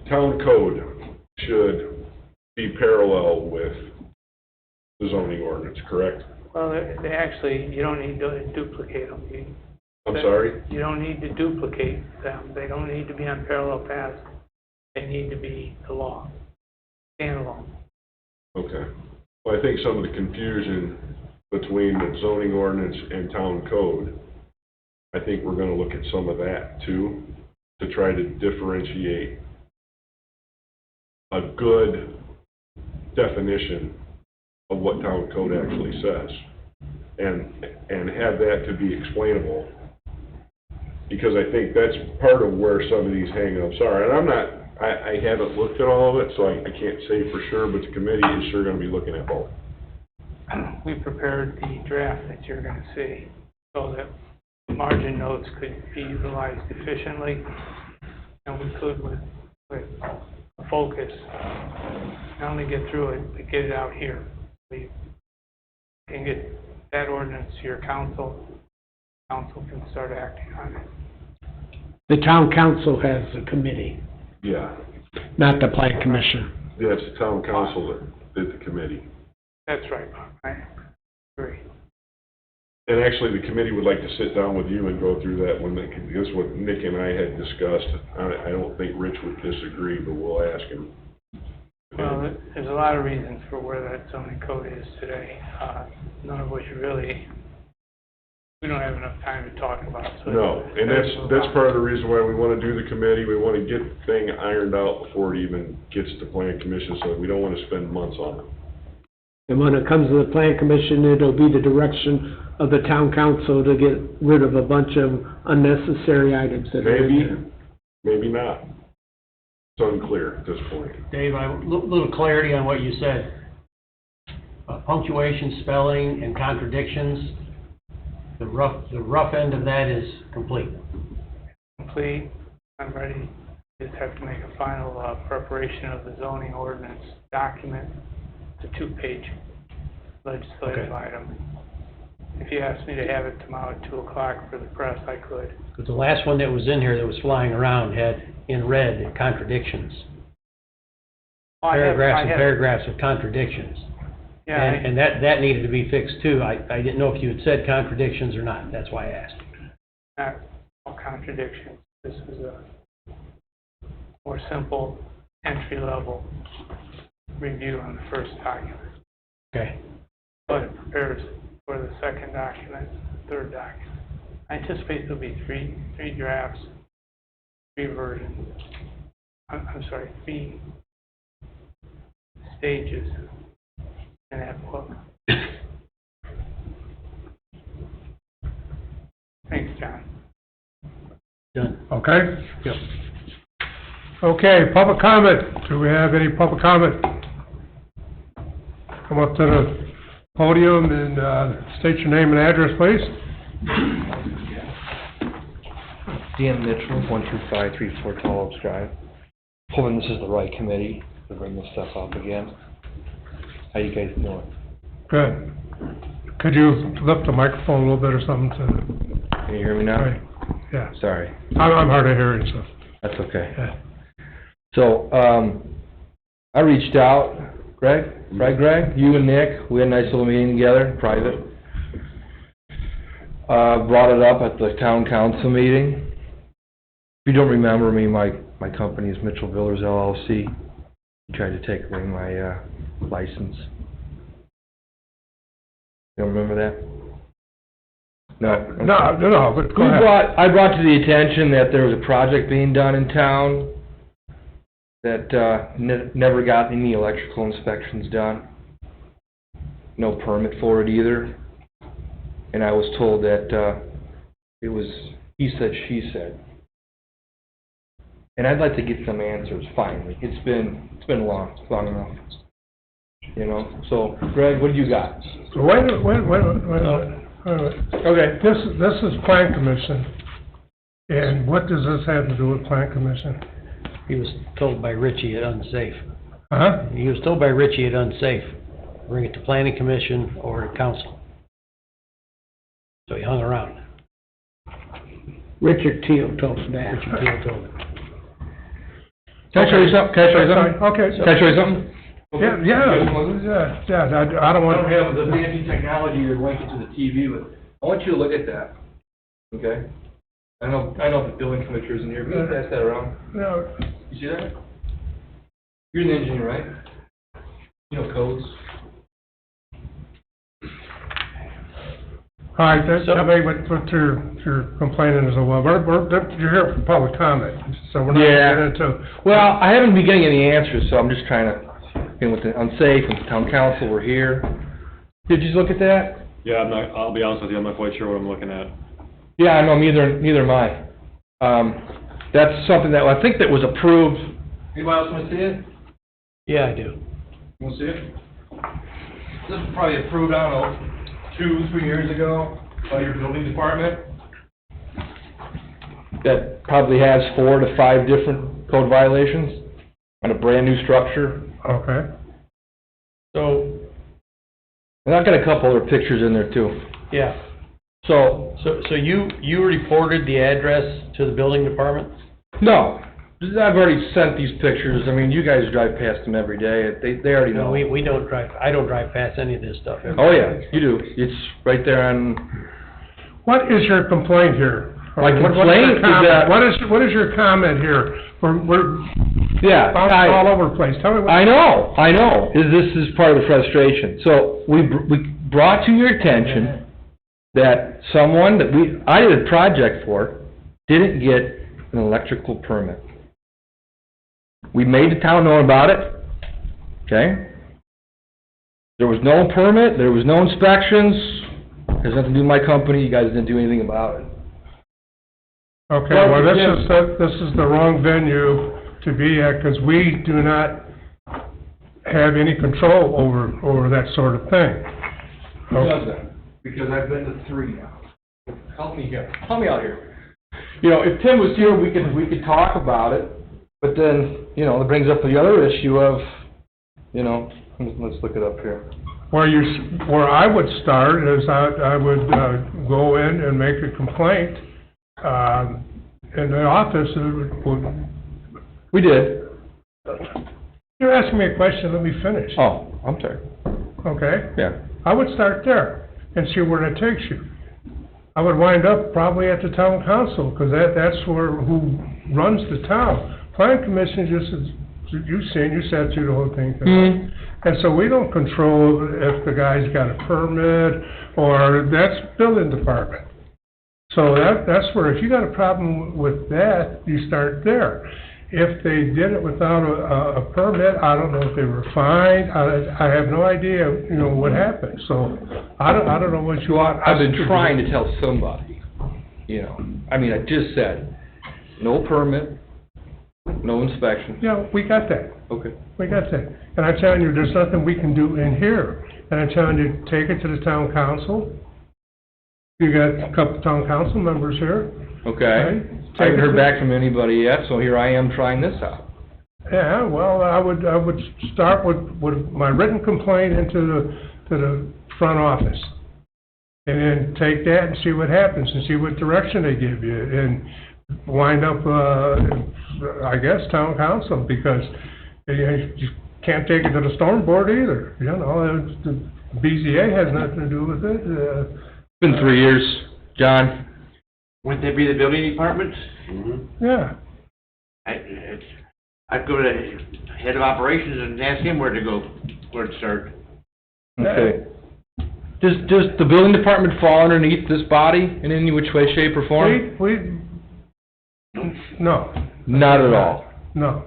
Speaker 3: Town code should be parallel with the zoning ordinance, correct?
Speaker 5: Well, they actually, you don't need to duplicate them.
Speaker 3: I'm sorry?
Speaker 5: You don't need to duplicate them. They don't need to be on parallel paths. They need to be the law, standalone.
Speaker 3: Okay. Well, I think some of the confusion between the zoning ordinance and town code, I think we're gonna look at some of that too, to try to differentiate a good definition of what town code actually says, and have that to be explainable. Because I think that's part of where some of these hang-ups are. And I haven't looked at all of it, so I can't say for sure, but the committee is sure gonna be looking at both.
Speaker 5: We prepared the draft that you're gonna see, so that margin notes could be utilized efficiently, and we could, with a focus, not only get through it, but get it out here. We can get that ordinance to your council can start acting on it.
Speaker 9: The town council has a committee,
Speaker 3: Yeah.
Speaker 9: not the plan commission.
Speaker 3: Yeah, it's the town council that did the committee.
Speaker 5: That's right, Bob. I agree.
Speaker 3: And actually, the committee would like to sit down with you and go through that when this is what Nick and I had discussed. I don't think Rich would disagree, but we'll ask him.
Speaker 5: Well, there's a lot of reasons for where that zoning code is today, none of which really, we don't have enough time to talk about. So
Speaker 3: No, and that's part of the reason why we want to do the committee. We want to get the thing ironed out before it even gets to plan commission, so we don't want to spend months on it.
Speaker 9: And when it comes to the plan commission, it'll be the direction of the town council to get rid of a bunch of unnecessary items that are in there.
Speaker 3: Maybe not. It's unclear at this point.
Speaker 6: Dave, little clarity on what you said. Punctuation, spelling, and contradictions, the rough end of that is complete.
Speaker 5: Complete, I'm ready, just have to make a final preparation of the zoning ordinance document. It's a 2-page legislative item. If you asked me to have it tomorrow at 2 o'clock for the press, I could.
Speaker 6: Because the last one that was in here that was flying around had in red contradictions. Paragraphs and paragraphs of contradictions.
Speaker 5: Yeah.
Speaker 6: And that needed to be fixed too. I didn't know if you had said contradictions or not. That's why I asked.
Speaker 5: Not all contradictions. This is a more simple entry-level review on the first document.
Speaker 6: Okay.
Speaker 5: But it prepares for the second document, third document. I anticipate there'll be three drafts, 3 versions. I'm sorry, 3 stages in that book. Thanks, John.
Speaker 6: Done.
Speaker 1: Okay? Yep. Okay, public comment. Do we have any public comment? Come up to the podium and state your name and address, please.
Speaker 21: Dan Mitchell, 12534 Tall Oaks Drive. hoping this is the right committee to bring this stuff up again. How you guys doing?
Speaker 1: Good. Could you lift the microphone a little bit or something to?
Speaker 21: Can you hear me now?
Speaker 1: Right. Yeah.
Speaker 21: Sorry.
Speaker 1: I'm hard of hearing, so.
Speaker 21: That's okay.
Speaker 1: Yeah.
Speaker 21: So, I reached out, Greg, right, Greg? You and Nick, we had a nice little meeting together, private. Brought it up at the town council meeting. If you don't remember me, my company is Mitchell Villers LLC. You tried to take away my, license. You don't remember that? No?
Speaker 1: No, but go ahead.
Speaker 21: I brought to the attention that there was a project being done in town that, never got any electrical inspections done. No permit for it either. And I was told that, it was he said, she said. And I'd like to get some answers finally. It's been long enough. You know, so Greg, what do you got?
Speaker 1: Wait a minute.
Speaker 21: Okay.
Speaker 1: This is Plan Commission, and what does this have to do with Plan Commission?
Speaker 6: He was told by Richie it unsafe.
Speaker 1: Huh?
Speaker 6: He was told by Richie it unsafe. Bring it to planning commission or to council. So he hung around.
Speaker 9: Richard Teal told him that.
Speaker 6: Richard Teal told him.
Speaker 21: Can I show you something?
Speaker 1: Okay.
Speaker 21: Can I show you something?
Speaker 1: Yeah, I don't want.
Speaker 21: I don't have the fancy technology to link it to the TV, but I want you to look at that, okay? I know the building commissioner's in here, can you pass that around?
Speaker 1: No.
Speaker 21: You see that? You're an engineer, right? You know codes?
Speaker 1: All right, tell me what you're complaining is, well, you're here for public comment, so we're not getting into.
Speaker 21: Well, I haven't been getting any answers, so I'm just trying to, with the unsafe and the town council, we're here. Did you look at that?
Speaker 7: Yeah, I'll be honest with you, I'm not quite sure what I'm looking at.
Speaker 21: Yeah, I know, neither am I. That's something that, I think that was approved. Anybody else want to see it?
Speaker 6: Yeah, I do.
Speaker 21: You want to see it? This was probably approved, I don't know, 2-3 years ago by your building department. That probably has 4 to 5 different code violations on a brand new structure.
Speaker 1: Okay.
Speaker 21: So, and I've got a couple other pictures in there too.
Speaker 6: Yeah.
Speaker 21: So,
Speaker 6: So you reported the address to the building department?
Speaker 21: no, I've already sent these pictures. I mean, you guys drive past them every day. They already know.
Speaker 6: No, we don't drive, I don't drive past any of this stuff every
Speaker 21: Oh,
Speaker 6: day.
Speaker 21: yeah, you do. It's right there on,
Speaker 1: What is your complaint here?
Speaker 21: My complaint is that-
Speaker 1: What is your comment here? We're
Speaker 21: yeah.
Speaker 1: bouncing all over the place. Tell me what.
Speaker 21: I know. This is part of the frustration. So, we brought to your attention that someone that I did a project for didn't get an electrical permit. We made the town know about it, okay? There was no permit, there was no inspections, has nothing to do with my company, you guys didn't do anything about it.
Speaker 1: Okay, well, this is the wrong venue to be at, because we do not have any control over that sort of thing.
Speaker 21: Who does that? Because I've been to 3 now. Help me here, help me out here. You know, if Tim was here, we could talk about it, but then, you know, it brings up the other issue of, you know, let's look it up here.
Speaker 1: Where I would start is I would go in and make a complaint in the office.
Speaker 21: We did.
Speaker 1: You're asking me a question, let me finish.
Speaker 21: Oh, I'm sorry.
Speaker 1: Okay?
Speaker 21: Yeah.
Speaker 1: I would start there and see where that takes you. I would wind up probably at the town council, because that's who runs the town. Plan commission just as you sat through the whole thing.
Speaker 21: Mm-hmm.
Speaker 1: And so we don't control if the guy's got a permit, or that's building department. So that's where, if you got a problem with that, you start there. If they did it without a permit, I don't know if they were fined. I have no idea, what happened. So I don't know what you want.
Speaker 21: I've been trying to tell somebody, I mean, I just said, no permit, no inspection.
Speaker 1: Yeah, we got that.
Speaker 21: Okay.
Speaker 1: We got that. And I'm telling you, there's nothing we can do in here. And I'm telling you, take it to the town council. You got a couple of town council members here.
Speaker 21: Okay.
Speaker 1: Right?
Speaker 21: I haven't heard back from anybody yet, so here I am trying this out.
Speaker 1: Yeah, well, I would start with my written complaint to the front office. And then take that and see what happens and see what direction they give you and wind up, I guess, town council, because you can't take it to the storm board either, you know, the BZA has nothing to do with it.
Speaker 21: It's been 3 years, John.
Speaker 10: Wouldn't that be the building department?
Speaker 1: Yeah.
Speaker 10: I'd go to the head of operations and ask him where to start.
Speaker 21: Okay. Does the building department fall underneath this body in any which way, shape, or form?
Speaker 1: No.
Speaker 21: Not at all?
Speaker 1: No.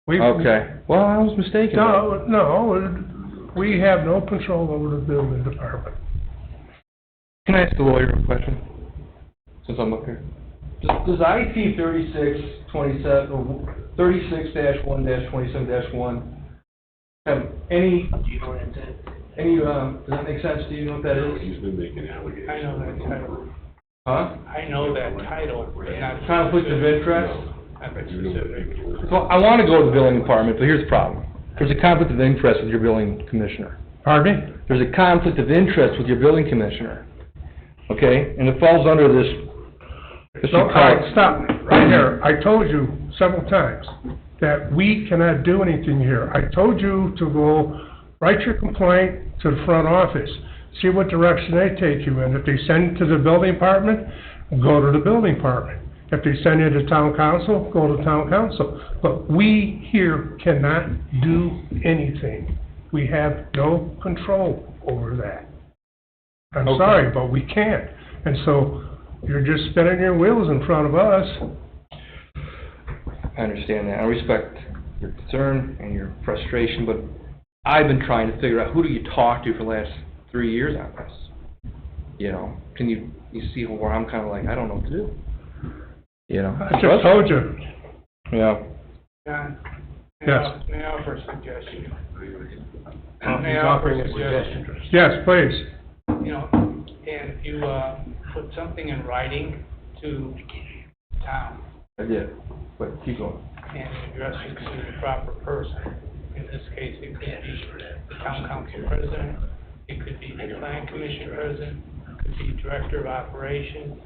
Speaker 21: Okay. Well, I was mistaken.
Speaker 1: No, we have no control over the building department.
Speaker 21: Can I ask the lawyer a question, since I'm up here? Does IT 3627, or 36-1-27-1 have any, does that make sense? Do you know what that is?
Speaker 3: He's been making allegations.
Speaker 5: I know that title.
Speaker 21: Huh?
Speaker 5: I know that title, but not.
Speaker 21: Conflict of interest?
Speaker 5: Not specific.
Speaker 21: So I want to go to the building department, but here's the problem. There's a conflict of interest with your building commissioner.
Speaker 1: Pardon me?
Speaker 21: There's a conflict of interest with your building commissioner, okay? And it falls under this.
Speaker 1: No, all right, stop, right here. I told you several times that we cannot do anything here. I told you to go write your complaint to the front office, see what direction they take you in. If they send it to the building department, go to the building department. If they send you to town council, go to town council. But we here cannot do anything. We have no control over that. I'm
Speaker 21: Okay.
Speaker 1: sorry, but we can't. And so you're just spinning your wheels in front of us.
Speaker 21: I understand that. I respect your concern and your frustration, but I've been trying to figure out who do you talk to for the last 3 years on this? You know, can you see where I'm kind of like, I don't know what to do? You know?
Speaker 1: I just told you.
Speaker 21: Yeah.
Speaker 5: John?
Speaker 1: Yes.
Speaker 5: May I offer a suggestion?
Speaker 1: He's offering a suggestion. Yes, please.
Speaker 5: You know, and if you, put something in writing to town
Speaker 21: I did, but keep going.
Speaker 5: and address it to the proper person. In this case, it could be the town council president, it could be the plan commission president, it could be director of operations,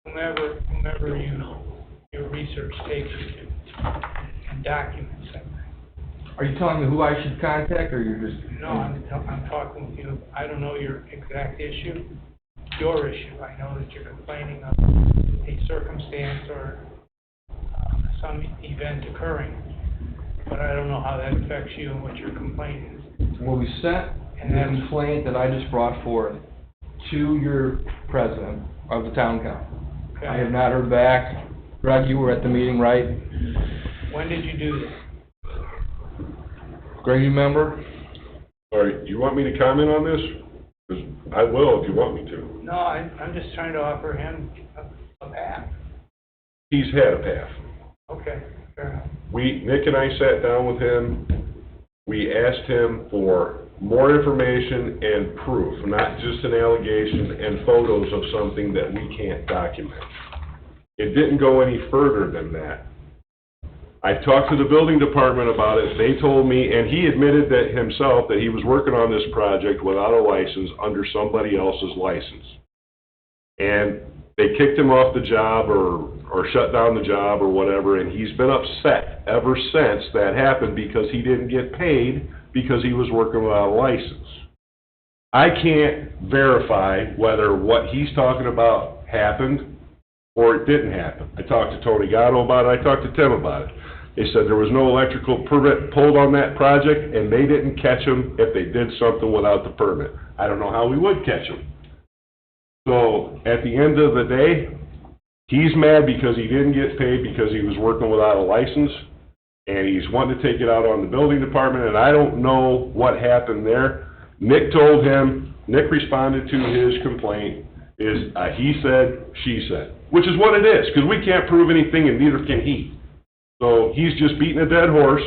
Speaker 5: whomever your research takes you to, and document something.
Speaker 21: Are you telling me who I should contact, or you're just?
Speaker 5: No, I'm talking with you, I don't know your exact issue, your issue. I know that you're complaining of a circumstance or some event occurring, but I don't know how that affects you and what your complaint is.
Speaker 21: Well, we sent the complaint that I just brought forth to your president of the town council.
Speaker 5: Okay.
Speaker 21: I have not heard back. Greg, you were at the meeting, right?
Speaker 5: When did you do this?
Speaker 21: Greg, you remember?
Speaker 3: All right, you want me to comment on this? 'Cause I will if you want me to.
Speaker 5: No, I'm just trying to offer him a path.
Speaker 3: He's had a path.
Speaker 5: Okay, fair enough.
Speaker 3: Nick and I sat down with him, we asked him for more information and proof, not just an allegation and photos of something that we can't document. It didn't go any further than that. I talked to the building department about it, they told me, and he admitted that himself, that he was working on this project without a license, under somebody else's license. And they kicked him off the job, or shut down the job, or whatever, and he's been upset ever since that happened, because he didn't get paid, because he was working without a license. I can't verify whether what he's talking about happened, or it didn't happen. I talked to Tony Gatto about it, I talked to Tim about it. They said there was no electrical permit pulled on that project, and they didn't catch him if they did something without the permit. I don't know how we would catch him. So, at the end of the day, he's mad because he didn't get paid because he was working without a license, and he's wanting to take it out on the building department, and I don't know what happened there. Nick told him, Nick responded to his complaint, is he said, she said, which is what it is, because we can't prove anything and neither can he. So he's just beating a dead horse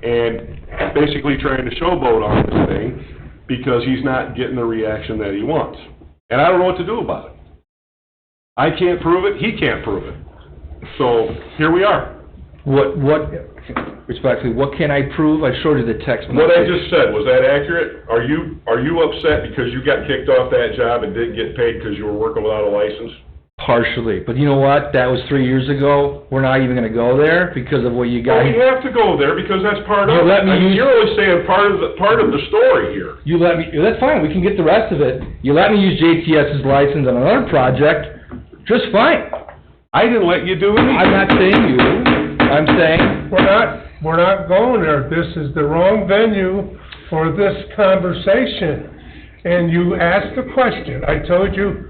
Speaker 3: and basically trying to showboat on this thing because he's not getting the reaction that he wants. And I don't know what to do about it. I can't prove it, he can't prove it. So here we are.
Speaker 21: respectfully, what can I prove? I showed you the text message.
Speaker 3: What I just said, was that accurate? Are you upset because you got kicked off that job and didn't get paid because you were working without a license?
Speaker 21: Partially, but you know what? That was 3 years ago. We're not even gonna go there because of what you
Speaker 3: Well,
Speaker 21: guys.
Speaker 3: we have to go there because that's part of
Speaker 21: You
Speaker 3: it.
Speaker 21: let me
Speaker 3: I mean,
Speaker 21: use-
Speaker 3: you're only saying part of the story here.
Speaker 21: You let me, that's fine, we can get the rest of it. You let me use JTS's license on another project, just fine.
Speaker 3: I didn't let you do anything.
Speaker 21: I'm not saying you, I'm saying,
Speaker 1: We're not going there. This is the wrong venue for this conversation. And you asked a question. I told you,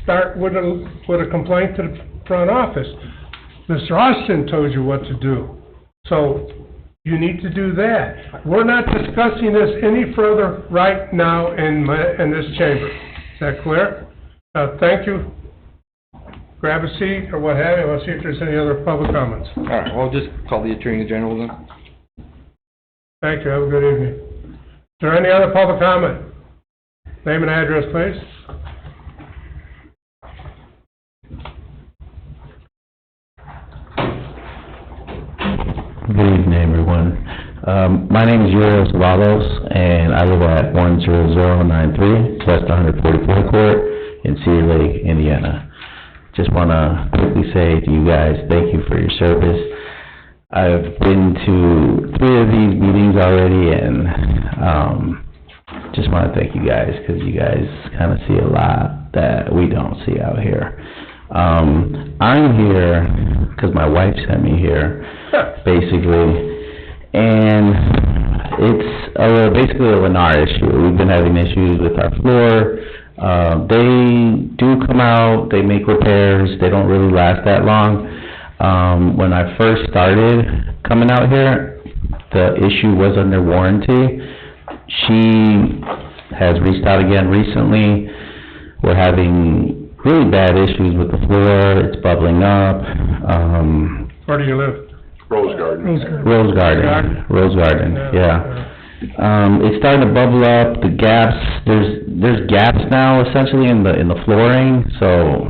Speaker 1: start with a complaint to the front office. Mr. Austin told you what to do. So you need to do that. We're not discussing this any further right now in this chamber. Is that clear? Thank you. Grab a seat or what have you. Let's see if there's any other public comments.
Speaker 21: all right, well, just call the Attorney General then.
Speaker 1: Thank you. Have a good evening. Is there any other public comment? Name and address, please.
Speaker 8: Good evening, everyone. My name is Uriel Savalos, and I live at 10093 West 144th Court in Cedar Lake, Indiana. Just want to quickly say to you guys, thank you for your service. I've been to 3 of these meetings already, and just want to thank you guys, because you guys kind of see a lot that we don't see out here. I'm here because my wife sent me here, basically, and it's basically a Lennar issue. We've been having issues with our floor. They do come out, they make repairs, they don't really last that long. When I first started coming out here, the issue was under warranty. She has reached out again recently. We're having really bad issues with the floor, it's bubbling up.
Speaker 1: Where do you live?
Speaker 3: Rose Garden.
Speaker 8: Rose Garden, yeah. It's starting to bubble up, the gaps, there's gaps now essentially in the flooring, so,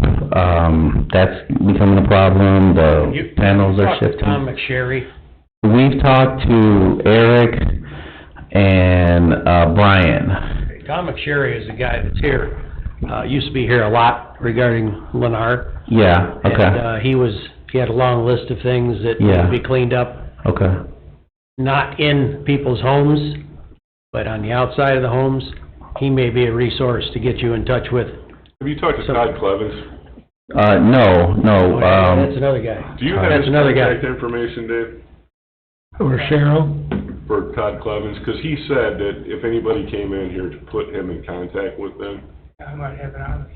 Speaker 8: that's becoming a problem, the panels are shifting.
Speaker 6: Tom McSherry.
Speaker 8: We've talked to Eric and, Brian.
Speaker 6: Tom McSherry is the guy that's here, used to be here a lot regarding Lennar.
Speaker 8: Yeah, okay,
Speaker 6: And, he had a long list of things that need
Speaker 8: Yeah.
Speaker 6: to be cleaned up,
Speaker 8: okay.
Speaker 6: not in people's homes, but on the outside of the homes. He may be a resource to get you in touch with.
Speaker 3: Have you talked to Todd Clevens?
Speaker 8: No,
Speaker 6: That's another guy.
Speaker 3: Do you have
Speaker 6: That's
Speaker 3: his
Speaker 6: another guy.
Speaker 3: contact information, Dave?
Speaker 1: Or Cheryl?
Speaker 3: For Todd Clevens, because he said that if anybody came in here to put him in contact with them,
Speaker 5: I might have it on.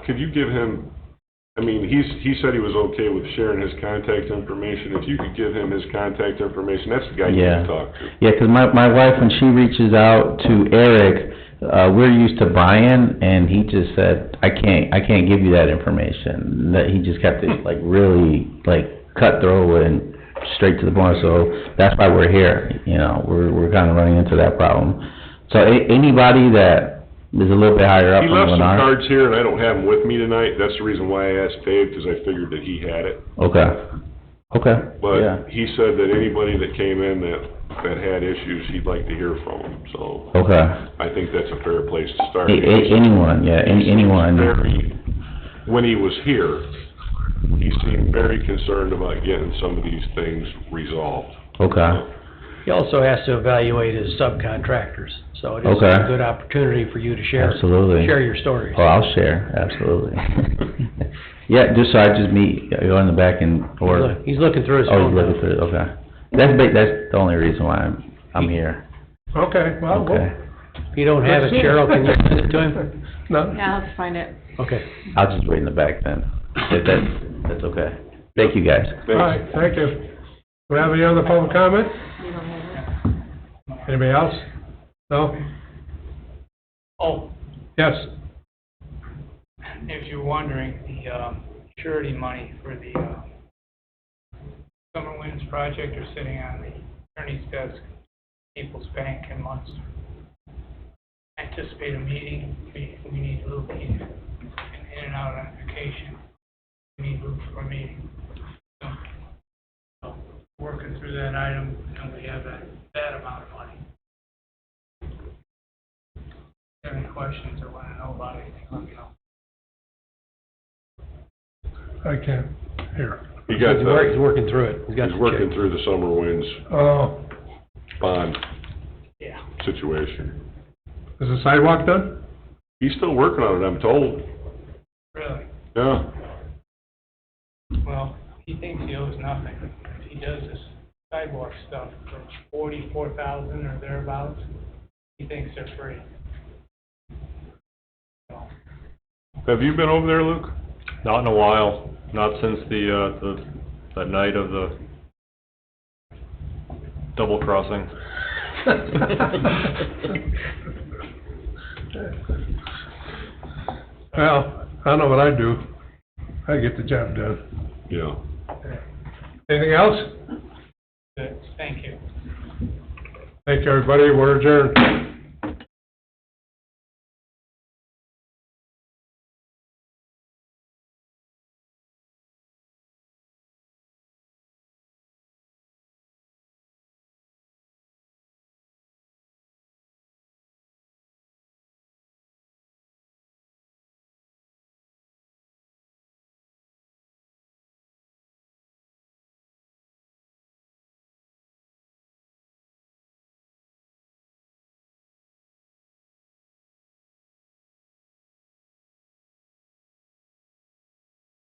Speaker 3: could you give him, I mean, he said he was okay with sharing his contact information. If you could give him his contact information, that's the guy you
Speaker 8: Yeah.
Speaker 3: can talk to.
Speaker 8: Yeah, 'cause my wife, when she reaches out to Eric, we're used to Brian, and he just said, I can't give you that information. That he just kept it like really like cutthroat and straight to the point, so that's why we're here, you know, we're kind of running into that problem. So anybody that is a little bit higher up
Speaker 3: He
Speaker 8: on
Speaker 3: left some
Speaker 8: Lennar.
Speaker 3: cards here, and I don't have them with me tonight. That's the reason why I asked Dave, because I figured that he had it.
Speaker 8: Okay, yeah.
Speaker 3: But he said that anybody that came in that had issues, he'd like to hear from them, so
Speaker 8: Okay.
Speaker 3: I think that's a fair place to start.
Speaker 8: Anyone, yeah, anyone.
Speaker 3: When he was here, he seemed very concerned about getting some of these things resolved.
Speaker 8: Okay.
Speaker 6: He also has to evaluate his subcontractors, so it is
Speaker 8: Okay.
Speaker 6: a good opportunity for you to share.
Speaker 8: Absolutely.
Speaker 6: Share your stories.
Speaker 8: Oh, I'll share, absolutely. Yeah, just so I just go in the back and, or...
Speaker 6: He's looking through his
Speaker 8: Oh,
Speaker 6: phone
Speaker 8: he's looking
Speaker 6: now.
Speaker 8: through, okay. That's the only reason why I'm here.
Speaker 1: Okay, well,
Speaker 8: Okay.
Speaker 6: If you don't have it, Cheryl, can you send it to him?
Speaker 1: No?
Speaker 2: Yeah, let's find it.
Speaker 6: Okay.
Speaker 8: I'll just wait in the back then, if that's okay. Thank you, guys.
Speaker 1: All right, thank you. Do we have any other public comment?
Speaker 2: You don't have it.
Speaker 1: Anybody else? No?
Speaker 5: Oh,
Speaker 1: Yes.
Speaker 5: if you're wondering, the, surety money for the, Summer Winds project are sitting on the attorney's desk, People's Bank in Munster. Anticipate a meeting, we need Luke, he's in and out on vacation. We need Luke for a meeting. So, went through that item, and we have that amount of money. If you have any questions or want to know about anything, let me know.
Speaker 1: I can't hear.
Speaker 3: He got
Speaker 6: He's
Speaker 3: the,
Speaker 6: working through it. He's got
Speaker 3: he's
Speaker 6: the
Speaker 3: working
Speaker 6: check.
Speaker 3: through the summer winds
Speaker 1: Oh,
Speaker 3: bond
Speaker 5: Yeah.
Speaker 3: situation.
Speaker 1: is the sidewalk done?
Speaker 3: He's still working on it, I'm told.
Speaker 5: Really?
Speaker 3: Yeah.
Speaker 5: Well, he thinks he owes nothing. If he does this sidewalk stuff for $44,000 or thereabouts, he thinks they're free. So,
Speaker 3: Have you been over there, Luke?
Speaker 7: Not in a while, not since that night of the double crossing.
Speaker 1: Well, I know what I do. I get the job done.
Speaker 3: Yeah.
Speaker 1: Anything else?
Speaker 5: good. Thank you.
Speaker 1: Thank you, everybody. We're adjourned.